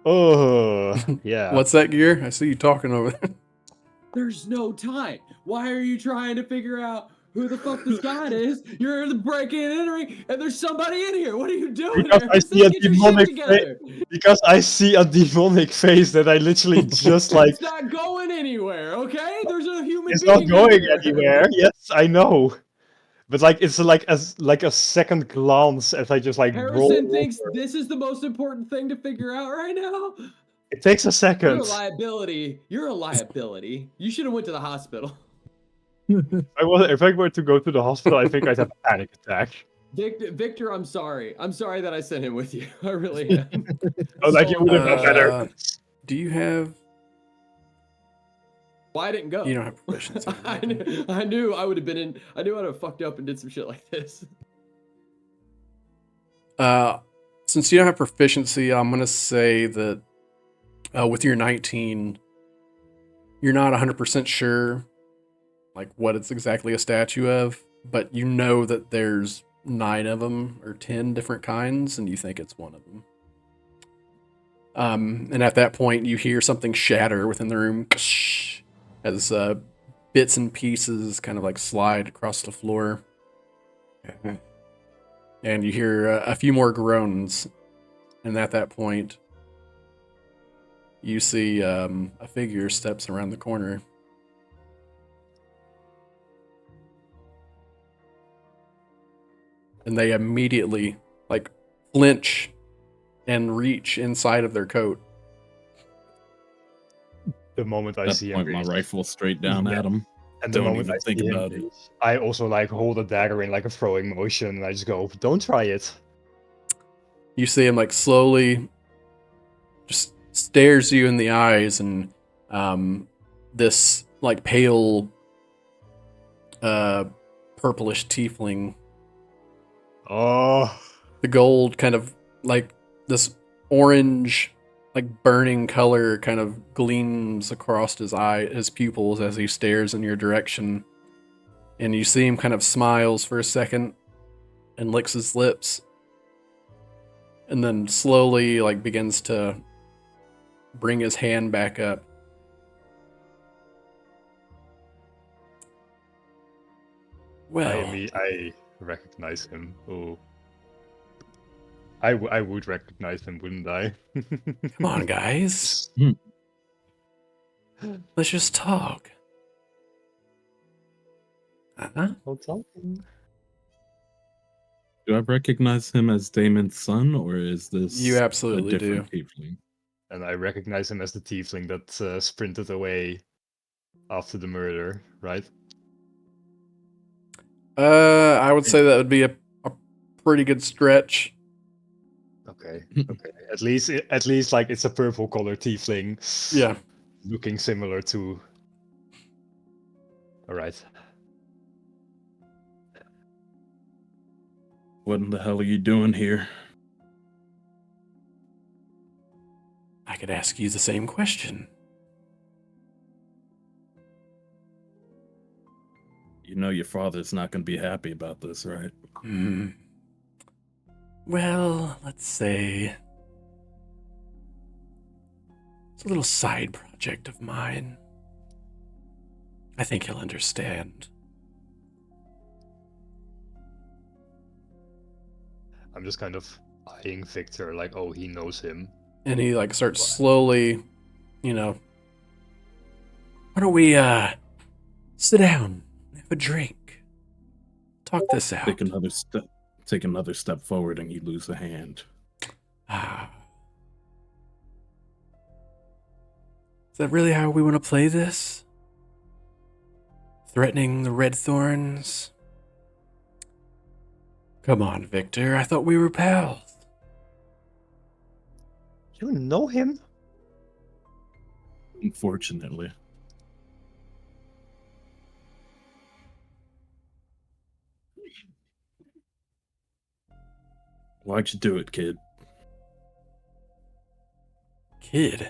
[SPEAKER 3] oh yeah.
[SPEAKER 1] What's that, Gear? I see you talking over there.
[SPEAKER 2] There's no time. Why are you trying to figure out who the fuck this guy is? You're breaking and entering, and there's somebody in here. What are you doing
[SPEAKER 3] Because
[SPEAKER 2] here?
[SPEAKER 3] I see a
[SPEAKER 2] Get your shit
[SPEAKER 3] demonic
[SPEAKER 2] together.
[SPEAKER 3] Because I see a demonic face that I literally just like.
[SPEAKER 2] It's not going anywhere, okay? There's a human
[SPEAKER 3] It's
[SPEAKER 2] being
[SPEAKER 3] not going
[SPEAKER 2] in here.
[SPEAKER 3] anywhere. Yes, I know. But like it's like a second glance as I just like roll
[SPEAKER 2] Harrison thinks
[SPEAKER 3] over.
[SPEAKER 2] this is the most important thing to figure out right now.
[SPEAKER 3] It takes a
[SPEAKER 2] You're
[SPEAKER 3] second.
[SPEAKER 2] a liability. You're a liability. You should have went to the hospital.
[SPEAKER 3] If I were to go to the hospital, I think I'd have a panic attack.
[SPEAKER 2] Victor, I'm sorry. I'm sorry that I sent him with you. I really am.
[SPEAKER 3] Oh, like you would have known better.
[SPEAKER 1] Do you have?
[SPEAKER 2] Well, I didn't go.
[SPEAKER 1] You don't have proficiency.
[SPEAKER 2] I knew I would have been in. I knew I'd have fucked up and did some shit like this.
[SPEAKER 1] Since you don't have proficiency, I'm gonna say that with your 19, you're not 100% sure, like what it's exactly a statue of, but you know that there's 9 of them or 10 different kinds, and you think it's one of them. And at that point, you hear something shatter within the room as bits and pieces kind of like slide across the floor. And you hear a few more groans. And at that point, you see a figure steps around the corner. And they immediately like flinch and reach inside of their coat.
[SPEAKER 3] The moment I
[SPEAKER 4] At
[SPEAKER 3] see
[SPEAKER 4] that point,
[SPEAKER 3] him,
[SPEAKER 4] my rifle straight down
[SPEAKER 3] Yeah.
[SPEAKER 4] at him.
[SPEAKER 3] and the
[SPEAKER 4] don't
[SPEAKER 3] moment
[SPEAKER 4] even
[SPEAKER 3] I
[SPEAKER 4] think
[SPEAKER 3] see him,
[SPEAKER 4] about it.
[SPEAKER 3] I also like hold a dagger in like a throwing motion, and I just go, "Don't try it."
[SPEAKER 1] You see him like slowly just stares you in the eyes, and this like pale purplish tiefling,
[SPEAKER 3] Oh,
[SPEAKER 1] the gold kind of like this orange like burning color kind of gleams across his pupils as he stares in your direction, and you see him kind of smiles for a second and licks his lips, and then slowly like begins to bring his hand back up. Well,
[SPEAKER 3] I recognize him. Oh, I would recognize him, wouldn't I?
[SPEAKER 1] come on, guys. Let's just talk. Uh-huh.
[SPEAKER 3] I'm talking.
[SPEAKER 4] Do I recognize him as Damon's son, or is this
[SPEAKER 1] You
[SPEAKER 4] a
[SPEAKER 1] absolutely do.
[SPEAKER 4] different tiefling?
[SPEAKER 3] And I recognize him as the tiefling that sprinted away after the murder, right?
[SPEAKER 1] I would say that would be a pretty good stretch.
[SPEAKER 3] Okay. Okay. At least like it's a purple color tiefling.
[SPEAKER 1] Yeah.
[SPEAKER 3] Looking similar to. All right.
[SPEAKER 4] What in the hell are you doing here?
[SPEAKER 1] I could ask you the same question.
[SPEAKER 4] You know your father's not going to be happy about this, right?
[SPEAKER 1] Well, let's say it's a little side project of mine. I think he'll understand.
[SPEAKER 3] I'm just kind of eyeing Victor, like, oh, he knows him.
[SPEAKER 1] And he like starts slowly, you know. Why don't we sit down, have a drink, talk this out.
[SPEAKER 4] Take another step forward, and you lose a hand.
[SPEAKER 1] Ah. Is that really how we want to play this? Threatening the Red Thorns? Come on, Victor. I thought we were pals.
[SPEAKER 3] You know him?
[SPEAKER 4] Unfortunately. Why'd you do it, kid?
[SPEAKER 1] Kid?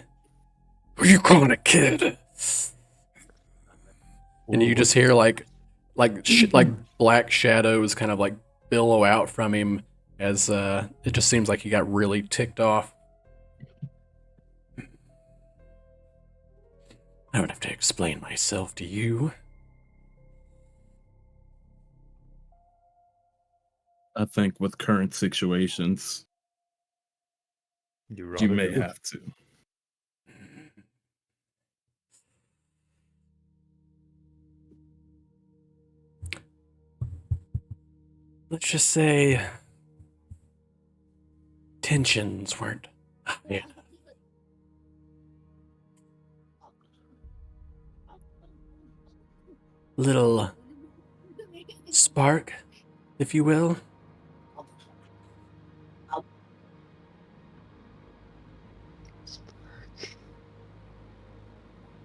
[SPEAKER 1] Who you calling a kid? And you just hear like black shadows kind of like billow out from him as it just seems like he got really ticked off. I don't have to explain myself to you.
[SPEAKER 4] I think with current situations, you may have to.
[SPEAKER 1] Let's just say tensions weren't high enough. Little spark, if you will.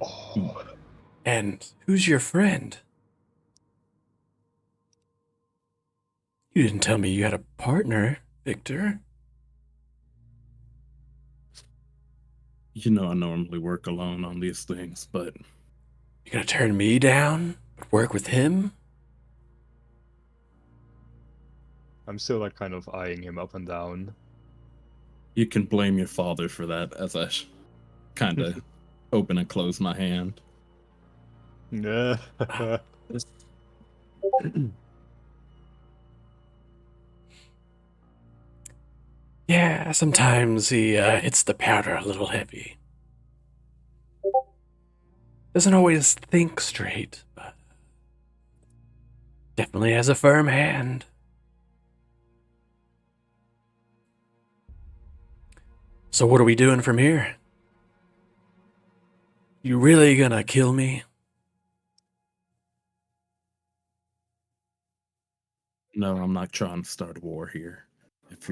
[SPEAKER 3] Oh.
[SPEAKER 1] And who's your friend? You didn't tell me you had a partner, Victor.
[SPEAKER 4] You know I normally work alone on these things, but...
[SPEAKER 1] You gonna turn me down, but work with him?
[SPEAKER 3] I'm still like kind of eyeing him up and down.
[SPEAKER 4] You can blame your father for that, as I kind of open and close my hand.
[SPEAKER 3] Yeah.
[SPEAKER 1] Yeah, sometimes he hits the powder a little heavy. Doesn't always think straight, but definitely has a firm hand. So what are we doing from here? You really gonna kill me?
[SPEAKER 4] No, I'm not trying to start a war here. If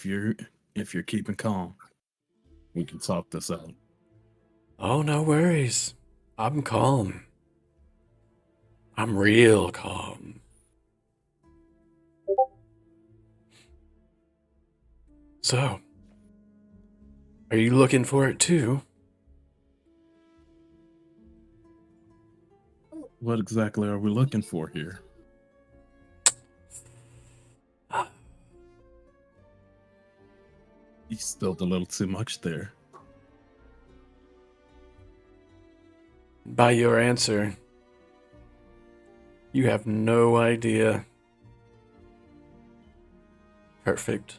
[SPEAKER 4] you're keeping calm, we can talk this out.
[SPEAKER 1] Oh, no worries. I'm calm. I'm real calm. So, are you looking for it too?
[SPEAKER 4] What exactly are we looking for here? You spilled a little too much there.
[SPEAKER 1] By your answer, you have no idea. Perfect.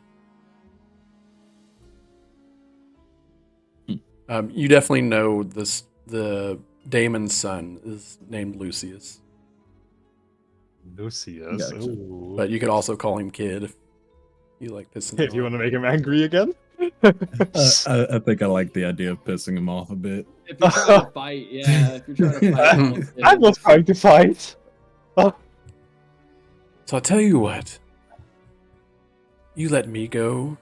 [SPEAKER 1] You definitely know this. The Damon's son is named Lucius,
[SPEAKER 3] Lucius.
[SPEAKER 4] Gotcha.
[SPEAKER 3] Ooh.
[SPEAKER 1] but you could also call him Kid if you like pissing him
[SPEAKER 3] If you
[SPEAKER 1] off.
[SPEAKER 3] want to make him angry again?
[SPEAKER 4] I think I like the idea of pissing him off a bit.
[SPEAKER 2] If you're trying to fight, yeah. If you're trying to fight, call him
[SPEAKER 3] I'm
[SPEAKER 2] Kid.
[SPEAKER 3] not trying to fight. Oh.
[SPEAKER 1] So I'll tell you what. You let me go,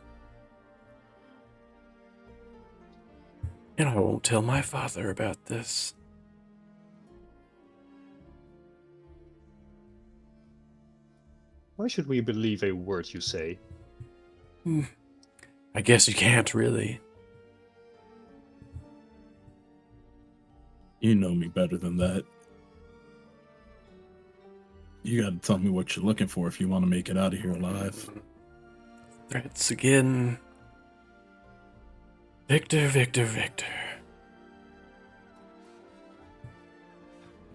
[SPEAKER 1] and I won't tell my father about this.
[SPEAKER 3] Why should we believe a word you say?
[SPEAKER 1] I guess you can't really.
[SPEAKER 4] You know me better than that. You gotta tell me what you're looking for if you want to make it out of here alive.
[SPEAKER 1] Threats again. Victor, Victor, Victor.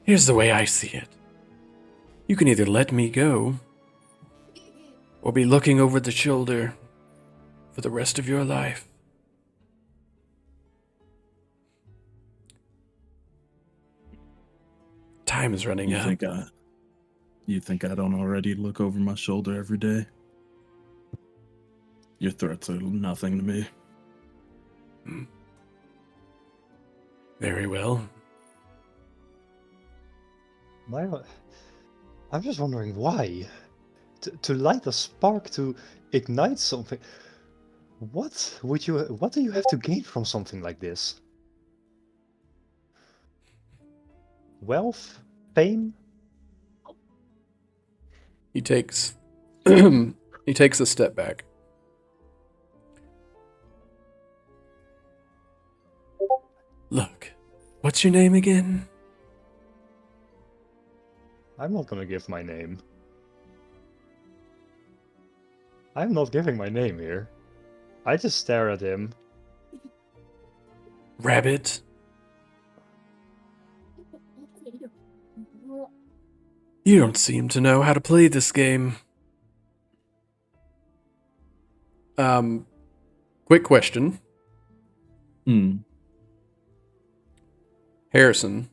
[SPEAKER 1] Here's the way I see it. You can either let me go, or be looking over the shoulder for the rest of your life. Time is running
[SPEAKER 4] You
[SPEAKER 1] out.
[SPEAKER 4] think I don't already look over my shoulder every day? Your threats are nothing to me.
[SPEAKER 1] Very well.
[SPEAKER 3] I'm just wondering why. To light a spark, to ignite something. What do you have to gain from something like this? Wealth? Fame?
[SPEAKER 1] He takes he takes a step back. Look, what's your name again?
[SPEAKER 3] I'm not gonna give my name. I'm not giving my name here. I just stare at him.
[SPEAKER 1] Rabbit. You don't seem to know how to play this game. Quick question. Harrison.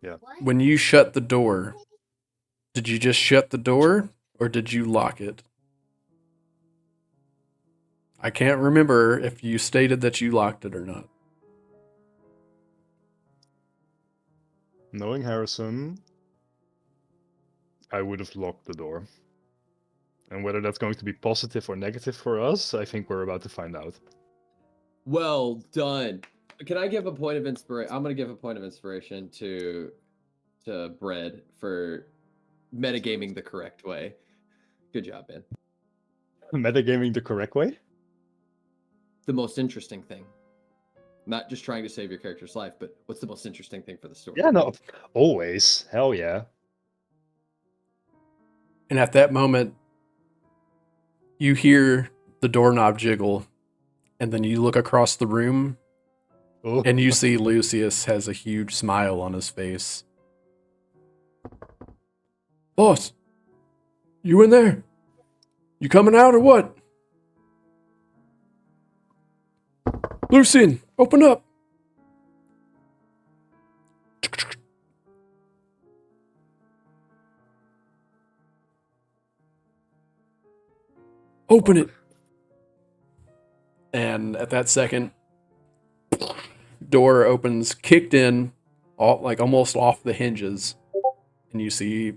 [SPEAKER 3] Yeah.
[SPEAKER 1] When you shut the door, did you just shut the door or did you lock it? I can't remember if you stated that you locked it or not.
[SPEAKER 3] Knowing Harrison, I would have locked the door. And whether that's going to be positive or negative for us, I think we're about to find out.
[SPEAKER 2] Well done. Can I give a point of inspiration? I'm gonna give a point of inspiration to Bread for metagaming the correct way. Good job, man.
[SPEAKER 3] Metagaming the correct way?
[SPEAKER 2] The most interesting thing. Not just trying to save your character's life, but what's the most interesting thing for the story?
[SPEAKER 3] Yeah, no, always. Hell yeah.
[SPEAKER 1] And at that moment, you hear the doorknob jiggle, and then you look across the room,
[SPEAKER 3] Oh.
[SPEAKER 1] and you see Lucius has a huge smile on his face. Boss, you in there? You coming out or what? Lucian, open up. Open it. And at that second, door opens, kicked in, like almost off the hinges, and you see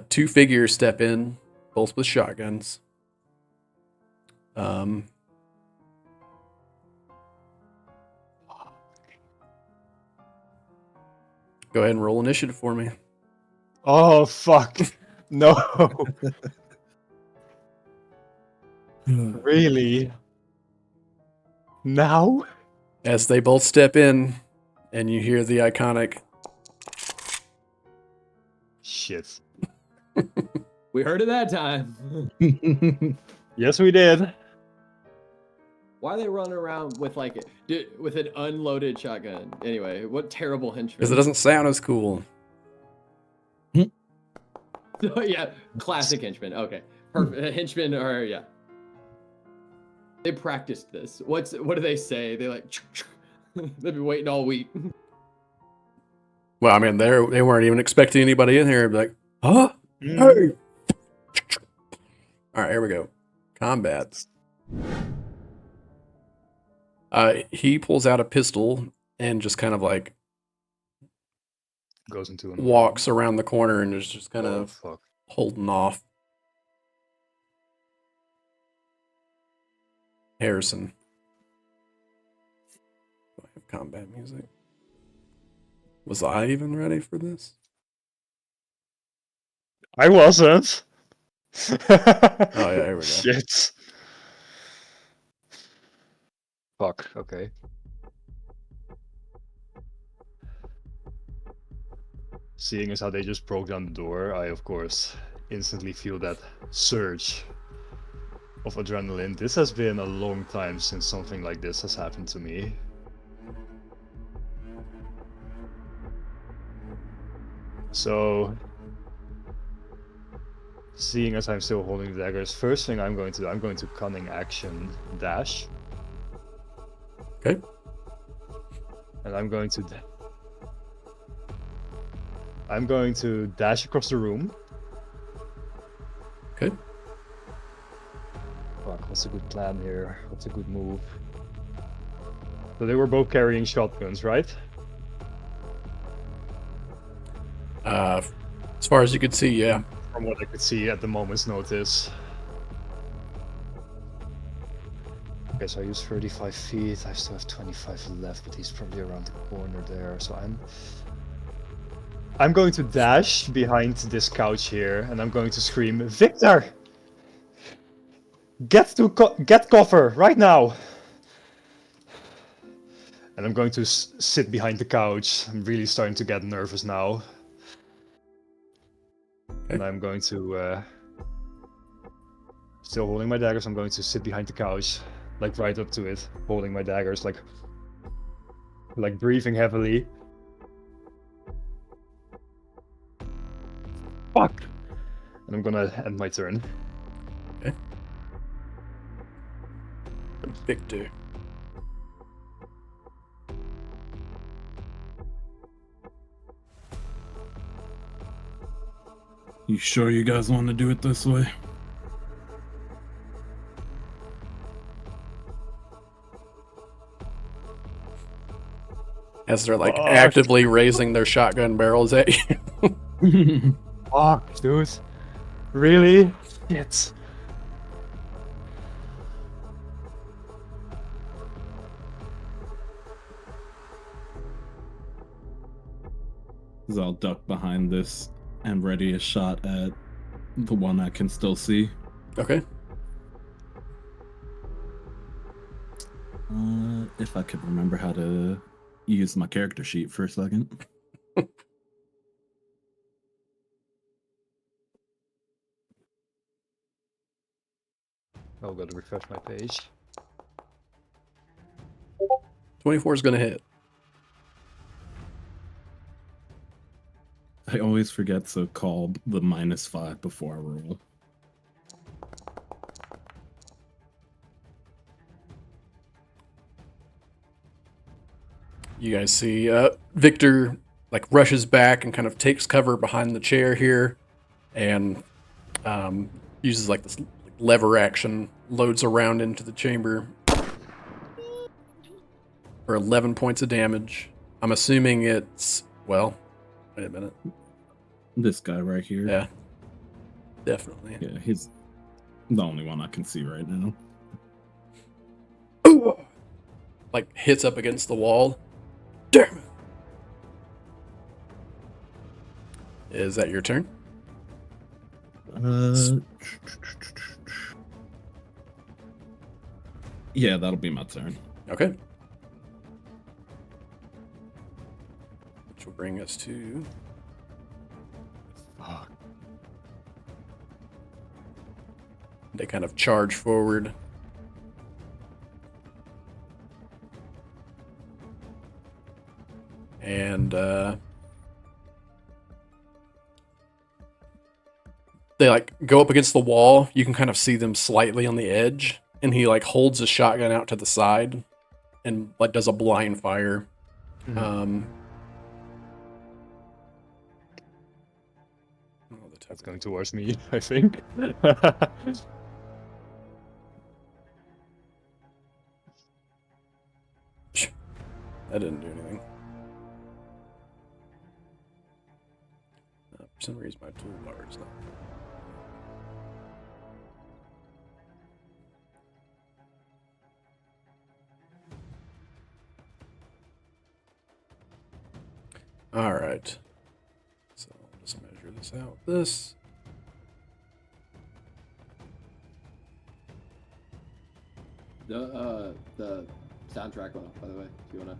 [SPEAKER 1] two figures step in, both with shotguns. Go ahead and roll initiative for me.
[SPEAKER 3] Oh, fuck. No. Really? Now?
[SPEAKER 1] As they both step in, and you hear the iconic,
[SPEAKER 3] Shit.
[SPEAKER 2] We heard it that time.
[SPEAKER 3] Yes, we did.
[SPEAKER 2] Why are they running around with with an unloaded shotgun? Anyway, what terrible henchmen.
[SPEAKER 1] because it doesn't sound as cool.
[SPEAKER 2] Yeah, classic henchmen. Okay, perfect. Henchmen are yeah. They practiced this. What do they say? They like they've been waiting all week.
[SPEAKER 1] Well, I mean, they weren't even expecting anybody in here. It'd be like, huh?
[SPEAKER 3] Mm.
[SPEAKER 1] Hey! All right, here we go. Combat. He pulls out a pistol and just kind of like
[SPEAKER 3] Goes into an
[SPEAKER 1] walks around the corner and is just kind
[SPEAKER 3] Oh,
[SPEAKER 1] of
[SPEAKER 3] fuck.
[SPEAKER 1] holding off. Harrison. Do I have combat music? Was I even ready for this?
[SPEAKER 3] I wasn't.
[SPEAKER 1] Oh yeah, here we go.
[SPEAKER 3] Shit. Fuck, okay. Seeing as how they just broke down the door, I of course instantly feel that surge of adrenaline. This has been a long time since something like this has happened to me. So seeing as I'm still holding the daggers, first thing I'm going to cunning action dash.
[SPEAKER 1] Okay.
[SPEAKER 3] And I'm going to dash across the room.
[SPEAKER 1] Okay.
[SPEAKER 3] Fuck, what's a good plan here? What's a good move? So they were both carrying shotguns, right?
[SPEAKER 1] As far as you could see, yeah.
[SPEAKER 3] From what I could see at the moment's notice. Okay, so I use 35 feet. I still have 25 left, but he's probably around the corner there. So I'm going to dash behind this couch here, and I'm going to scream, "Victor! Get cover right now!" And I'm going to sit behind the couch. I'm really starting to get nervous now.
[SPEAKER 1] Okay.
[SPEAKER 3] And I'm going to, still holding my daggers, I'm going to sit behind the couch, like right up to it, holding my daggers, like breathing heavily. Fuck! And I'm gonna end my turn.
[SPEAKER 1] Okay. Victor.
[SPEAKER 4] You sure you guys want to do it this way?
[SPEAKER 1] As they're like actively raising their shotgun barrels at you.
[SPEAKER 3] Fuck, dude. Really? Shit.
[SPEAKER 4] Because I'll duck behind this and ready a shot at the one I can still see.
[SPEAKER 1] Okay.
[SPEAKER 4] If I could remember how to use my character sheet for a second.
[SPEAKER 3] I'll go to refresh my page.
[SPEAKER 1] 24 is going to hit.
[SPEAKER 4] I always forget to call the -5 before I roll.
[SPEAKER 1] You guys see Victor like rushes back and kind of takes cover behind the chair here, and uses like this lever action, loads around into the chamber for 11 points of damage. I'm assuming it's, well, wait a minute.
[SPEAKER 4] This guy right here.
[SPEAKER 1] Yeah, definitely.
[SPEAKER 4] Yeah, he's the only one I can see right now.
[SPEAKER 1] Like hits up against the wall. Damn it. Is that your turn?
[SPEAKER 4] Yeah, that'll be my turn.
[SPEAKER 1] Okay. Which will bring us to...
[SPEAKER 3] Fuck.
[SPEAKER 1] They kind of charge forward. And they like go up against the wall. You can kind of see them slightly on the edge, and he like holds his shotgun out to the side and like does a blind fire.
[SPEAKER 3] That's going towards me, I think.
[SPEAKER 1] That didn't do anything. For some reason, my toolbar is not. All right. So I'll just measure this out. This.
[SPEAKER 2] The soundtrack went off, by the way. If you wanna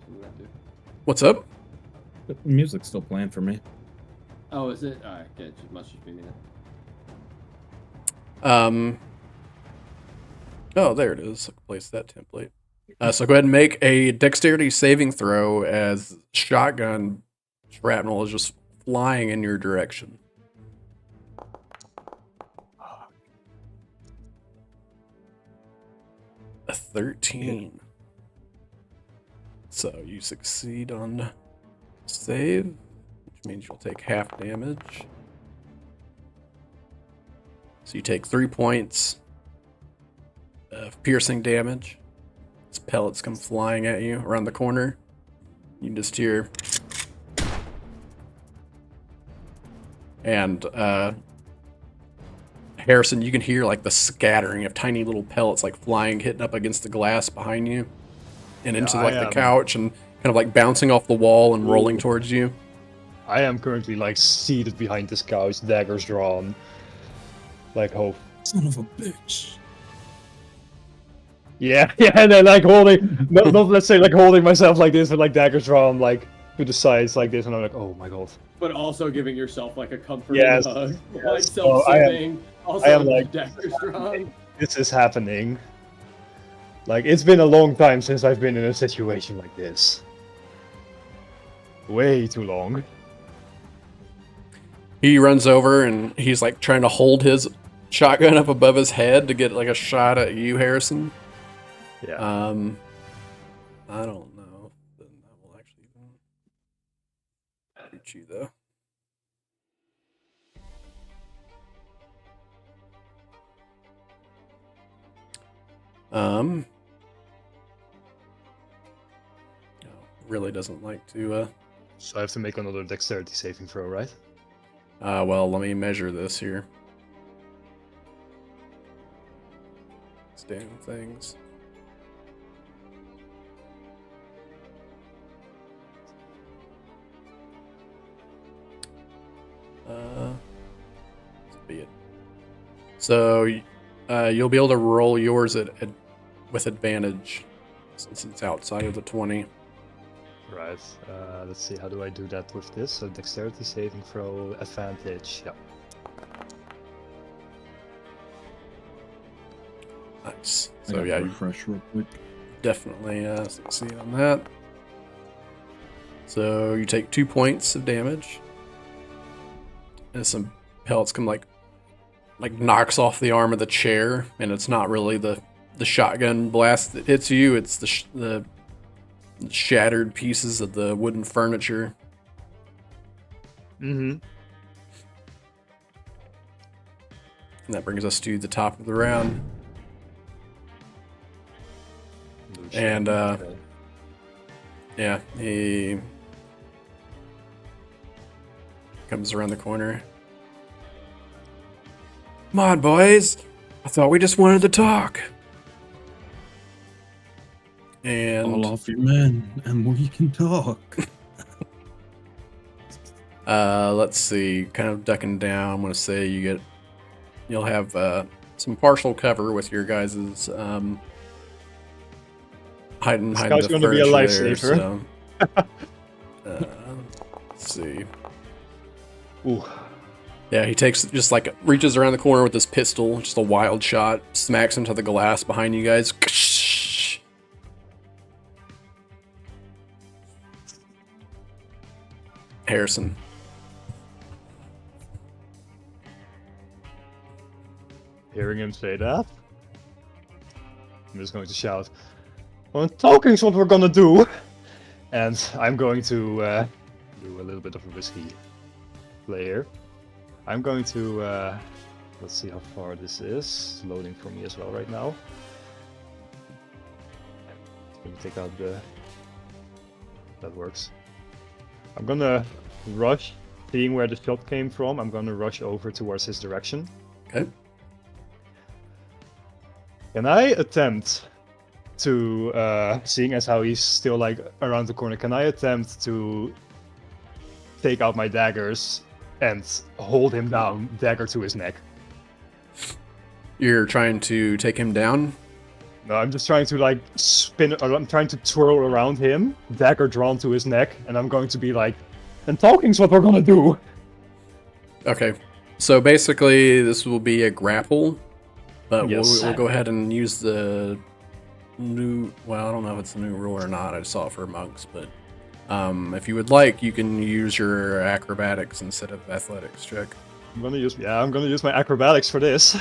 [SPEAKER 2] move that too.
[SPEAKER 1] What's up?
[SPEAKER 4] The music's still playing for me.
[SPEAKER 2] Oh, is it? All right, yeah, it must just be me then.
[SPEAKER 1] Oh, there it is. I'll place that template. So go ahead and make a dexterity saving throw as shotgun shrapnel is just flying in your direction. a 13. So you succeed on save, which means you'll take half damage. So you take 3 points of piercing damage. As pellets come flying at you around the corner. You can just hear. And Harrison, you can hear like the scattering of tiny little pellets like flying, hitting up against the glass behind you and into like the couch and kind of like bouncing off the wall and rolling towards you.
[SPEAKER 3] I am currently like seated behind this couch, daggers drawn. Like, hope.
[SPEAKER 4] Son of a bitch.
[SPEAKER 3] Yeah, and then like holding, not let's say like holding myself like this, but like daggers drawn like to the sides like this, and I'm like, oh my god.
[SPEAKER 2] But also giving yourself like a comforting hug, like
[SPEAKER 3] So
[SPEAKER 2] self-soothing.
[SPEAKER 3] I am like,
[SPEAKER 2] daggers drawn.
[SPEAKER 3] this is happening. Like, it's been a long time since I've been in a situation like this. Way too long.
[SPEAKER 1] He runs over and he's like trying to hold his shotgun up above his head to get like a shot at you, Harrison.
[SPEAKER 3] Yeah.
[SPEAKER 1] I don't know. Then that will actually hit you though. Really doesn't like to.
[SPEAKER 3] So I have to make another dexterity saving throw, right?
[SPEAKER 1] Well, let me measure this here. Damn things. Be it. So, you'll be able to roll yours with advantage since it's outside of the 20.
[SPEAKER 3] Right. Let's see. How do I do that with this? So dexterity saving throw, advantage. Yeah.
[SPEAKER 1] Nice.
[SPEAKER 4] I
[SPEAKER 1] So
[SPEAKER 4] gotta
[SPEAKER 1] yeah, you
[SPEAKER 4] refresh real quick.
[SPEAKER 1] definitely succeed on that. So you take 2 points of damage, and some pellets come like knocks off the arm of the chair, and it's not really the shotgun blast that hits you; it's the shattered pieces of the wooden furniture.
[SPEAKER 3] Mm-hmm.
[SPEAKER 1] And that brings us to the top of the round. And yeah, he comes around the corner. Come on, boys. I thought we just wanted to talk. And
[SPEAKER 4] All off your men, and we can talk.
[SPEAKER 1] let's see, kind of ducking down. I'm gonna say you'll have some partial cover with your guys's hiding
[SPEAKER 3] This
[SPEAKER 1] behind
[SPEAKER 3] guy's
[SPEAKER 1] the
[SPEAKER 3] gonna be a
[SPEAKER 1] furniture there.
[SPEAKER 3] lifesaver.
[SPEAKER 1] So, let's see.
[SPEAKER 3] Ooh.
[SPEAKER 1] Yeah, he just like reaches around the corner with his pistol, just a wild shot, smacks into the glass behind you guys. Harrison.
[SPEAKER 3] Hearing him say that, I'm just going to shout, well, talking's what we're gonna do! And I'm going to do a little bit of a risky play here. I'm going to, let's see how far this is. It's loading for me as well right now. Let me take out that works. I'm gonna rush, seeing where the shot came from, I'm gonna rush over towards his direction.
[SPEAKER 1] Okay.
[SPEAKER 3] Can I attempt to, seeing as how he's still like around the corner, can I attempt to take out my daggers and hold him down, dagger to his neck?
[SPEAKER 1] You're trying to take him down?
[SPEAKER 3] No, I'm just trying to like spin, or I'm trying to twirl around him, dagger drawn to his neck, and I'm going to be like, and talking's what we're gonna do!
[SPEAKER 1] Okay. So basically, this will be a grapple, but
[SPEAKER 3] Yes.
[SPEAKER 1] we'll go ahead and use the new, well, I don't know if it's a new rule or not. I saw it for monks, but if you would like, you can use your acrobatics instead of athletics check.
[SPEAKER 3] I'm gonna use my acrobatics for this.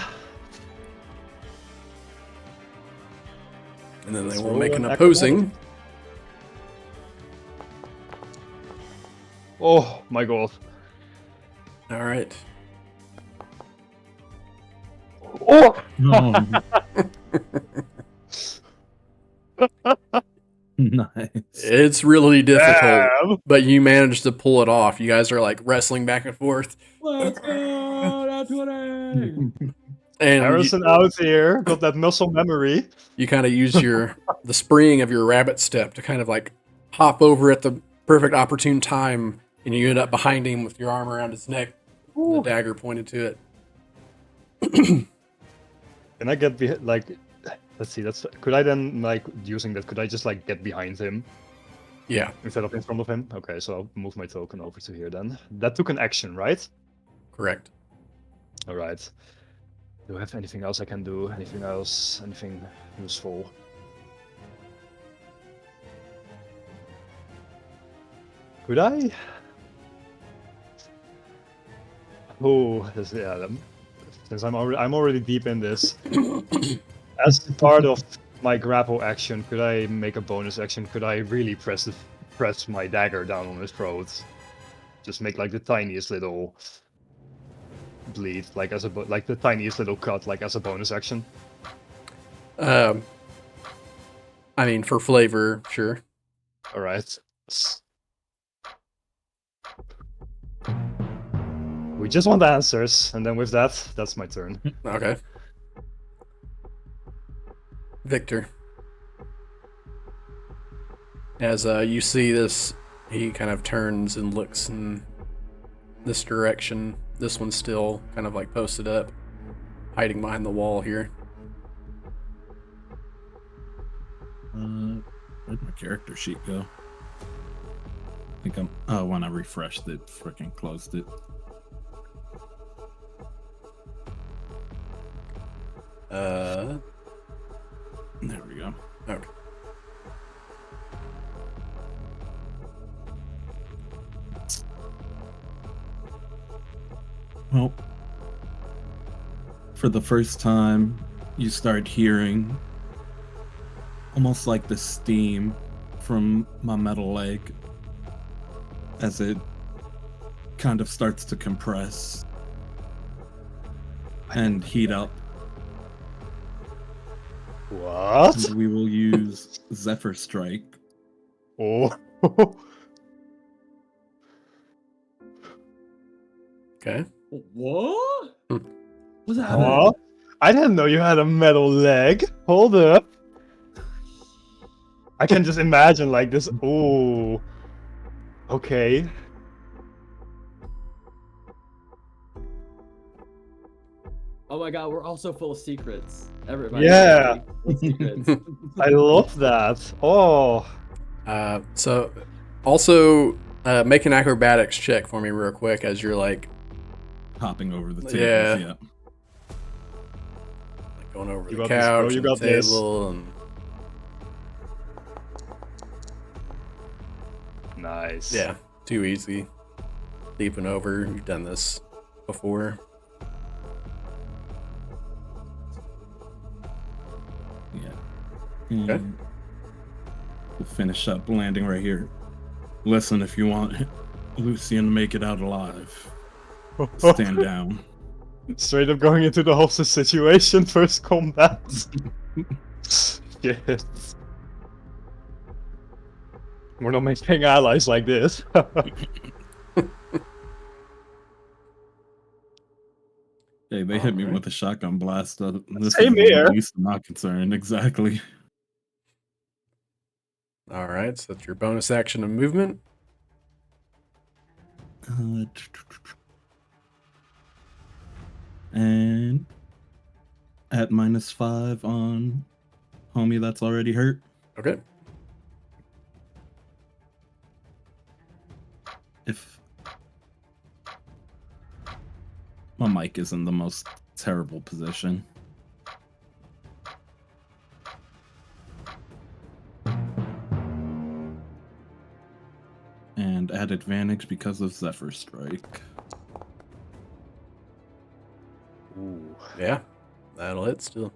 [SPEAKER 1] And then
[SPEAKER 3] Let's
[SPEAKER 1] they will
[SPEAKER 3] roll
[SPEAKER 1] make an
[SPEAKER 3] an
[SPEAKER 1] opposing.
[SPEAKER 3] Oh my god.
[SPEAKER 1] All right.
[SPEAKER 3] Oh!
[SPEAKER 4] No. Nice.
[SPEAKER 1] It's really difficult,
[SPEAKER 3] Damn!
[SPEAKER 1] but you managed to pull it off. You guys are like wrestling back and forth.
[SPEAKER 2] Let's go! That's 20!
[SPEAKER 1] And you,
[SPEAKER 3] Harrison out here, got that muscle memory.
[SPEAKER 1] you kind of use the spring of your rabbit step to kind of like hop over at the perfect opportune time, and you end up behind him with your arm around his neck, and the dagger pointed to it.
[SPEAKER 3] Can I get like, let's see, could I then, like, using that, could I just, like, get behind him
[SPEAKER 1] Yeah,
[SPEAKER 3] instead of in front of him? Okay, so I'll move my token over to here then. That took an action, right?
[SPEAKER 1] correct.
[SPEAKER 3] Alright. Do I have anything else I can do? Anything else? Anything useful? Could I? Oh, since I'm already deep in this. As part of my grapple action, could I make a bonus action? Could I really press my dagger down on his throat? Just make like the tiniest little bleed, like the tiniest little cut, like as a bonus action.
[SPEAKER 1] I mean, for flavor, sure.
[SPEAKER 3] All right. We just want answers, and then with that, that's my turn.
[SPEAKER 1] Okay. Victor. As you see this, he kind of turns and looks in this direction. This one's still kind of like posted up, hiding behind the wall here.
[SPEAKER 4] Where'd my character sheet go? I think when I refreshed it, freaking closed it. There we go.
[SPEAKER 1] Okay.
[SPEAKER 4] Well, for the first time, you start hearing almost like the steam from my metal leg as it kind of starts to compress and heat up.
[SPEAKER 3] What?
[SPEAKER 4] And we will use Zephyr Strike.
[SPEAKER 3] Oh.
[SPEAKER 1] Okay.
[SPEAKER 2] What?
[SPEAKER 3] What's that? I didn't know you had a metal leg. Hold up. I can just imagine like this. Oh. Okay.
[SPEAKER 2] Oh my god, we're also full of secrets. Everybody.
[SPEAKER 3] Yeah.
[SPEAKER 2] Full of secrets.
[SPEAKER 3] I love that. Oh.
[SPEAKER 1] So, also make an acrobatics check for me real quick as you're like
[SPEAKER 4] Hopping over the tables,
[SPEAKER 1] Yeah.
[SPEAKER 4] yeah.
[SPEAKER 1] like going over
[SPEAKER 3] You
[SPEAKER 1] the
[SPEAKER 3] got this, bro.
[SPEAKER 1] couch
[SPEAKER 3] You
[SPEAKER 1] and the
[SPEAKER 3] got this.
[SPEAKER 1] table and
[SPEAKER 3] Nice.
[SPEAKER 1] yeah, too easy. Leaping over. You've done this before.
[SPEAKER 4] Yeah.
[SPEAKER 1] Okay.
[SPEAKER 4] And we'll finish up landing right here. Listen, if you want Lucian to make it out alive, stand down.
[SPEAKER 3] Straight up going into the hostage situation, first combat. Shit. We're not making allies like this.
[SPEAKER 4] Hey, they hit me with a shotgun blast. This
[SPEAKER 3] Same
[SPEAKER 4] is
[SPEAKER 3] here.
[SPEAKER 4] the least of my concern. Exactly.
[SPEAKER 1] All right, so that's your bonus action and movement.
[SPEAKER 4] And at -5 on homie that's already hurt.
[SPEAKER 1] Okay.
[SPEAKER 4] If my mic is in the most terrible position. And at advantage because of Zephyr Strike.
[SPEAKER 3] Ooh.
[SPEAKER 1] Yeah, that'll hit still.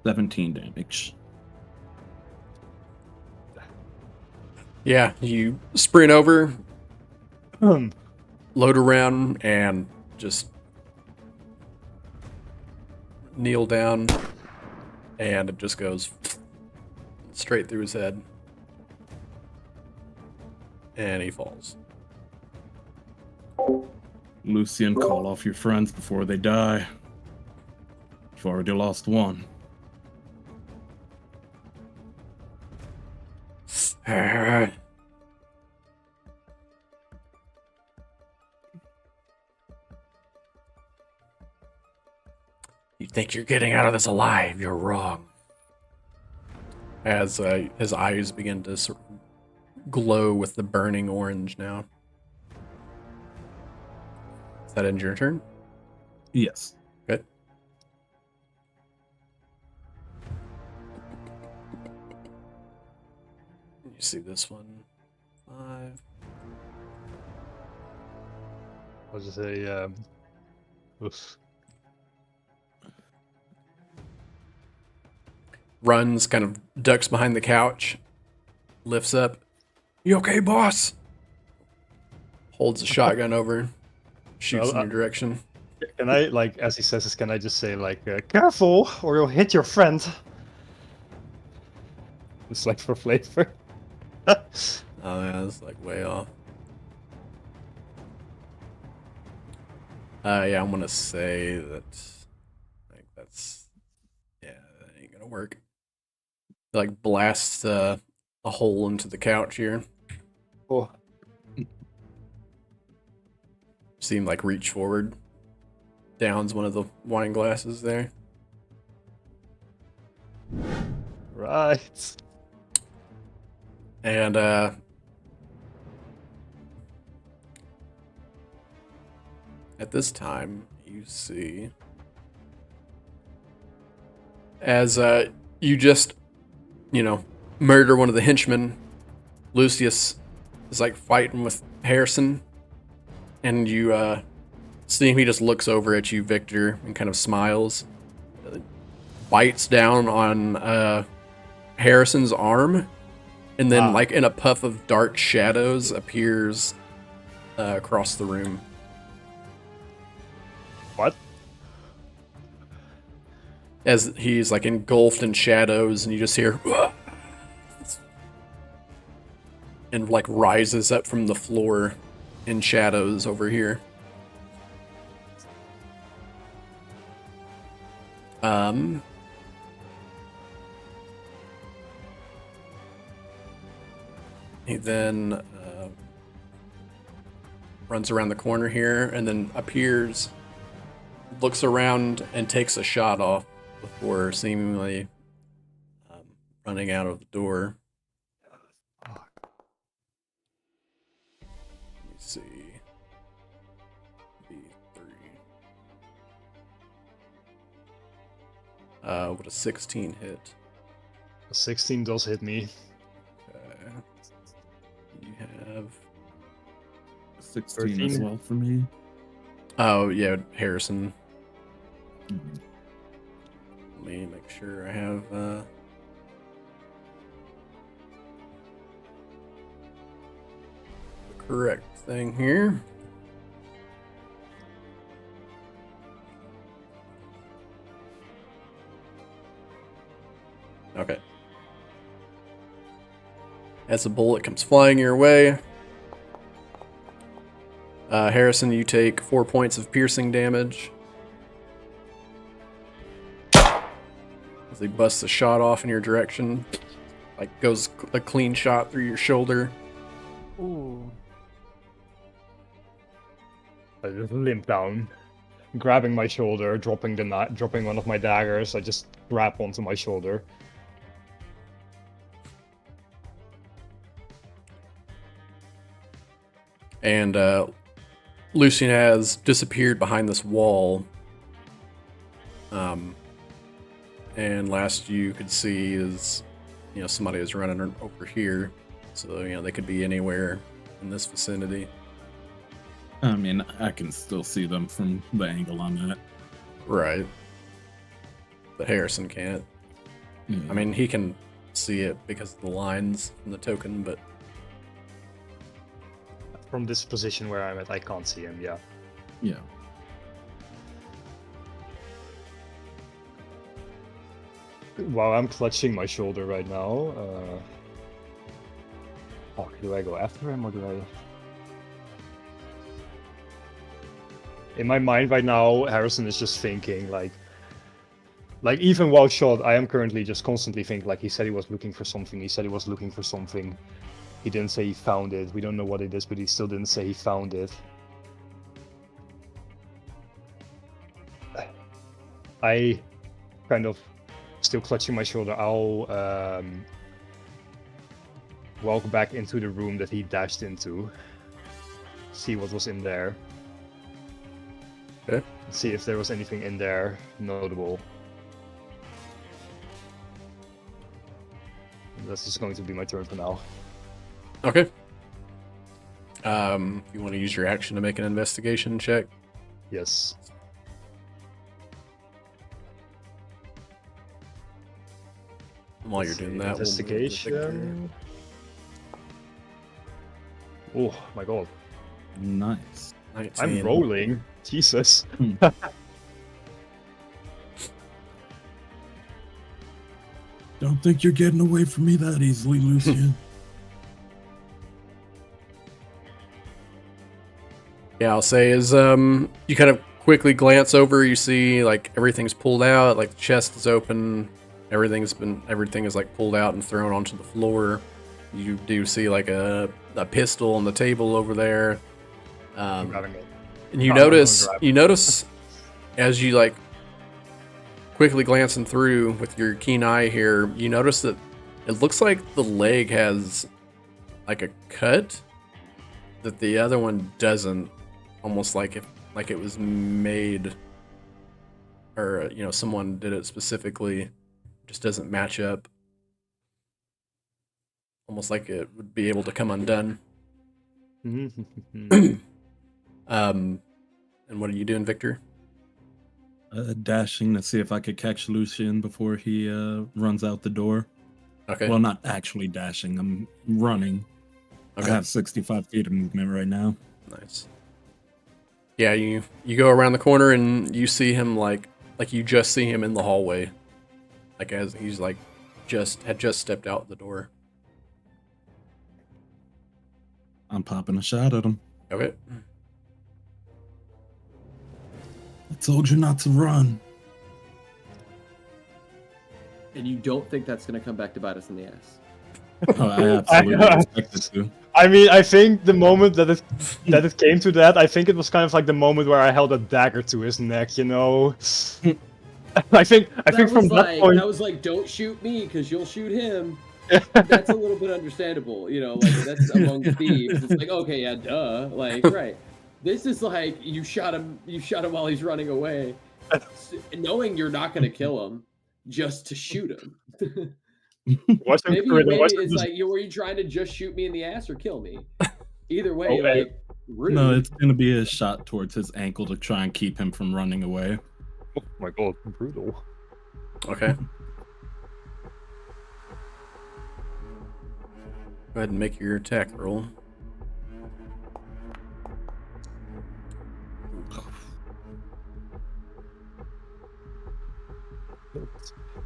[SPEAKER 4] 17 damage.
[SPEAKER 1] Yeah, you sprint over,
[SPEAKER 3] Hmm.
[SPEAKER 1] load around, and just kneel down, and it just goes straight through his head. And he falls.
[SPEAKER 4] Lucian, call off your friends before they die. You've already lost one.
[SPEAKER 1] You think you're getting out of this alive? You're wrong. As his eyes begin to sort of glow with the burning orange now. Is that end your turn?
[SPEAKER 4] Yes.
[SPEAKER 1] Good. You see this one. 5.
[SPEAKER 3] I'll just say, oof.
[SPEAKER 1] Runs, kind of ducks behind the couch, lifts up. You okay, boss? Holds a shotgun over, shoots in
[SPEAKER 3] Well,
[SPEAKER 1] your direction.
[SPEAKER 3] Can I, like, as he says this, can I just say, like, careful, or you'll hit your friend? It's like for flavor.
[SPEAKER 1] Oh yeah, that's like way off. Yeah, I'm gonna say that. Like that's, yeah, that ain't gonna work. Like blasts a hole into the couch here.
[SPEAKER 3] Oh,
[SPEAKER 1] See him like reach forward, downs one of the wine glasses there.
[SPEAKER 3] right.
[SPEAKER 1] And at this time, you see as you just, murder one of the henchmen. Lucius is like fighting with Harrison, and you see him. He just looks over at you, Victor, and kind of smiles. Bites down on Harrison's arm, and then, like in a puff of dark shadows, appears across the room.
[SPEAKER 3] What?
[SPEAKER 1] As he's like engulfed in shadows, and you just hear and like rises up from the floor in shadows over here. He then runs around the corner here and then appears, looks around, and takes a shot off before seemingly running out of the door. Let me see. B3. With a 16 hit.
[SPEAKER 3] A 16 does hit me.
[SPEAKER 1] Okay. You have
[SPEAKER 4] 16 as
[SPEAKER 3] 13.
[SPEAKER 4] well for me.
[SPEAKER 1] Oh, yeah, Harrison.
[SPEAKER 4] Mhm.
[SPEAKER 1] Let me make sure I have the correct thing here. Okay. As a bullet comes flying your way, Harrison, you take 4 points of piercing damage. As he busts a shot off in your direction, like goes a clean shot through your shoulder.
[SPEAKER 3] Ooh. I just limp down, grabbing my shoulder, dropping one of my daggers. I just grab onto my shoulder.
[SPEAKER 1] And Lucian has disappeared behind this wall. And last you could see is, somebody is running over here. So, they could be anywhere in this vicinity.
[SPEAKER 4] I mean, I can still see them from the angle I'm at.
[SPEAKER 1] Right. But Harrison can't. I mean, he can see it because of the lines from the token, but
[SPEAKER 3] From this position where I'm at, I can't see him, yeah.
[SPEAKER 4] Yeah.
[SPEAKER 3] While I'm clutching my shoulder right now, do I go after him or do I... In my mind right now, Harrison is just thinking, like even while shot, I am currently just constantly thinking, like, he said he was looking for something, he said he was looking for something. He didn't say he found it, we don't know what it is, but he still didn't say he found it. I kind of still clutching my shoulder, I'll walk back into the room that he dashed into, see what was in there.
[SPEAKER 1] okay.
[SPEAKER 3] See if there was anything in there notable. That's just going to be my turn for now.
[SPEAKER 1] Okay. You want to use your action to make an investigation check?
[SPEAKER 3] Yes.
[SPEAKER 1] While you're doing that, we'll move to Victor.
[SPEAKER 3] Investigation. Oh my god.
[SPEAKER 4] Nice.
[SPEAKER 1] 19.
[SPEAKER 3] I'm rolling. Jesus.
[SPEAKER 4] Don't think you're getting away from me that easily, Lucian.
[SPEAKER 1] Yeah, I'll say is you kind of quickly glance over, you see like everything's pulled out, like the chest is open, everything is like pulled out and thrown onto the floor. You do see like a pistol on the table over there.
[SPEAKER 3] I'm grabbing it.
[SPEAKER 1] And you
[SPEAKER 3] Oh, I'm gonna
[SPEAKER 1] notice as you like quickly glancing through with your keen eye here, you notice that it looks like the leg has like a cut that the other one doesn't, almost like it was made, or someone did it specifically, just doesn't match up, almost like it would be able to come undone. And what are you doing, Victor?
[SPEAKER 4] Dashing to see if I could catch Lucian before he runs out the door.
[SPEAKER 1] Okay.
[SPEAKER 4] Well, not actually dashing. I'm running.
[SPEAKER 1] Okay.
[SPEAKER 4] I have 65 feet of movement right now.
[SPEAKER 1] Nice. Yeah, you go around the corner and you see him like you just see him in the hallway, like as he's like had just stepped out the door.
[SPEAKER 4] I'm popping a shot at him.
[SPEAKER 1] Okay.
[SPEAKER 4] I told you not to run.
[SPEAKER 2] And you don't think that's going to come back to bite us in the ass?
[SPEAKER 4] Oh, I absolutely expect it to.
[SPEAKER 3] I mean, I think the moment that it came to that, I think it was kind of like the moment where I held a dagger to his neck, you know. I think from that point,
[SPEAKER 2] that was like, don't shoot me because you'll shoot him. That's a little bit understandable, like that's among thieves. It's like, okay, yeah, duh, like right. This is like you shot him while he's running away, knowing you're not going to kill him, just to shoot him. Maybe it's like, were you trying to just shoot me in the ass or kill me? Either way, like rude.
[SPEAKER 4] No, it's gonna be a shot towards his ankle to try and keep him from running away.
[SPEAKER 3] Oh my god, brutal.
[SPEAKER 1] Okay. Go ahead and make your attack roll.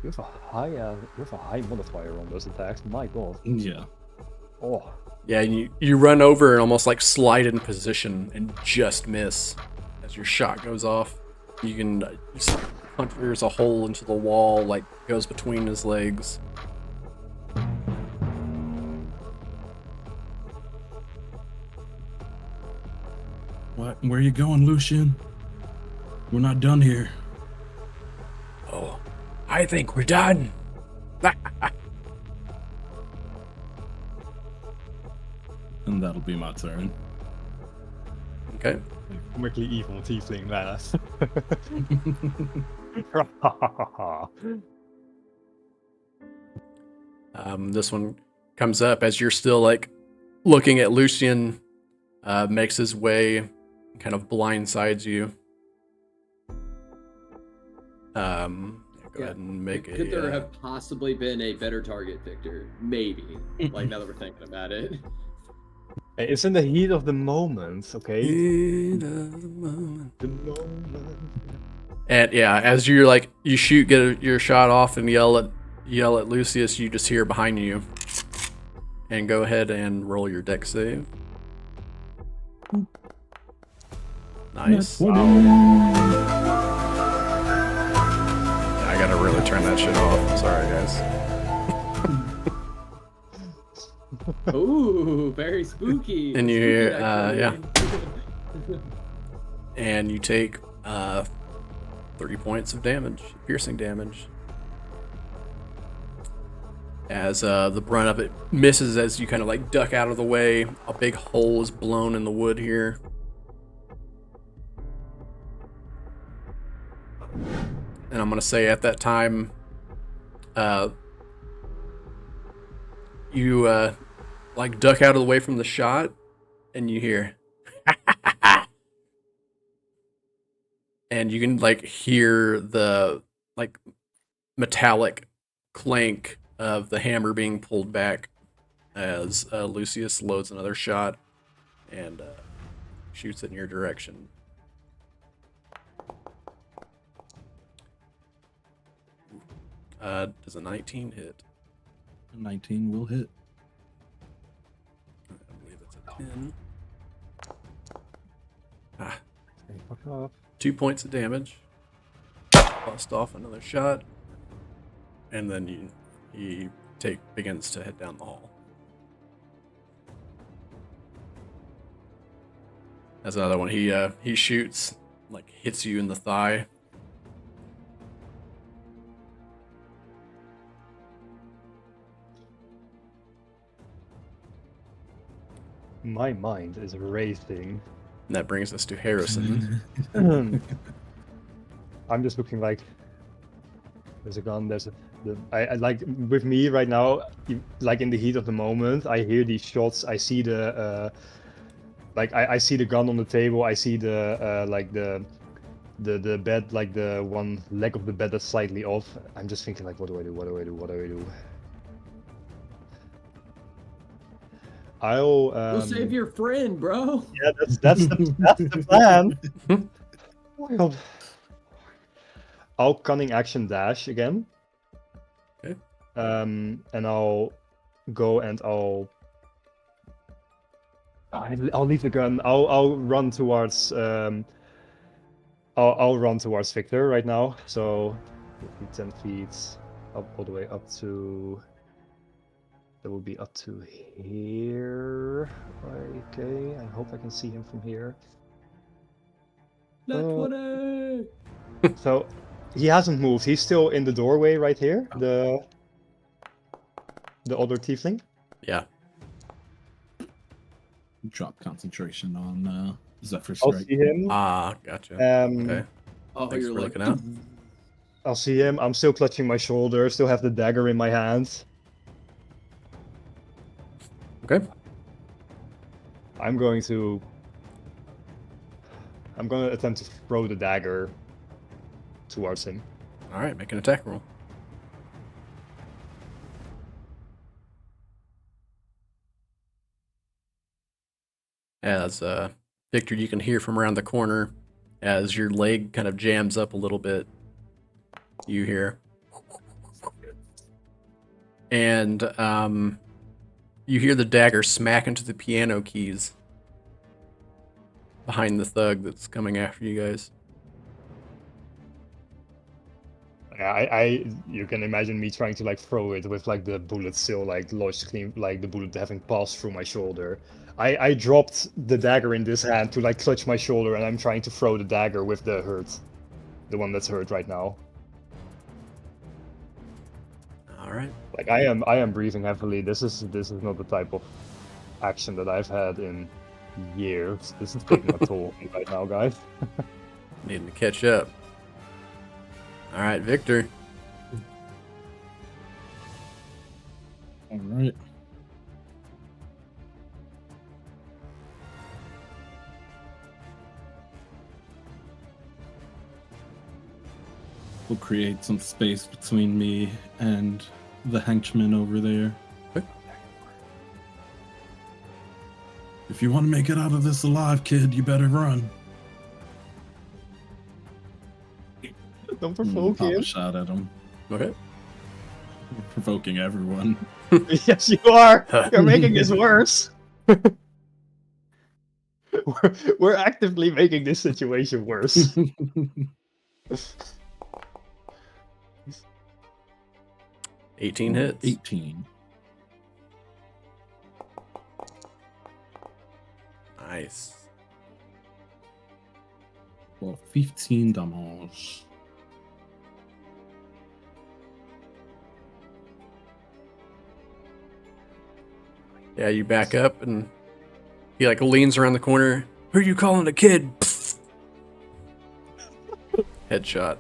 [SPEAKER 3] You have a high modifier on those attacks. My god.
[SPEAKER 4] Yeah.
[SPEAKER 3] Oh.
[SPEAKER 1] Yeah, and you run over and almost like slide in position and just miss as your shot goes off. You there's a hole into the wall, like goes between his legs.
[SPEAKER 4] What? Where are you going, Lucian? We're not done here.
[SPEAKER 1] Oh, I think we're done.
[SPEAKER 4] And that'll be my turn.
[SPEAKER 1] Okay.
[SPEAKER 3] Comically evil tiefling laugh.
[SPEAKER 1] This one comes up as you're still like looking at Lucian, makes his way, kind of blindsides you. Go Go ahead and make
[SPEAKER 2] Could there have possibly been a better target, Victor? Maybe. Like, now that we're thinking about it.
[SPEAKER 3] Hey, it's in the heat of the moment, okay?
[SPEAKER 1] Heat of the moment.
[SPEAKER 3] The moment.
[SPEAKER 1] And yeah, as you're like you shoot, get your shot off, and yell at Lucius, you just hear behind you. And go ahead and roll your dex save. Nice.
[SPEAKER 4] Nat 20.
[SPEAKER 1] I gotta really turn that shit off. Sorry, guys.
[SPEAKER 2] Ooh, very spooky.
[SPEAKER 1] And you
[SPEAKER 2] Spooky,
[SPEAKER 1] hear,
[SPEAKER 2] actually.
[SPEAKER 1] And you take 30 points of damage, piercing damage. As the brunt of it misses as you kind of like duck out of the way. A big hole is blown in the wood here. And I'm going to say at that time, you like duck out of the way from the shot, and you hear, and you can like hear the like metallic clank of the hammer being pulled back as Lucius loads another shot and shoots it in your direction. Does a 19 hit?
[SPEAKER 4] 19 will hit.
[SPEAKER 1] I believe it's a 10. Ah,
[SPEAKER 3] Hey, fuck off.
[SPEAKER 1] 2 points of damage. Bust off another shot. And then he begins to head down the hall. That's another one. He shoots, like hits you in the thigh.
[SPEAKER 3] My mind is racing.
[SPEAKER 1] And that brings us to Harrison.
[SPEAKER 3] I'm just looking like there's a gun. I like with me right now. Like in the heat of the moment, I hear these shots. I see the I see the gun on the table. I see the like the bed, like the one leg of the bed that's slightly off. I'm just thinking like, what do I do? What do I do? What do I do? I'll
[SPEAKER 2] Go save your friend, bro.
[SPEAKER 3] Yeah, that's the plan. Oh my god. I'll cunning action dash again.
[SPEAKER 1] Okay.
[SPEAKER 3] And I'll go and I'll leave the gun. I'll run towards I'll run towards Victor right now. So 10 feet up all the way up to that will be up to here. Okay, I hope I can see him from here.
[SPEAKER 2] Nat 20.
[SPEAKER 3] So he hasn't moved. He's still in the doorway right here. The other tiefling.
[SPEAKER 1] Yeah.
[SPEAKER 4] Drop concentration on Zephyr
[SPEAKER 3] I'll
[SPEAKER 4] Strike.
[SPEAKER 3] see him.
[SPEAKER 1] Ah, gotcha. Okay.
[SPEAKER 2] Oh,
[SPEAKER 1] Thanks
[SPEAKER 2] you're
[SPEAKER 1] for
[SPEAKER 2] like,
[SPEAKER 1] looking out.
[SPEAKER 3] I'll see him. I'm still clutching my shoulder. Still have the dagger in my hands.
[SPEAKER 1] Okay.
[SPEAKER 3] I'm going to attempt to throw the dagger towards him.
[SPEAKER 1] All right, make an attack roll. As Victor, you can hear from around the corner as your leg kind of jams up a little bit. You hear, and you hear the dagger smack into the piano keys behind the thug that's coming after you guys.
[SPEAKER 3] Yeah, you can imagine me trying to like throw it with like the bullet still like lodged clean, like the bullet having passed through my shoulder. I dropped the dagger in this hand to like clutch my shoulder, and I'm trying to throw the dagger with the one that's hurt right now.
[SPEAKER 1] All right.
[SPEAKER 3] Like I am breathing heavily. This is not the type of action that I've had in years. This is taking a toll on me right now, guys.
[SPEAKER 1] Needing to catch up. All right, Victor.
[SPEAKER 4] All right. will create some space between me and the henchman over there.
[SPEAKER 1] Okay.
[SPEAKER 4] If you want to make it out of this alive, kid, you better run.
[SPEAKER 3] Don't provoke
[SPEAKER 4] Pop
[SPEAKER 3] him.
[SPEAKER 4] a shot at him.
[SPEAKER 1] Okay.
[SPEAKER 4] Provoking everyone.
[SPEAKER 3] Yes, you are. You're making this worse. We're actively making this situation worse.
[SPEAKER 1] 18 hits.
[SPEAKER 4] 18.
[SPEAKER 1] Nice.
[SPEAKER 4] Well, 15 damage.
[SPEAKER 1] Yeah, you back up and he like leans around the corner. Who are you calling a kid? Headshot.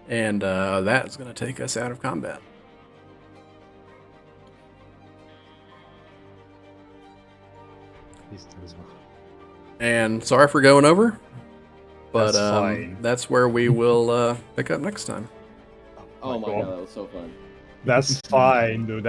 [SPEAKER 1] And that's going to take us out of combat. And sorry for going over, but
[SPEAKER 3] That's fine.
[SPEAKER 1] that's where we will pick up next time.
[SPEAKER 2] Oh my god, that was so fun.
[SPEAKER 3] That's fine, dude. That's